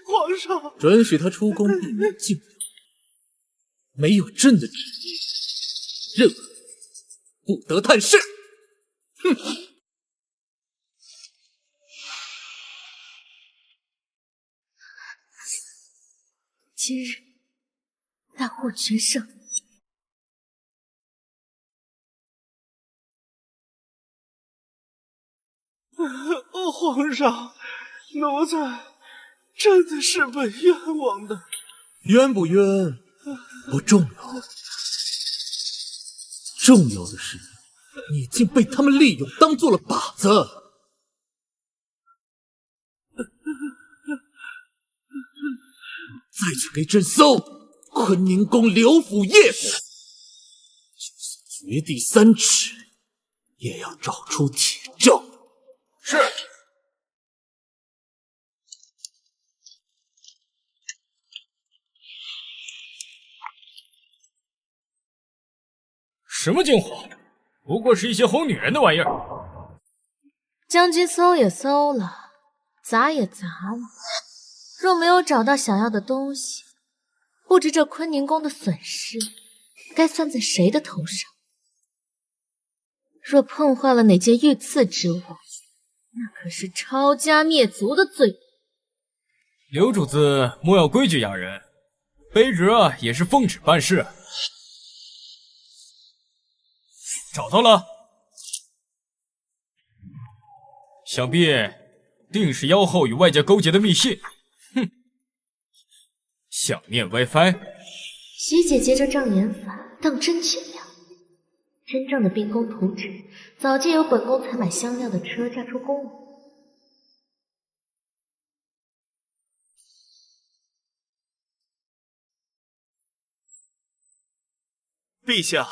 [SPEAKER 11] 皇上，
[SPEAKER 3] 准许她出宫闭门静养，没有朕的旨意，任何人不得探视。哼！
[SPEAKER 1] 今日大获全胜。
[SPEAKER 11] 皇上，奴才真的是被冤枉的。
[SPEAKER 3] 冤不冤不重要，重要的是你竟被他们利用，当做了靶子。再去给朕搜坤宁宫、刘府、叶府，就算掘地3尺，也要找出铁证。
[SPEAKER 8] 是。什么精华？不过是一些哄女人的玩意儿。
[SPEAKER 1] 将军搜也搜了，砸也砸了，若没有找到想要的东西，不知这坤宁宫的损失该算在谁的头上。若碰坏了哪件御赐之物，那可是抄家灭族的罪。
[SPEAKER 8] 刘主子莫要规矩压人，卑职也是奉旨办事。找到了，想必定是妖后与外界勾结的密信。哼，想念 WiFi。
[SPEAKER 1] 徐姐姐这障眼法当真巧妙。真正的冰宫图纸，早就有本宫采买香料的车驾出宫了。
[SPEAKER 14] 陛下，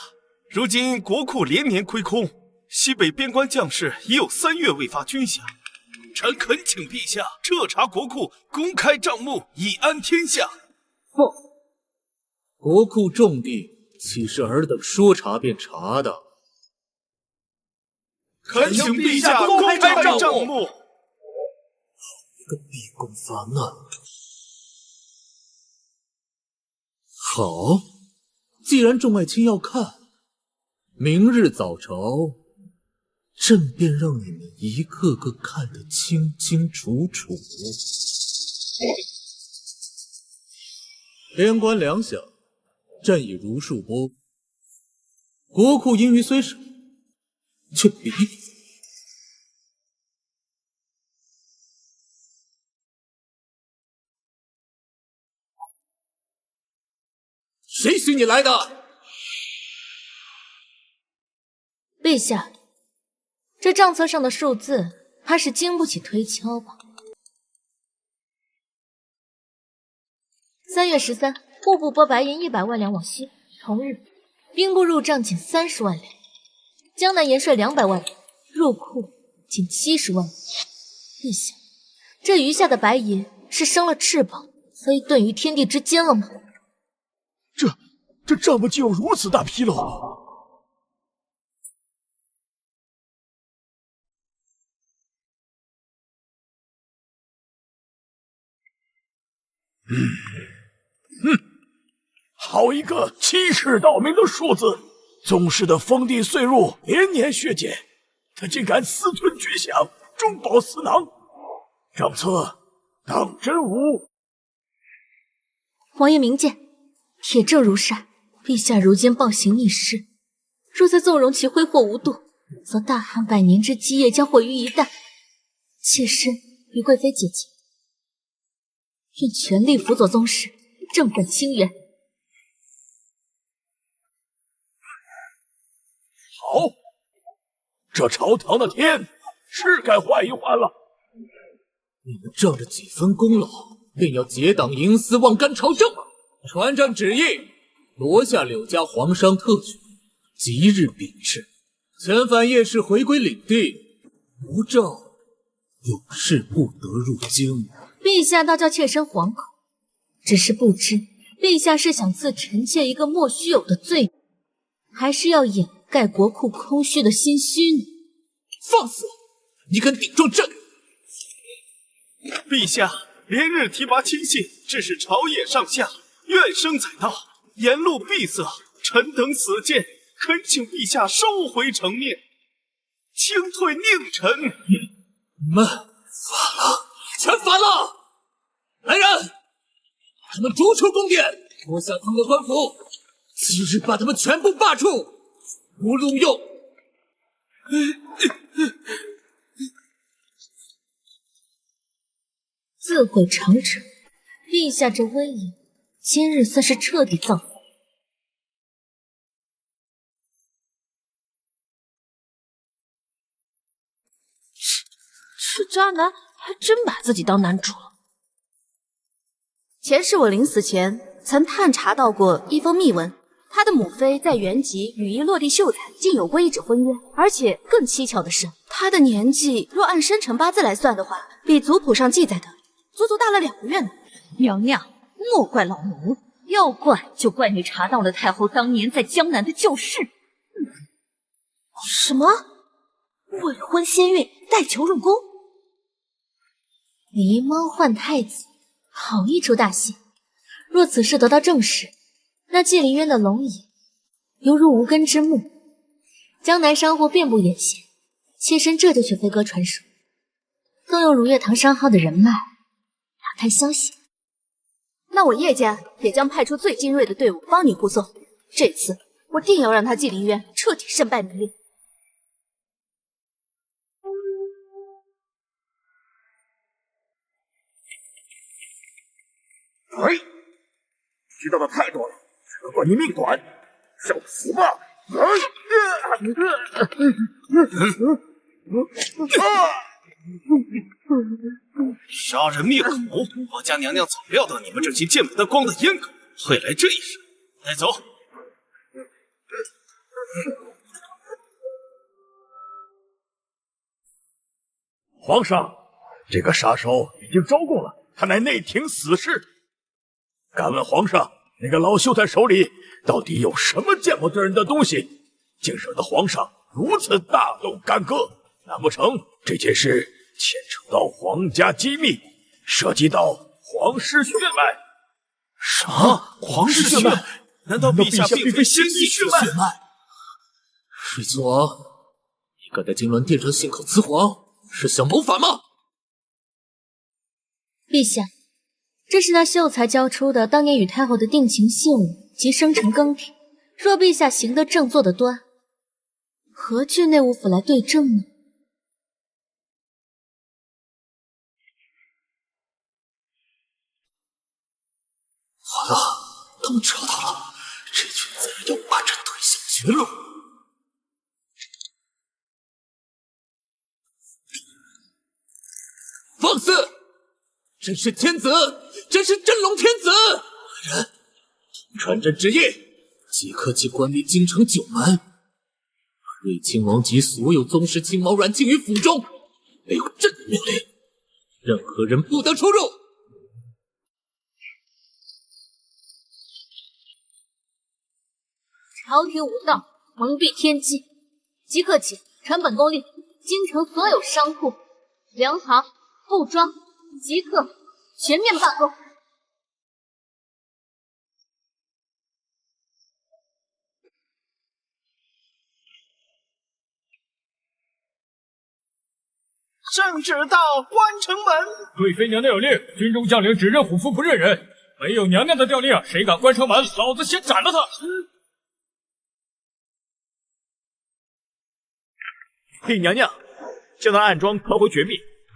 [SPEAKER 14] 如今国库连年亏空，西北边关将士已有3月未发军饷，臣恳请陛下彻查国库，公开账目，以安天下。
[SPEAKER 3] 国库重地，岂是尔等说查便查的？
[SPEAKER 14] 恳请陛下公开账目。
[SPEAKER 3] 一个逼宫发难。好，既然众爱卿要看，明日早朝，朕便让你们一个个看得清清楚楚。边关粮饷，朕已如数拨。国库盈余虽少，却比你。谁许你来的？
[SPEAKER 1] 陛下，这账册上的数字，怕是经不起推敲吧？3月13，户部拨白银100万两往西。同日，兵部入账仅30万两，江南盐税200万两，入库仅70万两。陛下，这余下的白银是生了翅膀，飞遁于天地之间了吗？
[SPEAKER 11] 这账目竟有如此大纰漏！好一个欺世盗名的数字！宗室的封地岁入连年削减，他竟敢私吞军饷，中饱私囊，账册当真无？
[SPEAKER 1] 王爷明鉴，铁证如山。陛下如今暴行逆施，若再纵容其挥霍无度，则大汉100年之基业将毁于一旦。妾身与贵妃姐姐愿全力辅佐宗室，正本清源。
[SPEAKER 11] 好，这朝堂的天是该换一换了。
[SPEAKER 3] 你们仗着几分功劳，便要结党营私，妄干朝政？传朕旨意，夺下柳家皇商特权，即日秉制，遣返叶氏回归领地，无诏永世不得入京。
[SPEAKER 1] 陛下倒叫妾身惶恐，只是不知陛下是想赐臣妾一个莫须有的罪名，还是要掩盖国库空虚的心虚呢？
[SPEAKER 3] 放肆！你敢顶撞朕？
[SPEAKER 14] 陛下连日提拔亲信，致使朝野上下怨声载道，言路闭塞，臣等死谏，恳请陛下收回成念，清退佞臣。
[SPEAKER 3] 你们反了，全反了！来人，把他们逐出宫殿，脱下他们的官服，今日把他们全部罢黜，不录用。
[SPEAKER 1] 自毁长城，陛下这威严，今日算是彻底造反。
[SPEAKER 7] 这渣男还真把自己当男主了。
[SPEAKER 2] 前世我临死前曾探查到过一封密文，他的母妃在原籍与一落地秀才竟有过一纸婚约，而且更蹊跷的是，他的年纪若按生辰八字来算的话，比族谱上记载的足足大了2个月呢。
[SPEAKER 6] 娘娘，莫怪老奴，要怪就怪你查到了太后当年在江南的旧事。
[SPEAKER 9] 什么？未婚先孕，带球入宫？
[SPEAKER 1] 狸猫换太子，好一出大戏！若此事得到证实，那纪凌渊的龙椅犹如无根之木，江南商货遍布眼线，妾身这就去飞鸽传书，更用如月堂商号的人脉打探消息。
[SPEAKER 2] 那我叶家也将派出最精锐的队伍帮你护送。这次我定要让他纪凌渊彻底身败名裂。
[SPEAKER 11] 哎，知道的太多了，只能怪你命短，受死吧！
[SPEAKER 14] 杀人灭口！我家娘娘早料到你们这群见不得光的阉狗会来这一手，带走。
[SPEAKER 11] 皇上，这个杀手已经招供了，他乃内廷死士。敢问皇上，那个老秀才手里到底有什么见不得人的东西，竟惹得皇上如此大动干戈？难不成这件事牵扯到皇家机密，涉及到皇室血脉？
[SPEAKER 14] 什么？皇室血脉？难道陛下并非先帝血脉？
[SPEAKER 3] 水亲王，你敢在金銮殿上信口雌黄，是想谋反吗？
[SPEAKER 1] 陛下，这是那秀才交出的当年与太后的定情信物及生辰庚帖。若陛下行得正，坐得端，何惧内务府来对证呢？
[SPEAKER 3] 完了，他们找到了，这群贼人要把朕推向绝路。放肆！朕是天子，朕是真龙天子！来人，传朕旨意，即刻去关闭京城九门，瑞亲王及所有宗室亲毛软禁于府中，没有朕的命令，任何人不得出入。
[SPEAKER 1] 朝廷无道，蒙蔽天机，即刻起传本宫令，京城所有商铺、粮行、布庄，即刻全面罢工。
[SPEAKER 14] 圣旨到，关城门。
[SPEAKER 8] 贵妃娘娘有令，军中将领只认虎符不认人，没有娘娘的调令，谁敢关城门，老子先斩了他！
[SPEAKER 11] 嘿，娘娘，将那暗桩传回绝密，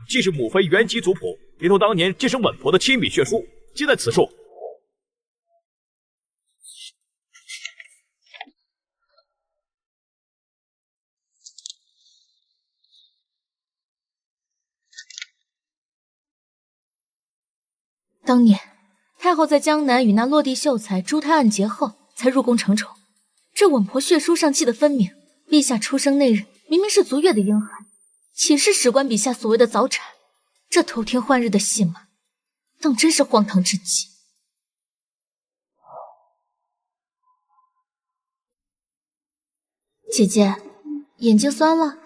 [SPEAKER 11] 既是母妃原籍族谱，连同当年接生稳婆的亲笔血书，皆在此处。
[SPEAKER 1] 当年太后在江南与那落地秀才诛胎案结后，才入宫承宠。这稳婆血书上记得分明，陛下出生那日明明是足月的婴孩，岂是史官笔下所谓的早产？这偷天换日的戏码，当真是荒唐至极。姐姐，眼睛酸了？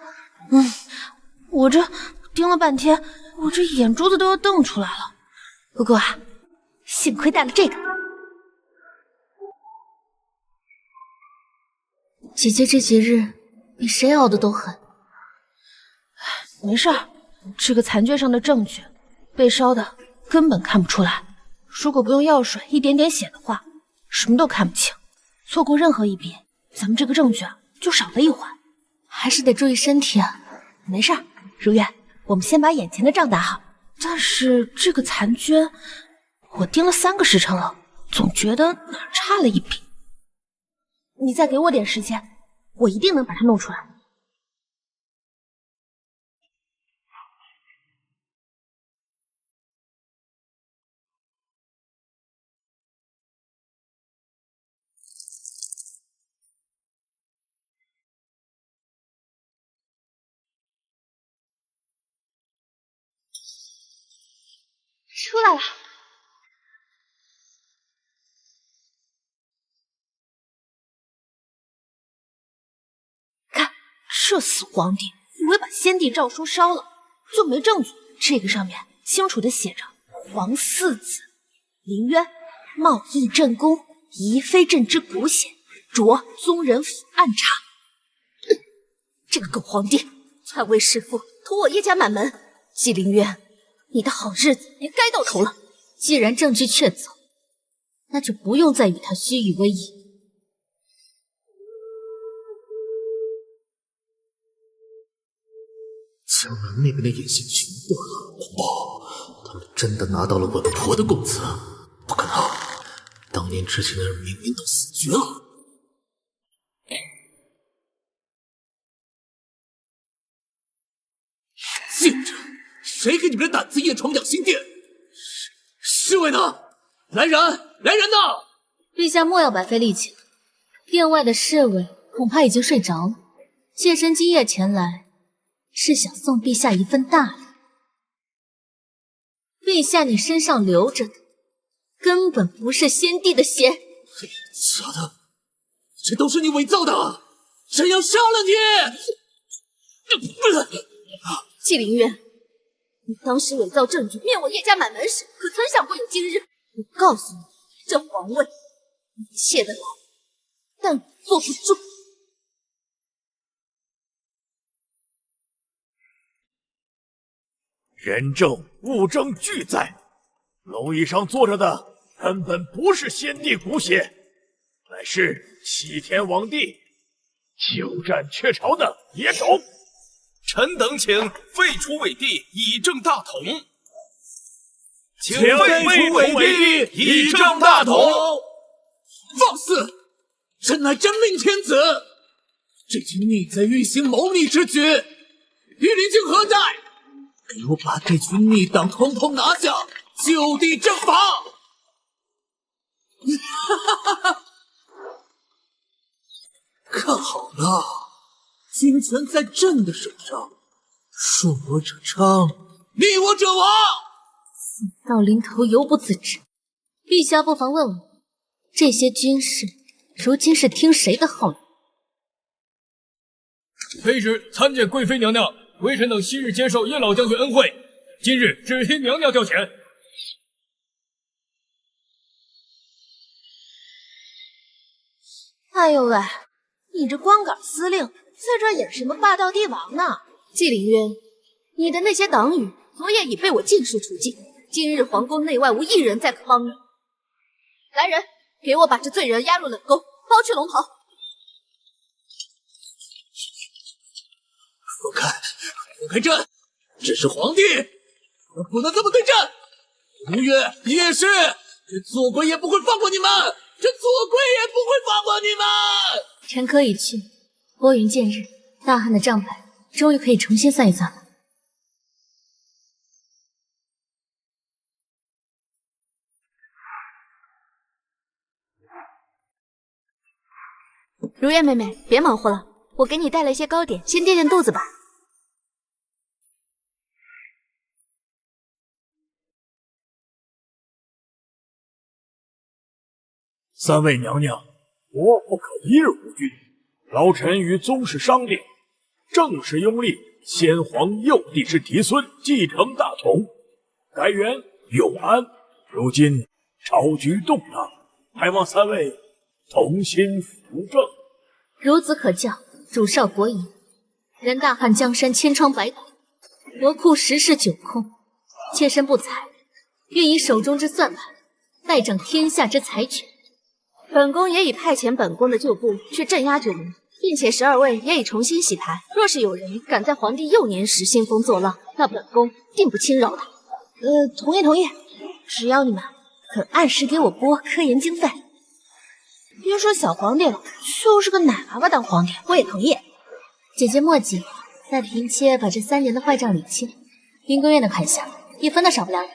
[SPEAKER 9] 我这盯了半天，我这眼珠子都要瞪出来了。不过啊，幸亏带了这个。
[SPEAKER 1] 姐姐这几日比谁熬的都狠。
[SPEAKER 9] 没事儿，这个残卷上的证据被烧的根本看不出来。如果不用药水一点点写的话，什么都看不清。错过任何一笔，咱们这个证据啊就少了一环。
[SPEAKER 1] 还是得注意身体啊。
[SPEAKER 9] 没事儿，如月，我们先把眼前的仗打好。但是这个残卷，我盯了3个时辰了，总觉得哪儿差了一笔。你再给我点时间，我一定能把它弄出来。
[SPEAKER 10] 出来了。
[SPEAKER 9] 这死皇帝以为把先帝诏书烧了就没证据，这个上面清楚的写着皇四子林渊冒议朕宫，疑非朕之骨血，着宗人府暗查。
[SPEAKER 2] 这个狗皇帝，篡位弑父，图我叶家满门。纪凌渊，你的好日子也该到头了。
[SPEAKER 1] 既然证据确凿，那就不用再与他虚与委蛇。
[SPEAKER 3] 江南那边的眼线全断了，红包，他们真的拿到了稳婆的供词？不可能，当年之前的人明明都死绝了。贱人，谁给你们的胆子夜闯养心殿？侍卫呢？来人，来人呐！
[SPEAKER 1] 陛下莫要白费力气了，殿外的侍卫恐怕已经睡着了。妾身今夜前来，是想送陛下一份大礼。陛下，你身上流着的根本不是先帝的血。
[SPEAKER 3] 假的，这都是你伪造的！朕要杀了你！
[SPEAKER 2] 纪凌渊，你当时伪造证据灭我叶家满门时，可曾想过有今日？我告诉你，这皇位你窃得来，但坐不住。
[SPEAKER 11] 人证物证俱在，龙椅上坐着的根本不是先帝骨血，乃是齐天王帝久战鹊巢的野种。
[SPEAKER 14] 臣等请废除伪帝，以正大统。
[SPEAKER 3] 请废除伪帝，以正大统。放肆！朕乃真命天子，这群逆贼欲行谋逆之举，御林军何在？给我把这群逆党统统拿下，就地正法！看好了，军权在朕的手上，顺我者昌，逆我者亡。
[SPEAKER 1] 到临头犹不自知，陛下不妨问问，这些军士如今是听谁的号令？
[SPEAKER 8] 卑职参见贵妃娘娘，微臣等昔日接受叶老将军恩惠，今日只听娘娘调遣。
[SPEAKER 9] 哎呦喂，你这光杆司令在这演什么霸道帝王呢？
[SPEAKER 2] 纪凌渊，你的那些党羽昨夜已被我尽数除尽，今日皇宫内外无一人再可帮你。来人，给我把这罪人押入冷宫，包去龙袍。
[SPEAKER 3] 放开，放开朕！朕是皇帝，不能这么对朕。吴越、叶氏，这左鬼也不会放过你们，这左鬼也不会放过你们。
[SPEAKER 1] 臣可已去，拨云见日，大汉的账牌终于可以重新算一算了。
[SPEAKER 2] 如月妹妹，别忙活了，我给你带了一些糕点，先垫垫肚子吧。
[SPEAKER 11] 三位娘娘，国不可一日无君。老臣与宗室商定，正式拥立先皇幼帝之嫡孙继承大统，改元永安。如今朝局动荡，还望三位同心扶正。
[SPEAKER 1] 孺子可教，主少国疑。人大汉江山千疮百孔，国库十室九空，妾身不才，愿以手中之算盘，代掌天下之财权。
[SPEAKER 2] 本宫也已派遣本宫的旧部去镇压这人，并且12位也已重新洗牌。若是有人敢在皇帝幼年时兴风作浪，那本宫定不轻饶他。
[SPEAKER 9] 同意同意，只要你们肯按时给我拨科研经费。别说小皇帝了，就是个奶娃娃当皇帝，我也同意。
[SPEAKER 1] 姐姐莫急，待嫔妾把这3年的坏账理清，林闺院的款项1分都少不了你。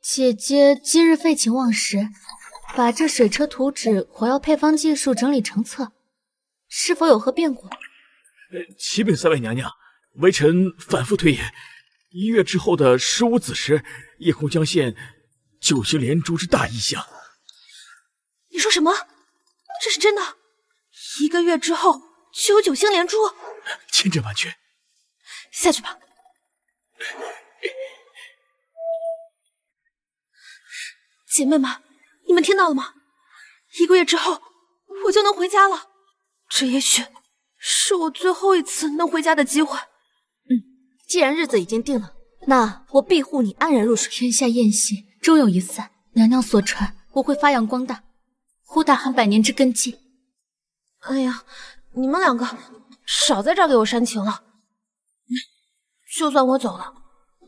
[SPEAKER 1] 姐姐今日废寝忘食，把这水车图纸、火药配方技术整理成册，是否有何变故？
[SPEAKER 11] 启禀三位娘娘，微臣反复推演，1月之后的15子时，夜空将现九星连珠之大异象，
[SPEAKER 9] 你说什么？这是真的？1个月之后就有9星连珠？
[SPEAKER 11] 千真万确。
[SPEAKER 9] 下去吧。姐妹们，你们听到了吗？1个月之后我就能回家了，这也许是我最后一次能回家的机会。
[SPEAKER 2] 既然日子已经定了，那我庇护你安然入睡。
[SPEAKER 1] 天下宴席终有一散，娘娘所传，我会发扬光大，呼大汉100年之根基。
[SPEAKER 9] 哎呀，你们2个少在这儿给我煽情了。就算我走了，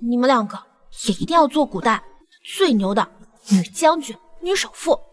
[SPEAKER 9] 你们2个也一定要做古代最牛的女将军、女首富。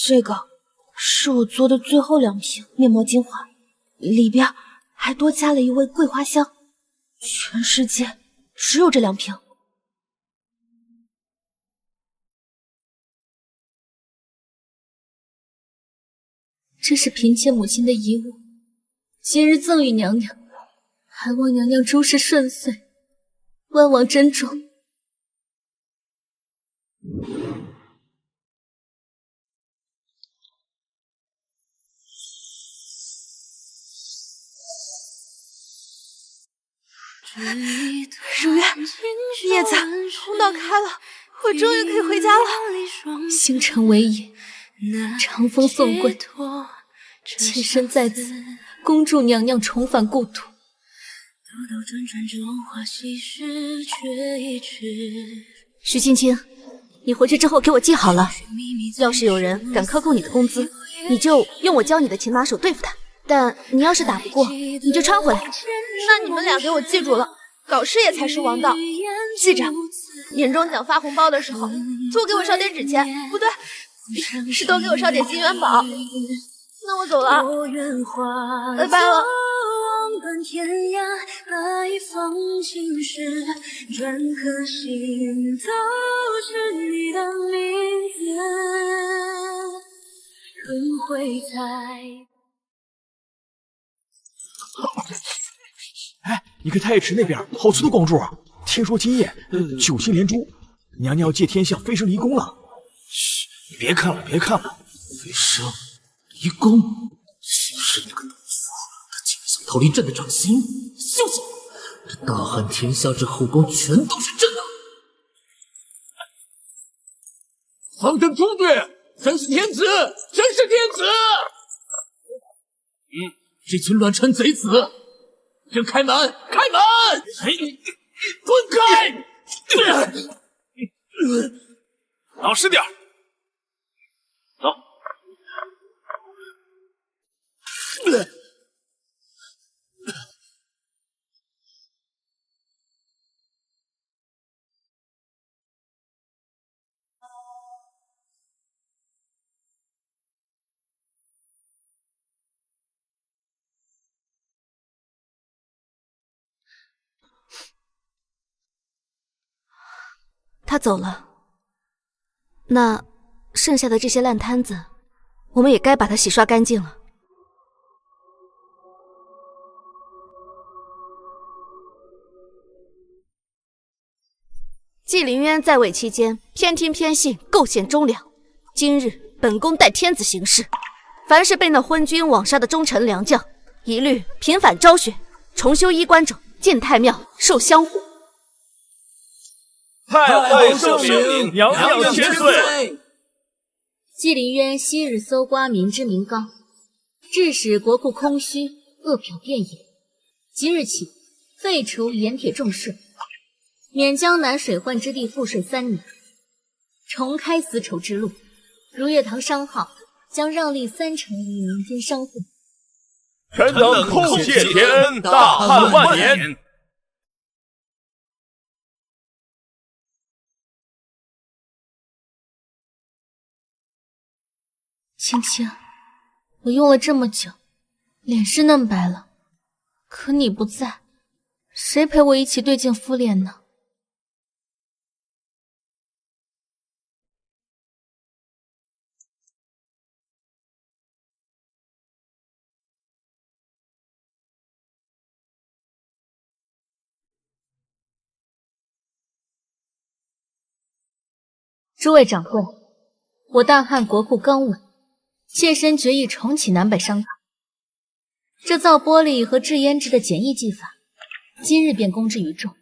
[SPEAKER 9] 这个是我做的最后2瓶面膜精华，里边还多加了一味桂花香，全世界只有这2瓶。
[SPEAKER 1] 这是嫔妾母亲的遗物，今日赠与娘娘，还望娘娘诸事顺遂，万望珍重。
[SPEAKER 9] 如月，叶子，通道开了，我终于可以回家了。
[SPEAKER 1] 星辰为野，长风送归，妾身在此恭祝娘娘重返故土。
[SPEAKER 2] 徐青青，你回去之后给我记好了，要是有人敢克扣你的工资，你就用我教你的擒拿手对付他。但你要是打不过，你就穿回来。
[SPEAKER 9] 那你们俩给我记住了，搞事业才是王道。记着，年终奖发红包的时候，多给我烧点纸钱，不对，是多给我烧点金元宝。那我走了，拜拜了。天涯把一封情诗，转颗心都是你的名字，轮回在。
[SPEAKER 11] 哎，你看太液池那边好粗的光柱啊！听说今夜9星连珠，娘娘要借天象飞升离宫了。
[SPEAKER 5] 嘘，你别看了，别看了。
[SPEAKER 3] 飞升离宫，是那个毒妇，她竟然想逃离朕的掌心！休想！这大汉天下之后宫全都是朕的！
[SPEAKER 8] 方正朱爵，真是天子，真是天子！
[SPEAKER 3] 这群乱臣贼子，朕开门！开门！
[SPEAKER 8] 滚开！
[SPEAKER 14] 老实点，走。
[SPEAKER 2] 他走了，那剩下的这些烂摊子，我们也该把它洗刷干净了。纪凌渊在位期间偏听偏信，构陷忠良。今日本宫代天子行事，凡是被那昏君枉杀的忠臣良将，一律平反昭雪，重修衣冠冢，进太庙受香火。
[SPEAKER 14] 太后圣明，娘娘千岁。
[SPEAKER 1] 纪凌渊昔日搜刮民脂民膏，致使国库空虚，恶殍遍野。即日起废除盐铁重税，免江南水患之地赋税3年，重开丝绸之路。如月堂商号将让利30%于民间商户。
[SPEAKER 14] 臣等叩谢天恩，大汉万年。
[SPEAKER 1] 青青，我用了这么久，脸是嫩白了，可你不在，谁陪我一起对镜敷脸呢？诸位掌柜，我大汉国库刚稳，妾身决意重启南北商讨。这造玻璃和制胭脂的简易技法，今日便公之于众。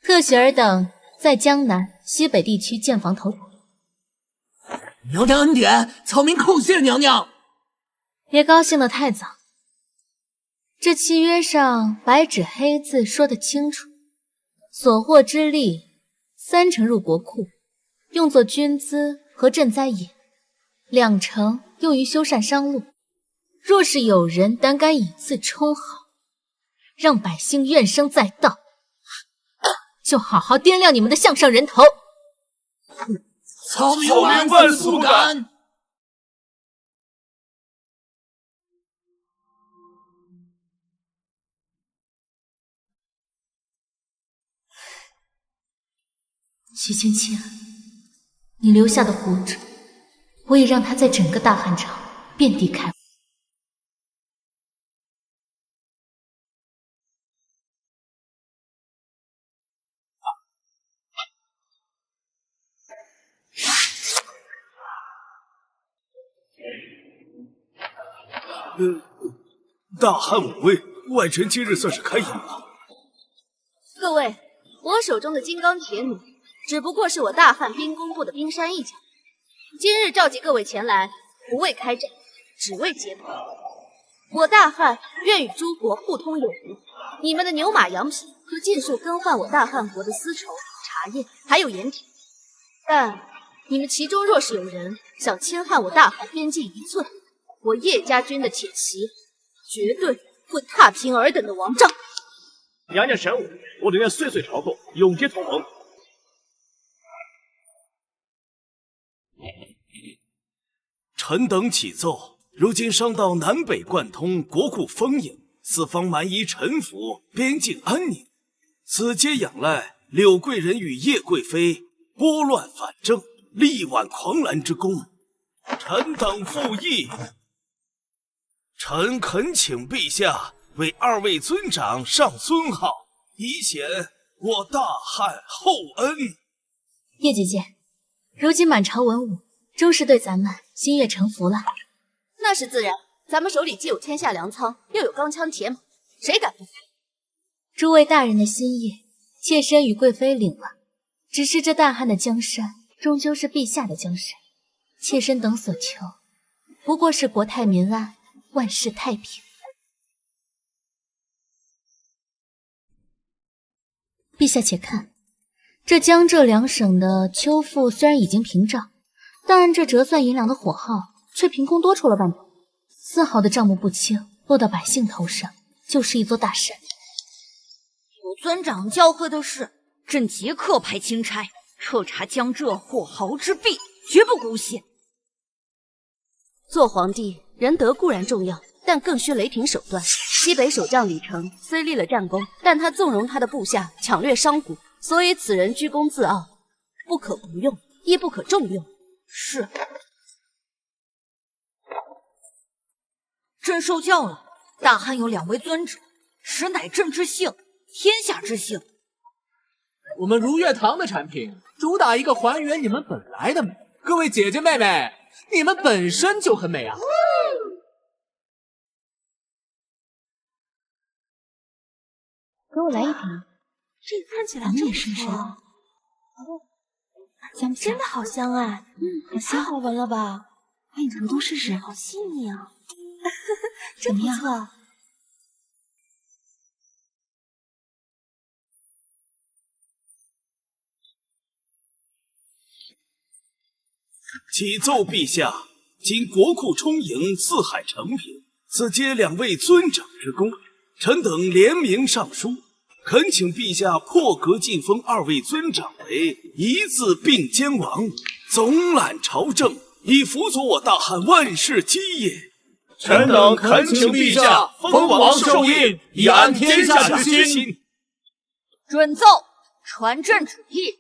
[SPEAKER 1] 特许尔等在江南、西北地区建房投产。
[SPEAKER 15] 娘娘恩典，草民叩谢娘娘。
[SPEAKER 1] 别高兴得太早，这契约上白纸黑字说得清楚，所获之利30%入国库，用作军资和赈灾银，2成用于修缮商路。若是有人胆敢以次充好，让百姓怨声载道，就好好掂量你们的项上人头。
[SPEAKER 15] 草民万死不敢。
[SPEAKER 1] 许芊芊，你留下的胡诌，我已让他在整个大汉朝遍地开花。
[SPEAKER 14] 大汉五位，外臣今日算是开眼了。
[SPEAKER 2] 各位，我手中的金刚铁弩，只不过是我大汉兵工部的冰山一角。今日召集各位前来，不为开战，只为结盟。我大汉愿与诸国互通有无，你们的牛马羊皮可尽数更换我大汉国的丝绸、茶叶，还有盐田。但你们其中若是有人想侵害我大汉边境1寸，我叶家军的铁骑绝对会踏平尔等的王帐。
[SPEAKER 11] 娘娘神武，我等愿岁岁朝贡，永结同盟。
[SPEAKER 14] 臣等启奏，如今商道南北贯通，国库丰盈，四方蛮夷臣服，边境安宁。此皆仰赖柳贵人与叶贵妃拨乱反正，力挽狂澜之功。臣等附议。臣恳请陛下为2位尊长上尊号，以显我大汉厚恩。
[SPEAKER 1] 叶姐姐，如今满朝文武终是对咱们心悦诚服了。
[SPEAKER 2] 那是自然，咱们手里既有天下粮仓，又有钢枪铁马，谁敢不服？
[SPEAKER 1] 诸位大人的心意，妾身与贵妃领了。只是这大汉的江山，终究是陛下的江山，妾身等所求，不过是国泰民安，万事太平。陛下且看，这江浙2省的秋赋虽然已经屏障，但这折算银两的火耗却凭空多出了半头，丝毫的账目不清，落到百姓头上，就是一座大山。
[SPEAKER 6] 有尊长教诲的是，朕即刻派钦差彻查江浙火耗之弊，绝不姑息。
[SPEAKER 2] 做皇帝，仁德固然重要，但更需雷霆手段。西北守将李成虽立了战功，但他纵容他的部下抢掠商贾，所以此人居功自傲，不可不用，亦不可重用。
[SPEAKER 6] 是，朕受教了。大汉有2位尊者，实乃朕之幸，天下之幸。
[SPEAKER 15] 我们如月堂的产品主打一个还原你们本来的美。各位姐姐妹妹，你们本身就很美啊！
[SPEAKER 10] 给我来一瓶，
[SPEAKER 13] 这个看起来
[SPEAKER 10] 你也试试。
[SPEAKER 13] 香不香？真的好香哎！
[SPEAKER 10] 好香，
[SPEAKER 13] 好闻了吧？
[SPEAKER 10] 哎，你头动试试，
[SPEAKER 13] 好细腻啊！
[SPEAKER 10] 真不错。
[SPEAKER 14] 启奏陛下，今国库充盈，四海承平，此皆2位尊长之功。臣等联名上书，恳请陛下破格晋封2位尊长为1字并肩王，总揽朝政，以辅佐我大汉万世基业。
[SPEAKER 11] 臣等恳请陛下封王授印，以安天下之心。
[SPEAKER 6] 准奏，传朕旨意，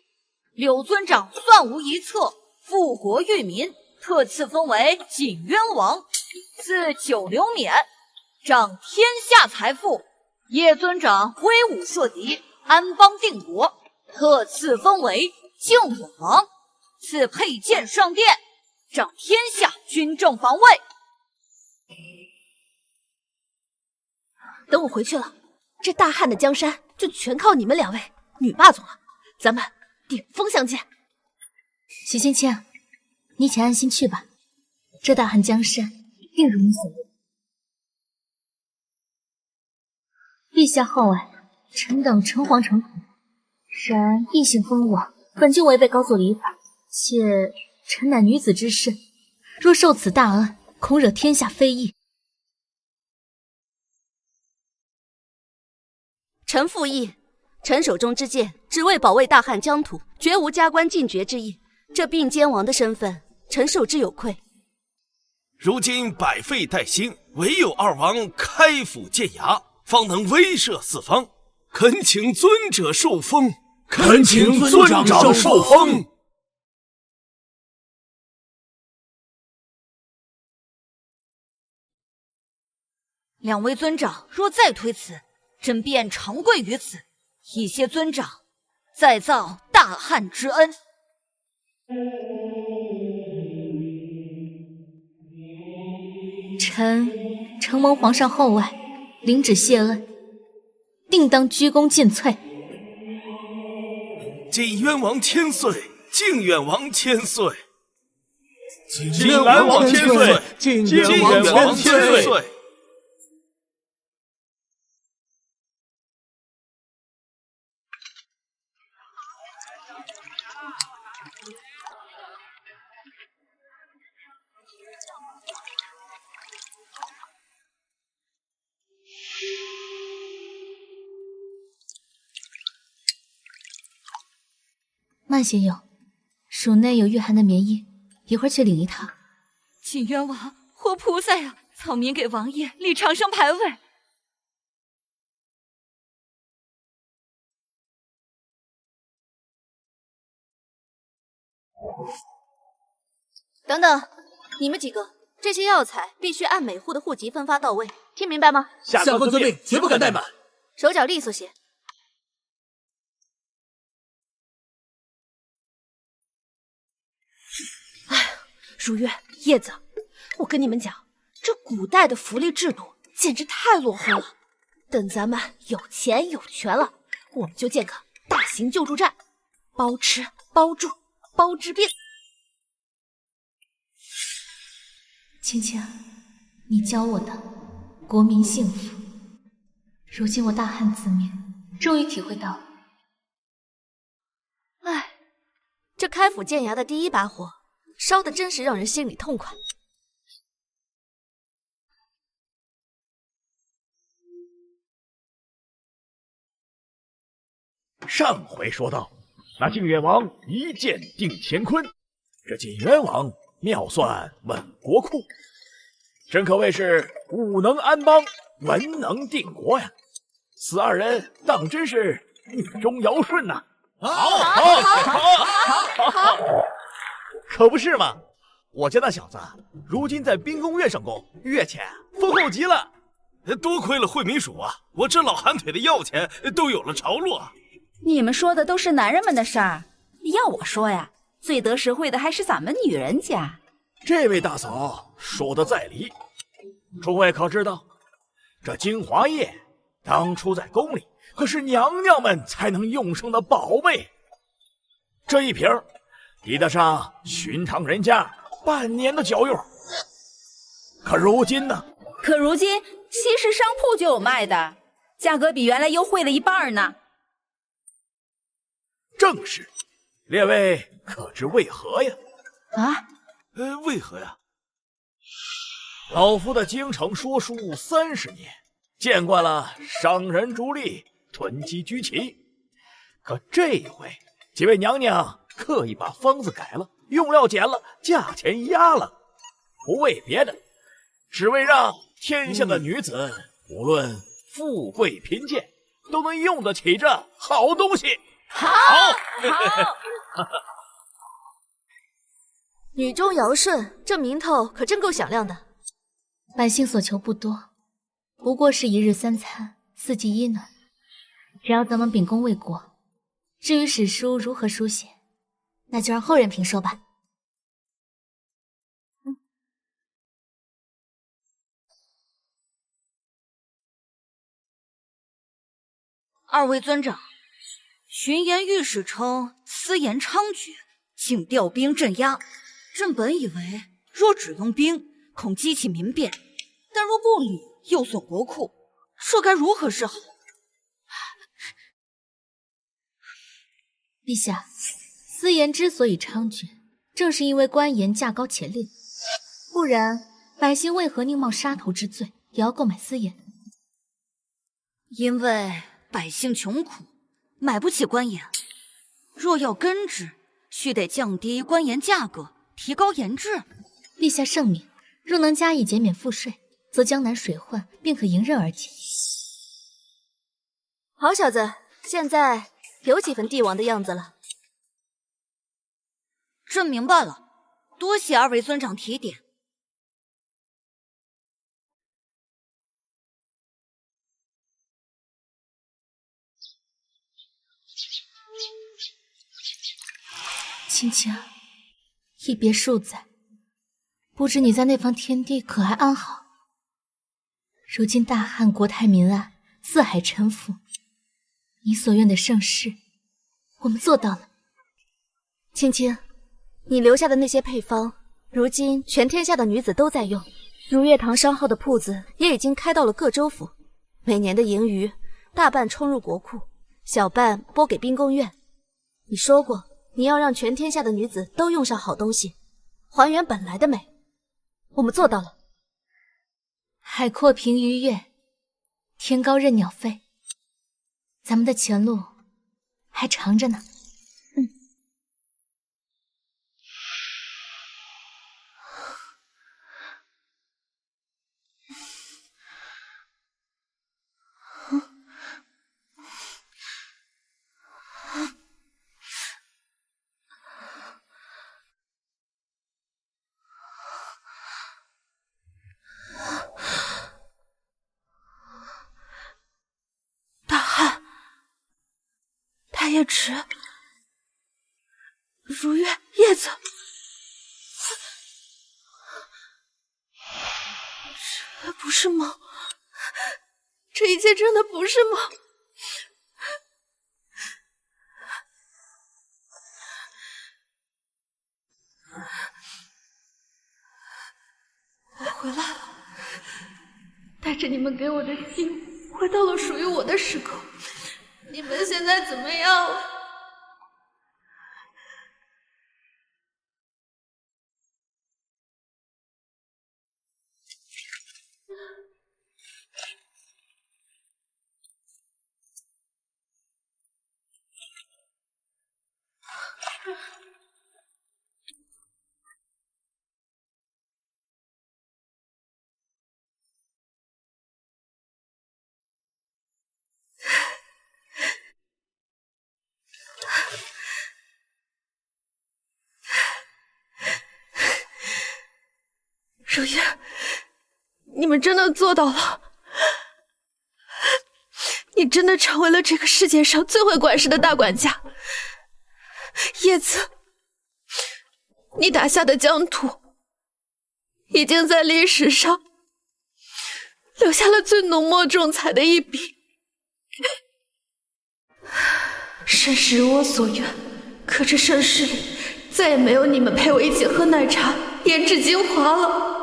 [SPEAKER 6] 柳尊长算无一策，复国裕民，特赐封为锦渊王，赐九流免，掌天下财富。叶尊长威武慑敌，安邦定国，特赐封为靖远王，赐佩剑上殿，掌天下军政防卫。
[SPEAKER 9] 等我回去了，这大汉的江山就全靠你们两位女霸总了，咱们顶峰相见。
[SPEAKER 1] 许芊芊，你且安心去吧，这大汉江山定如你所愿。陛下厚爱，臣等诚惶诚恐。然异姓封王本就违背高祖礼法，且臣乃女子之身，若受此大恩，恐惹天下非议。
[SPEAKER 2] 臣附议，臣手中之剑只为保卫大汉疆土，绝无加官进爵之意。这并肩王的身份，臣受之有愧。
[SPEAKER 14] 如今百废待兴，唯有二王开府建衙，方能威慑四方。恳请尊者受封，恳请尊长受封。
[SPEAKER 6] 两位尊长若再推辞，朕便长跪于此，以谢尊长再造大汉之恩。
[SPEAKER 1] 臣承蒙皇上厚爱，领旨谢恩，定当鞠躬尽瘁。
[SPEAKER 14] 锦渊王千岁，靖远王千岁，
[SPEAKER 11] 锦兰王千岁，靖远王千岁。
[SPEAKER 1] 慢些用，署内有御寒的棉衣，一会儿去领一套。
[SPEAKER 6] 锦渊王，活菩萨呀！草民给王爷立长生牌位。
[SPEAKER 2] 等等，你们几个，这些药材必须按每户的户籍分发到位，听明白吗？
[SPEAKER 15] 下官遵命，绝不敢怠慢。
[SPEAKER 2] 手脚利索些。
[SPEAKER 9] 如月、叶子，我跟你们讲，这古代的福利制度简直太落后了。等咱们有钱有权了，我们就建个大型救助站，包吃包住包治病。
[SPEAKER 1] 芊芊，你教我的国民幸福，如今我大汉子民终于体会到了。
[SPEAKER 2] 唉，这开府建衙的第一把火，烧的真是让人心里痛快。
[SPEAKER 11] 上回说到，那靖远王一剑定乾坤，这锦渊王妙算稳国库，真可谓是武能安邦，文能定国呀！此二人当真是女中尧舜呐！好，可不是嘛！我家那小子如今在兵工院上工，月钱丰厚极了。
[SPEAKER 14] 多亏了惠民署啊，我这老寒腿的药钱都有了着落。
[SPEAKER 16] 你们说的都是男人们的事儿，要我说呀，最得实惠的还是咱们女人家。
[SPEAKER 11] 这位大嫂说的在理，诸位可知道，这精华液当初在宫里可是娘娘们才能用上的宝贝，这一瓶抵得上寻常人家半年的脚用。可如今呢？
[SPEAKER 16] 可如今西市商铺就有卖的，价格比原来优惠了一半呢。
[SPEAKER 11] 正是，列位可知为何呀？
[SPEAKER 14] 为何呀？
[SPEAKER 11] 老夫的京城说书30年，见惯了商人逐利，囤积居奇。可这一回，几位娘娘刻意把方子改了，用料减了，价钱压了，不为别的，只为让天下的女子，无论富贵贫贱，都能用得起这好东西。
[SPEAKER 2] 好，女中尧舜，这名头可真够响亮的。
[SPEAKER 1] 百姓所求不多，不过是一日三餐，四季衣暖，只要咱们秉公卫国。至于史书如何书写，那就让后人评说吧。
[SPEAKER 6] 二位尊长，巡盐御史称私盐猖獗，请调兵镇压。朕本以为若只用兵，恐激起民变，但若不理，又损国库，这该如何是好？
[SPEAKER 1] 陛下，私盐之所以猖獗，正是因为官盐价高且劣，不然百姓为何宁冒杀头之罪，也要购买私盐？
[SPEAKER 6] 因为百姓穷苦，买不起官盐。若要根治，须得降低官盐价格，提高盐质。
[SPEAKER 1] 陛下圣明，若能加以减免赋税，则江南水患便可迎刃而解。
[SPEAKER 2] 好小子，现在有几分帝王的样子了。
[SPEAKER 6] 朕明白了，多谢二位尊长提点。
[SPEAKER 1] 青青，一别数载，不知你在那方天地可还安好？如今大汉国泰民安，四海臣服，你所愿的盛世，我们做到了。
[SPEAKER 2] 青青，你留下的那些配方，如今全天下的女子都在用。如月堂商号的铺子也已经开到了各州府，每年的盈余大半冲入国库，小半拨给兵工院。你说过，你要让全天下的女子都用上好东西，还原本来的美。我们做到了。
[SPEAKER 1] 海阔凭鱼跃，天高任鸟飞，咱们的前路还长着呢。
[SPEAKER 13] 大叶池，如月，叶子，这不是梦，这一切真的不是梦。我回来了，带着你们给我的信，回到了属于我的时空。你们现在怎么样了？如月，你们真的做到了！你真的成为了这个世界上最会管事的大管家。叶子，你打下的疆土，已经在历史上留下了最浓墨重彩的一笔。盛世如我所愿，可这盛世里再也没有你们陪我一起喝奶茶、研制精华了。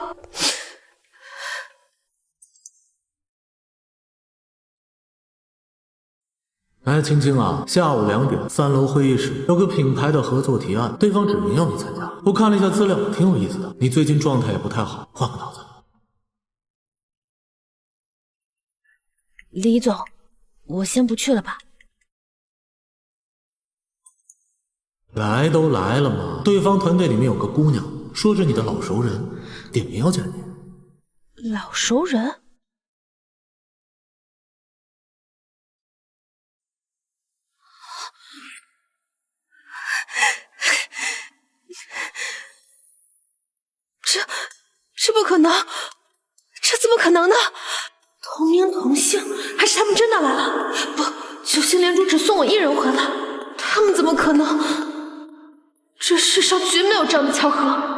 [SPEAKER 3] 哎，青青啊，下午2点，3楼会议室有个品牌的合作提案，对方指明要你参加。我看了一下资料，挺有意思的。你最近状态也不太好，换个脑子。
[SPEAKER 9] 李总，我先不去了吧。
[SPEAKER 3] 来都来了嘛，对方团队里面有个姑娘，说是你的老熟人，点名要见你。
[SPEAKER 9] 老熟人？
[SPEAKER 13] 这不可能，这怎么可能呢？同名同姓，还是他们真的来了？不，九星连珠只送我一人回来，他们怎么可能？这世上绝没有这样的巧合。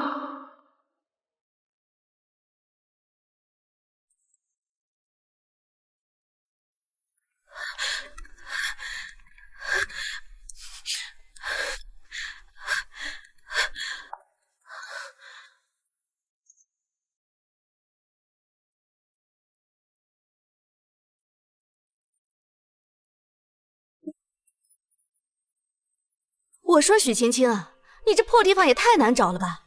[SPEAKER 2] 我说许青青啊，你这破地方也太难找了吧？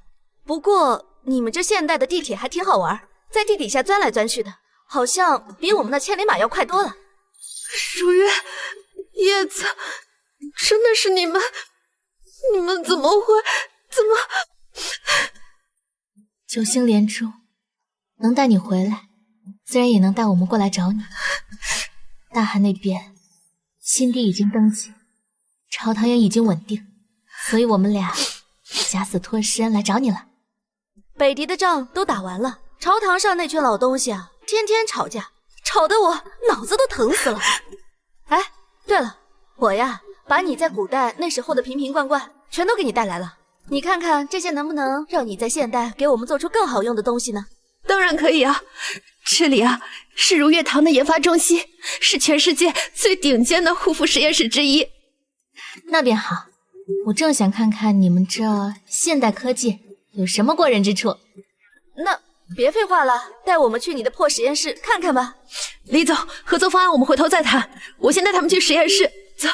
[SPEAKER 2] 不过你们这现代的地铁还挺好玩，在地底下钻来钻去的，好像比我们那千里马要快多了。
[SPEAKER 13] 如月、叶子，真的是你们？你们怎么会？怎么？
[SPEAKER 1] 九星连珠能带你回来，自然也能带我们过来找你。大汉那边新帝已经登基，朝堂也已经稳定，所以我们俩假死脱身来找你了。
[SPEAKER 2] 北狄的仗都打完了，朝堂上那群老东西啊，天天吵架，吵得我脑子都疼死了。哎，对了，我呀，把你在古代那时候的瓶瓶罐罐全都给你带来了，你看看这些能不能让你在现代给我们做出更好用的东西呢？
[SPEAKER 13] 当然可以啊，这里啊是如月堂的研发中心，是全世界最顶尖的护肤实验室之一。
[SPEAKER 1] 那便好，我正想看看你们这现代科技有什么过人之处。
[SPEAKER 2] 那别废话了，带我们去你的破实验室看看吧。
[SPEAKER 13] 李总，合作方案我们回头再谈，我先带他们去实验室，走。